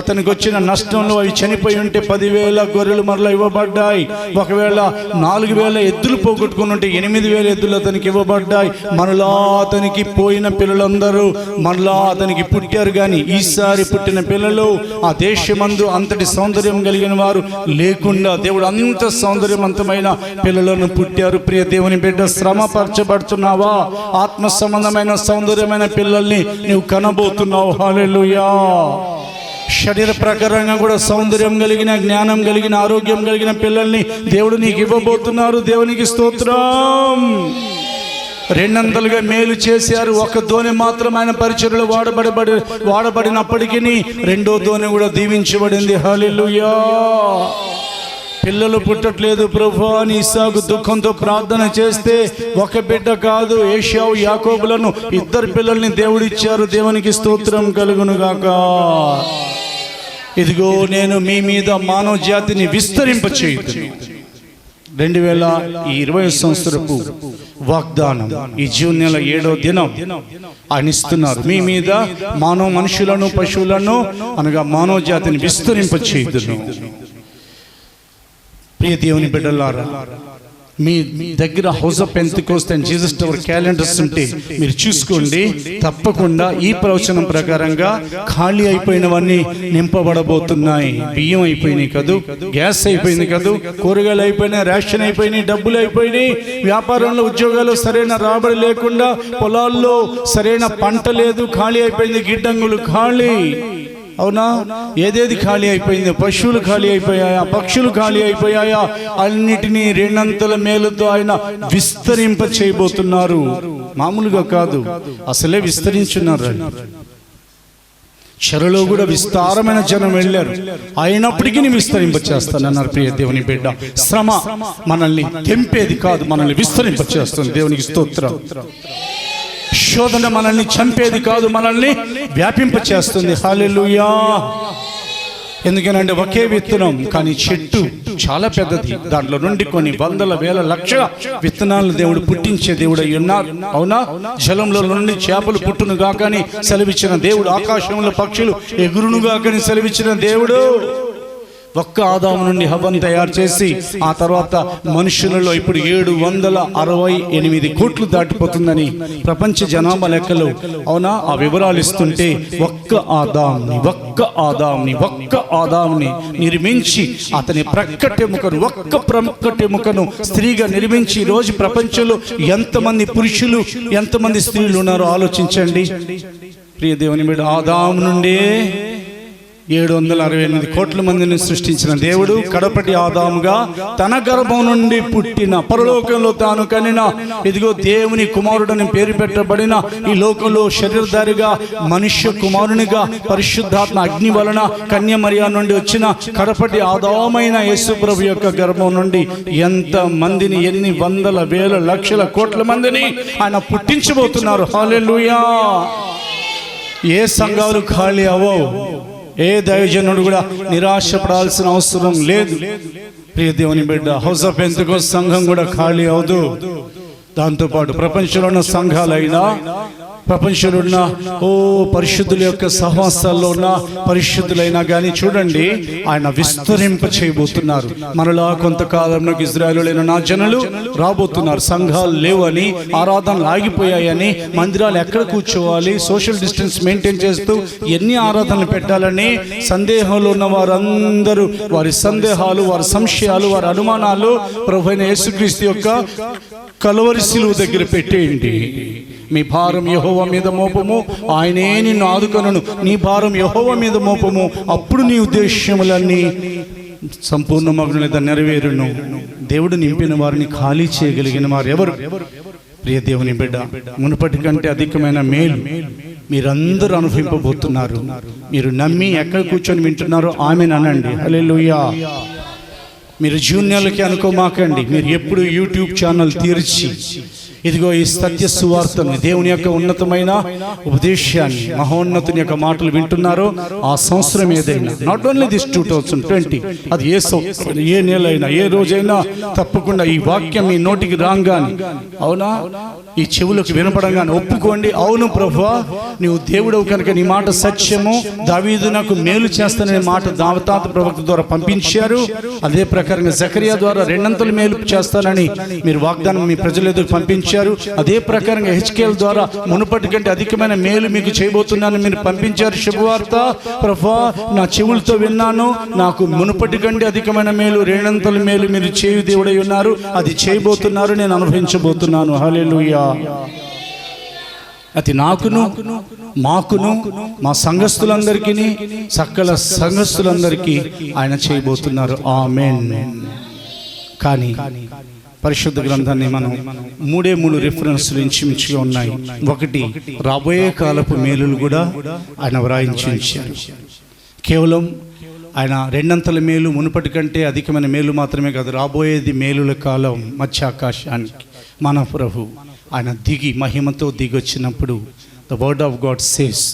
అతనికి వచ్చిన నష్టంలో అవి చనిపోయి ఉంటే 10,000 గొర్రెలు మరలా ఇవ్వబడ్డాయి. ఒకవేళ 4000 ఎద్దులు పోగొట్టుకుని ఉంటే 8000 ఎద్దులు అతనికి ఇవ్వబడ్డాయి. మరలా అతనికి పోయిన పిల్లలందరూ మరలా అతనికి పుట్టారు, కానీ ఈసారి పుట్టిన పిల్లలు ఆ దేశమందు అంతటి సౌందర్యం కలిగిన వారు లేకుండా దేవుడు అంత సౌందర్యవంతమైన పిల్లలను పుట్టారు. ప్రియ దేవుని బిడ్డ, శ్రమపరచబడుతున్నావా? ఆత్మ సంబంధమైన సౌందర్యమైన పిల్లల్ని నీవు కనబోతున్నావు. హల్లెలూయా. శరీర ప్రకారంగా కూడా సౌందర్యం కలిగిన, జ్ఞానం కలిగిన, ఆరోగ్యం కలిగిన పిల్లల్ని దేవుడు నీకు ఇవ్వబోతున్నారు. దేవునికి స్తోత్రం. రెండంతలుగా మేలు చేశారు. ఒక దోణి మాత్రం ఆయన పరిచర్యలో వాడబడినప్పటికీ రెండో దోణి కూడా దీవించబడింది. హల్లెలూయా. పిల్లలు పుట్టట్లేదు ప్రభువా అని ఇస్సాకు దుఃఖంతో ప్రార్థన చేస్తే ఒక బిడ్డ కాదు, ఏశావు యాకోబులను 2 పిల్లల్ని దేవుడిచ్చారు. దేవునికి స్తోత్రం కలుగును గాక. ఇదిగో నేను మీ మీద మానవ జాతిని విస్తరింపచేయుదును. 2020 సంవత్సరపు వాగ్దానం ఈ జూన్ నెల 7వ దినం ఆయన ఇస్తున్నారు. మీ మీద మానవ మనుషులను, పశువులను అనగా మానవ జాతిని విస్తరింపచేయుదును. ప్రియ దేవుని బిడ్డలారా, మీ దగ్గర house of Pentecost and Jesus tower calendars ఉంటే మీరు చూసుకోండి. తప్పకుండా ఈ ప్రవచనం ప్రకారంగా ఖాళీ అయిపోయినవన్నీ నింపబడబోతున్నాయి. బియ్యం అయిపోయినాయి కదూ, గ్యాస్ అయిపోయింది కదూ, కూరగాయలు అయిపోయినాయి, రేషన్ అయిపోయినాయి, డబ్బులు అయిపోయినాయి, వ్యాపారంలో ఉద్యోగాలు సరైన రాబడి లేకుండా, పొలాల్లో సరైన పంట లేదు, ఖాళీ అయిపోయింది, గిడ్డంగులు ఖాళీ. అవునా? ఏదేది ఖాళీ అయిపోయింది? పశువులు ఖాళీ అయిపోయాయా? పక్షులు ఖాళీ అయిపోయాయా? అన్నిటినీ రెండంతల మేలుతో ఆయన విస్తరింప చేయబోతున్నారు. మామూలుగా కాదు, అసలే విస్తరించున్నారు. చెరలో కూడా విస్తారమైన జనం వెళ్ళారు, అయినప్పటికీ విస్తరింప చేస్తానన్నారు. ప్రియ దేవుని బిడ్డ, శ్రమ మనల్ని తెంపేది కాదు, మనల్ని విస్తరింప చేస్తుంది. దేవునికి స్తోత్రం. శోధన మనల్ని చంపేది కాదు, మనల్ని వ్యాపింప చేస్తుంది. హల్లెలూయా. ఎందుకనంటే ఒకే విత్తనం, కానీ చెట్టు చాలా పెద్దది. దాంట్లో నుండి కొన్ని వందల వేల లక్షల విత్తనాలను దేవుడు పుట్టించే దేవుడు అయి ఉన్నారు. అవునా? జలంలో నుండి చేపలు పుట్టును గాకని సెలవిచ్చిన దేవుడు, ఆకాశంలో పక్షులు ఎగురును గాకని సెలవిచ్చిన దేవుడు, ఒక్క ఆదాము నుండి హవ్వను తయారు చేసి ఆ తర్వాత మనుషులలో ఇప్పుడు 768 కోట్లు దాటిపోతుందని ప్రపంచ జనాభా లెక్కలు, అవునా, ఆ వివరాలు ఇస్తుంటే ఒక్క ఆదాముని నిర్మించి అతని ఒక్క ప్రక్కటెముకను స్త్రీగా నిర్మించి ఈరోజు ప్రపంచంలో ఎంతమంది పురుషులు, ఎంతమంది స్త్రీలు ఉన్నారో ఆలోచించండి. ప్రియ దేవుని బిడ్డ, ఆదాము నుండి 768 కోట్ల మందిని సృష్టించిన దేవుడు కడపటి ఆదాముగా తన గర్భం నుండి పుట్టిన, పరలోకంలో తాను కనిన, ఇదిగో దేవుని కుమారుడని పేరు పెట్టబడిన, ఈ లోకంలో శరీరధారిగా మనుష్య కుమారునిగా పరిశుద్ధాత్మ అగ్ని వలన కన్య మరియా నుండి వచ్చిన కడపటి ఆదామైన యేసు ప్రభు యొక్క గర్భం నుండి ఎంత మందిని, ఎన్ని వందల వేల లక్షల కోట్ల మందిని ఆయన పుట్టించబోతున్నారు. హల్లెలూయా. ఏ సంఘాలు ఖాళీ అవ్వవు, ఏ దైవజనుడు కూడా నిరాశపడాల్సిన అవసరం లేదు. ప్రియ దేవుని బిడ్డ, హౌస్ ఆఫ్ పెంతెకోస్ట్ సంఘం కూడా ఖాళీ అవదు. దాంతోపాటు ప్రపంచంలో ఉన్న సంఘాలైనా ప్రపంచంలో ఉన్న పరిశుద్ధుల యొక్క సహవాసాల్లో ఉన్న పరిశుద్ధులైనా కానీ చూడండి, ఆయన విస్తరింప చేయబోతున్నారు. మనలా కొంతకాలంలో ఇజ్రాయేలులైన నా జనులు రాబోతున్నారు. సంఘాలు లేవని, ఆరాధనలు ఆగిపోయాయని, మందిరాలు ఎక్కడ కూర్చోవాలి, సోషల్ డిస్టెన్స్ మెయింటైన్ చేస్తూ ఎన్ని ఆరాధనలు పెట్టాలని సందేహంలో ఉన్న వారందరూ వారి సందేహాలు, వారి సంశయాలు, వారి అనుమానాలు ప్రభువైన యేసుక్రీస్తు యొక్క కలువరి శిలువ దగ్గర పెట్టేయండి. మీ భారం యెహోవా మీద మోపము, ఆయనే నిన్ను ఆదుకొనును. నీ భారం యెహోవా మీద మోపము, అప్పుడు నీ ఉద్దేశ్యములన్నీ సంపూర్ణమగును, నెరవేరును. దేవుడు నింపిన వారిని ఖాళీ చేయగలిగిన వారు ఎవరు? ప్రియ దేవుని బిడ్డ, మునుపటి కంటే అధికమైన మేలు మీరందరూ అనుభవింపబోతున్నారు. మీరు నమ్మి ఎక్కడ కూర్చొని వింటున్నారో ఆమెను అనండి. హల్లెలూయా. మీరు జూనియర్లకి అనుకోమాకండి. మీరు ఎప్పుడు యూట్యూబ్ ఛానల్ తెరిచి ఇదిగో ఈ సత్య సువార్తను, దేవుని యొక్క ఉన్నతమైన ఉపదేశాన్ని, మహోన్నతుని యొక్క మాటలు వింటున్నారో ఆ సంవత్సరం ఏదైనా, నాట్ ఓన్లీ దిస్ 2020, అది ఏ సంవత్సరం, ఏ నెలైనా, ఏ రోజైనా తప్పకుండా ఈ వాక్యం మీ నోటికి రాగానే, అవునా, ఈ చెవులకు వినపడంగానే ఒప్పుకోండి. అవును ప్రభువా, నీవు దేవుడవు కనుక నీ మాట సత్యము, దావీదు నాకు మేలు చేస్తాననే మాట దావతాత ప్రవక్త ద్వారా పంపించారు. అదే ప్రకారంగా జకరియా ద్వారా 2 మేలు చేస్తానని మీరు వాగ్దానం మీ ప్రజల ఎదురు పంపించారు. అదే ప్రకారంగా హెచ్కేల్ ద్వారా మునుపటి కంటే అధికమైన మేలు మీకు చేయబోతున్నాను మీరు పంపించారు. శుభవార్త ప్రభువా, నా చెవులతో విన్నాను, నాకు మునుపటి కంటే అధికమైన మేలు, 2 మేలు మీరు చేయు దేవుడై ఉన్నారు. అది చేయబోతున్నారు, నేను అనుభవించబోతున్నాను. హల్లెలూయా. అది నాకును, మాకును, మా సంఘస్థులందరికీ, సకల సంఘస్థులందరికీ ఆయన చేయబోతున్నారు. ఆమేన్. కానీ పరిశుద్ధ గ్రంథాన్ని మనం 3 రిఫరెన్స్లు ఇంచుమించుగా ఉన్నాయి. ఒకటి, రాబోయే కాలపు మేలులు కూడా ఆయన వ్రాయించి ఉంచారు. కేవలం ఆయన 2 మేలు, మునుపటి కంటే అధికమైన మేలు మాత్రమే కాదు, రాబోయేది మేలుల కాలం. మధ్యాకాశానికి మన ప్రభు ఆయన దిగి మహిమతో దిగి వచ్చినప్పుడు the word of God says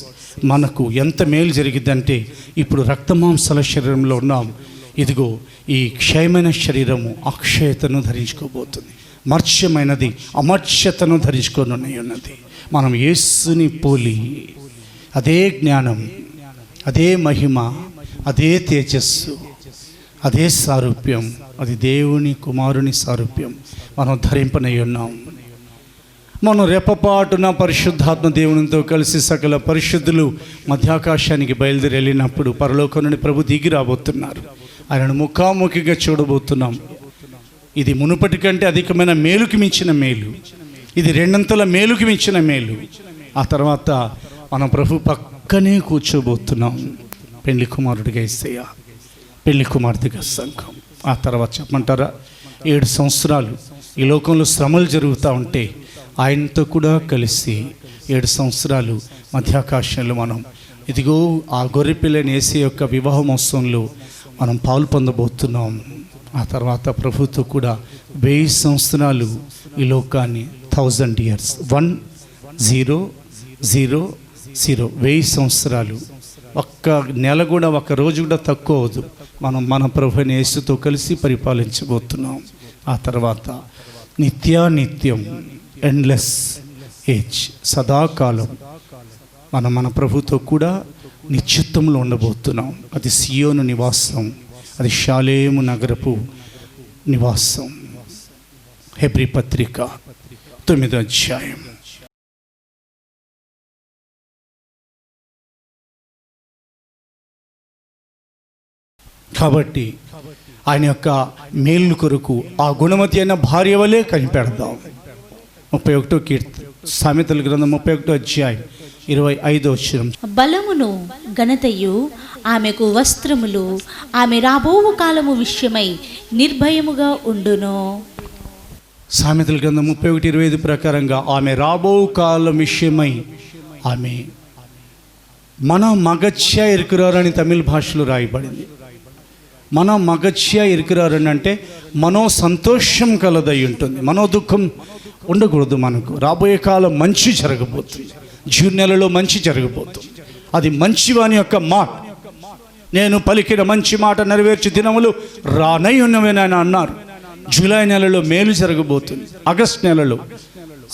మనకు ఎంత మేలు జరిగిద్దంటే, ఇప్పుడు రక్తమాంసాల శరీరంలో ఉన్నాం, ఇదిగో ఈ క్షయమైన శరీరము అక్షయతను ధరించుకోబోతుంది, మర్త్యమైనది అమర్త్యతను ధరించుకొని ఉన్నది. మనం యేసుని పోలి అదే జ్ఞానం, అదే మహిమ, అదే తేజస్సు, అదే సారూప్యం, అది దేవుని కుమారుని సారూప్యం మనం ధరింపనై ఉన్నాం. మనం రెప్పపాటున పరిశుద్ధాత్మ దేవునితో కలిసి సకల పరిశుద్ధులు మధ్యాకాశానికి బయలుదేరి వెళ్ళినప్పుడు పరలోకం నుండి ప్రభు దిగి రాబోతున్నారు. ఆయనను ముఖాముఖిగా చూడబోతున్నాం. ఇది మునుపటి కంటే అధికమైన మేలుకి మించిన మేలు, ఇది 2 మేలుకి మించిన మేలు. ఆ తర్వాత మనం ప్రభు పక్కనే కూర్చోబోతున్నాం. పెళ్లి కుమారుడిగా యేసయ్య, పెళ్లి కుమార్తెగా సంఘం. ఆ తర్వాత చెప్పమంటారా, 7 సంవత్సరాలు ఈ లోకంలో శ్రమలు జరుగుతూ ఉంటే ఆయనతో కూడా కలిసి 7 సంవత్సరాలు మధ్యాకాశంలో మనం ఇదిగో ఆ గొర్రెపిల్లని యేసయ్య యొక్క వివాహ మహోత్సవంలో మనం పాలు పొందబోతున్నాం. ఆ తర్వాత ప్రభుతో కూడా 1000 సంవత్సరాలు ఈ లోకాన్ని, 1000 years, 1000, 1000 సంవత్సరాలు. ఒక్క నెల కూడా, ఒక్క రోజు కూడా తక్కువ అవదు. మనం మన ప్రభుని యేసుతో కలిసి పరిపాలించబోతున్నాం. ఆ తర్వాత నిత్యానిత్యం, ఎండ్లెస్ ఏజ్, సదాకాలం మనం మన ప్రభుతో కూడా నిశ్చిత్తంలో ఉండబోతున్నాం. అది సియోను నివాసం, అది షాలేము నగరపు నివాసం. హెబ్రీ పత్రిక 9వ అధ్యాయం. కాబట్టి ఆయన యొక్క మేలు కొరకు ఆ గుణవతి అయిన భార్య వలె కనిపెడదాం. 31వ కీర్తన, సామెతల గ్రంథం 31వ అధ్యాయం 25వ వచనం. బలమును ఘనతయు ఆమెకు వస్త్రములు, ఆమె రాబోవు కాలము విషయమై నిర్భయముగా ఉండును. సామెతల గ్రంథం 31:25 ప్రకారంగా ఆమె రాబో కాలం విషయమై, ఆమె మన మగచ్య ఇరుకురారని తమిళ భాషలో రాయబడింది. మన మగచ్య ఇరుకురారని అంటే మనో సంతోషం కలదై ఉంటుంది, మనో దుఃఖం ఉండకూడదు. మనకు రాబోయే కాలం మంచి జరగబోతుంది, జూన్ నెలలో మంచి జరగబోతుంది. అది మంచివాని యొక్క మాట. నేను పలికిన మంచి మాట నెరవేర్చి దినములు రానై ఉన్నవని ఆయన అన్నారు. జూలై నెలలో మేలు జరగబోతుంది, ఆగస్ట్ నెలలో,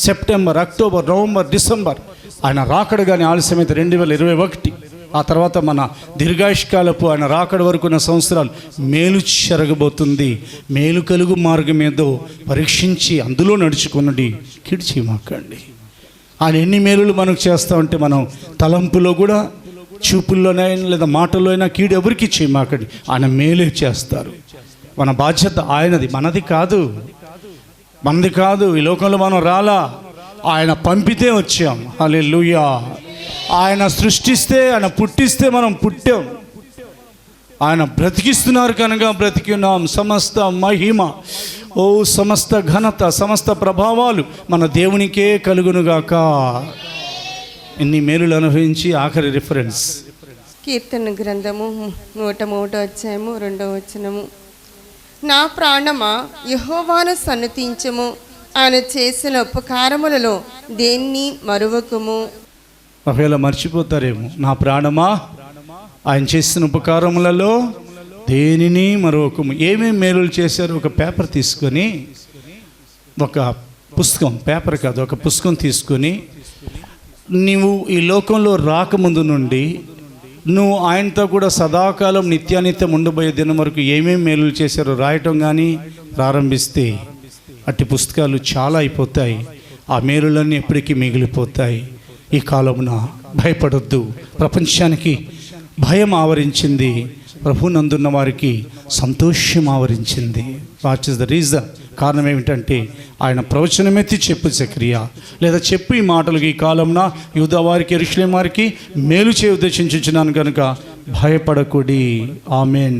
సెప్టెంబర్, అక్టోబర్, నవంబర్, డిసెంబర్ ఆయన రాకడ కానీ ఆలస్యమైతే 2021, ఆ తర్వాత మన దీర్ఘాయుష్కాలపు ఆయన రాకడ వరకు ఉన్న సంవత్సరాలు మేలు జరగబోతుంది. మేలు కలుగు మార్గం ఏదో పరీక్షించి అందులో నడుచుకున్నది, కీడు చేయమాకండి. ఆయన ఎన్ని మేలులు మనకు చేస్తా ఉంటే మనం తలంపులో కూడా, చూపుల్లోనైనా లేదా మాటల్లో అయినా కీడు ఎవరికి చేయమాకండి. ఆయన మేలే చేస్తారు. మన బాధ్యత ఆయనది, మనది కాదు. మనది కాదు. ఈ లోకంలో మనం రాలా, ఆయన పంపితే వచ్చాం. హల్లెలూయా. ఆయన సృష్టిస్తే, ఆయన పుట్టిస్తే మనం పుట్టాం. ఆయన బ్రతికిస్తున్నారు కనుక బ్రతికి ఉన్నాం. సమస్త మహిమ, సమస్త ఘనత, సమస్త ప్రభావాలు మన దేవునికే కలుగునుగాక. ఇన్ని మేలులు అనుభవించి ఆఖరి రిఫరెన్స్ కీర్తన గ్రంథము 103 అధ్యాయము 2వ వచనము. నా ప్రాణమా యెహోవాను సన్నతించుము, ఆయన చేసిన ఉపకారములలో దేన్ని మరువకుము. ఒకవేళ మర్చిపోతారేమో. నా ప్రాణమా ఆయన చేసిన ఉపకారములలో దేనిని మరొకము. ఏమేమి మేలులు చేశారు? ఒక పేపర్ తీసుకొని, ఒక పుస్తకం, పేపర్ కాదు, ఒక పుస్తకం తీసుకొని, నీవు ఈ లోకంలో రాకముందు నుండి నువ్వు ఆయనతో కూడా సదాకాలం నిత్యానిత్యం ఉండబోయే దినం వరకు ఏమేమి మేలులు చేశారో రాయటం కానీ ప్రారంభిస్తే అట్టి పుస్తకాలు చాలా అయిపోతాయి. ఆ మేలులన్నీ ఎప్పటికీ మిగిలిపోతాయి. ఈ కాలమున భయపడొద్దు. ప్రపంచానికి భయం ఆవరించింది, ప్రభునందున్న వారికి సంతోషం ఆవరించింది. What is the reason? కారణం ఏమిటంటే ఆయన ప్రవచనమెత్తి చెప్పు జకరియా, లేదా చెప్పు ఈ మాటలకు ఈ కాలంన యూదా వారికి, యెరూషలేము వారికి మేలు చేయ ఉద్దేశించుచున్నాను కనుక భయపడకుడి. ఆమెన్.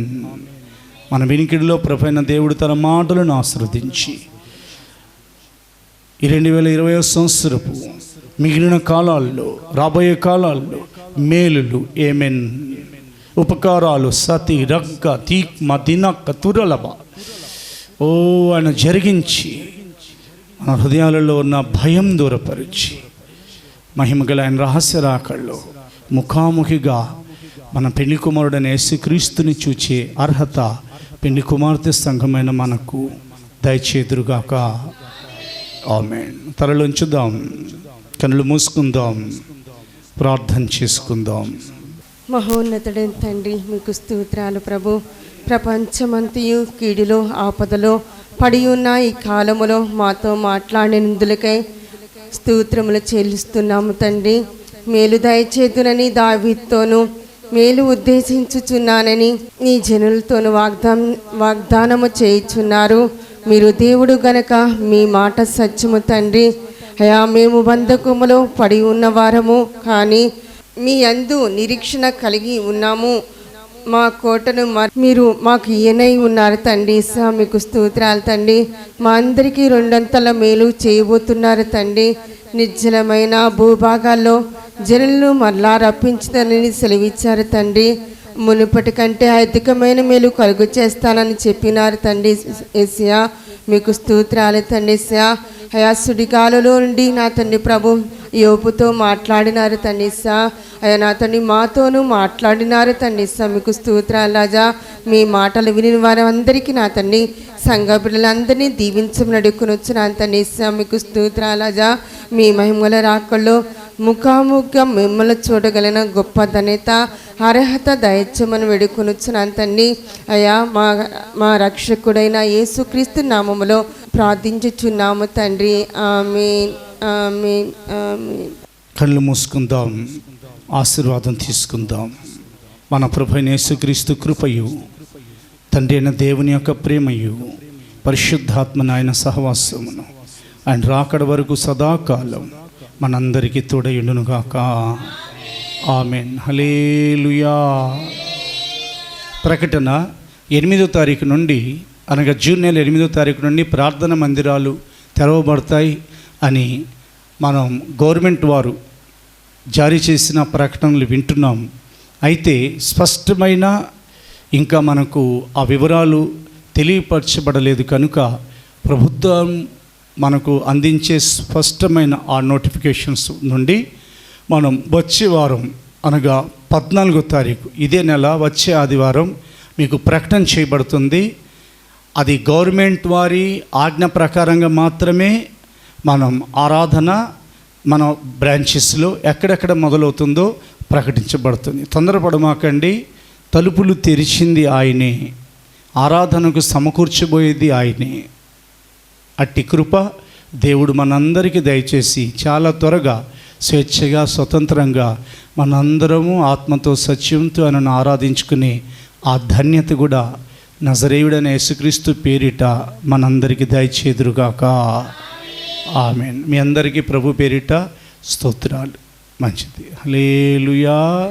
మన వినికిడిలో ప్రభువైన దేవుడు తన మాటలను ఆశీర్వదించి ఈ 2020 సంవత్సరపు మిగిలిన కాలాల్లో, రాబోయే కాలాల్లో మేలులు, ఏమెన్, ఉపకారాలు, సతి రగ్గ తీక్మ దినక్క తురలబ ఆయన జరిగించి మన హృదయాలలో ఉన్న భయం దూరపరిచి మహిమగల ఆయన రహస్య రాకల్లో ముఖాముఖిగా మన పెళ్లి కుమారుడైన యేసుక్రీస్తుని చూచే అర్హత పెళ్లి కుమార్తె సంఘమైన మనకు దయచేదురుగాక. ఆమేన్. తరలించుదాం, కనులు మూసుకుందాం, ప్రార్థన చేసుకుందాం. మహోన్నతుడైన తండ్రి, మీకు స్తోత్రాలు ప్రభు. ప్రపంచమంతయు కీడులో, ఆపదలో పడి ఉన్న ఈ కాలములో మాతో మాట్లాడినందులకై స్తోత్రములు చెల్లిస్తున్నాము తండ్రి. మేలు దయచేతునని దావీదుతోనూ మేలు ఉద్దేశించుచున్నానని నీ జనులతోనూ వాగ్దానము చేయుచున్నారు. మీరు దేవుడు గనక మీ మాట సత్యము తండ్రి. అయా, మేము బంధకములో పడి ఉన్నవారము, కానీ మీ యందు నిరీక్షణ కలిగి ఉన్నాము. మా కోటను మీరు మాకు ఈయనై ఉన్నారు తండ్రి. మీకు స్తోత్రాలు తండ్రి. మా అందరికీ 2 మేలు చేయబోతున్నారు తండ్రి. నిర్జలమైన భూభాగాల్లో జనులను మరలా రప్పించుతానని సెలవిచ్చారు తండ్రి. మునుపటి కంటే అధికమైన మేలు కలుగు చేస్తానని చెప్పినారు తండ్రి. యేసయ్యా, మీకు స్తోత్రాలు తండ్రి. యేసయ్యా, అయా సుడిగాలలో నుండి నా తండ్రి ప్రభు యోపుతో మాట్లాడినారు తండ్రి. అయా నా తండ్రి మాతోనూ మాట్లాడినారు తండ్రి. మీకు స్తోత్రాలు రాజా. మీ మాటలు విని వారందరికీ నా తండ్రి సంఘ బిడ్డలందరినీ దీవించమని అడుక్కునొచ్చు నా తండ్రి. మీకు స్తోత్రాలు రాజా. మీ మహిమల రాకల్లో ముఖాముఖిగా మిమ్మల్ని చూడగలిగిన గొప్ప ధన్యత, అర్హత దయచేయమని వేడుకొనొచ్చు నా తండ్రి. అయా, మా రక్షకుడైన యేసుక్రీస్తు నామములో ప్రార్థించుచున్నాము తండ్రి. ఆమేన్, ఆమేన్, ఆమేన్. కళ్ళు మూసుకుందాం, ఆశీర్వాదం తీసుకుందాం. మన ప్రభువైన యేసుక్రీస్తు కృపయు, తండ్రి అయిన దేవుని యొక్క ప్రేమయు, పరిశుద్ధాత్మ నాయన సహవాసమును ఆయన రాకడ వరకు సదాకాలం మనందరికీ తోడయుండునుగాక. ఆమేన్. హల్లెలూయా. ప్రకటన 8వ తారీఖు నుండి, అనగా జూన్ నెల 8వ తారీఖు నుండి ప్రార్థన మందిరాలు తెరవబడతాయి అని మనం గవర్నమెంట్ వారు జారీ చేసిన ప్రకటనలు వింటున్నాం. అయితే స్పష్టమైన ఇంకా మనకు ఆ వివరాలు తెలియపరచబడలేదు కనుక ప్రభుత్వం మనకు అందించే స్పష్టమైన ఆ నోటిఫికేషన్స్ నుండి మనం వచ్చే వారం, అనగా 14వ తారీఖు ఇదే నెల వచ్చే ఆదివారం మీకు ప్రకటన చేయబడుతుంది. అది గవర్నమెంట్ వారి ఆజ్ఞ ప్రకారంగా మాత్రమే మనం ఆరాధన మన బ్రాంచెస్లో ఎక్కడెక్కడ మొదలవుతుందో ప్రకటించబడుతుంది. తొందరపడమాకండి. తలుపులు తెరిచింది ఆయనే, ఆరాధనకు సమకూర్చబోయేది ఆయనే. అట్టి కృప దేవుడు మనందరికీ దయచేసి చాలా త్వరగా స్వేచ్ఛగా స్వతంత్రంగా మనందరము ఆత్మతో సత్యంతో ఆయనను ఆరాధించుకునే ఆ ధన్యత కూడా నజరేయుడైన యేసుక్రీస్తు పేరిట మనందరికీ దయచేదురుగాక. ఆమేన్. మీ అందరికీ ప్రభు పేరిట స్తోత్రాలు. మంచిది. హల్లెలూయా.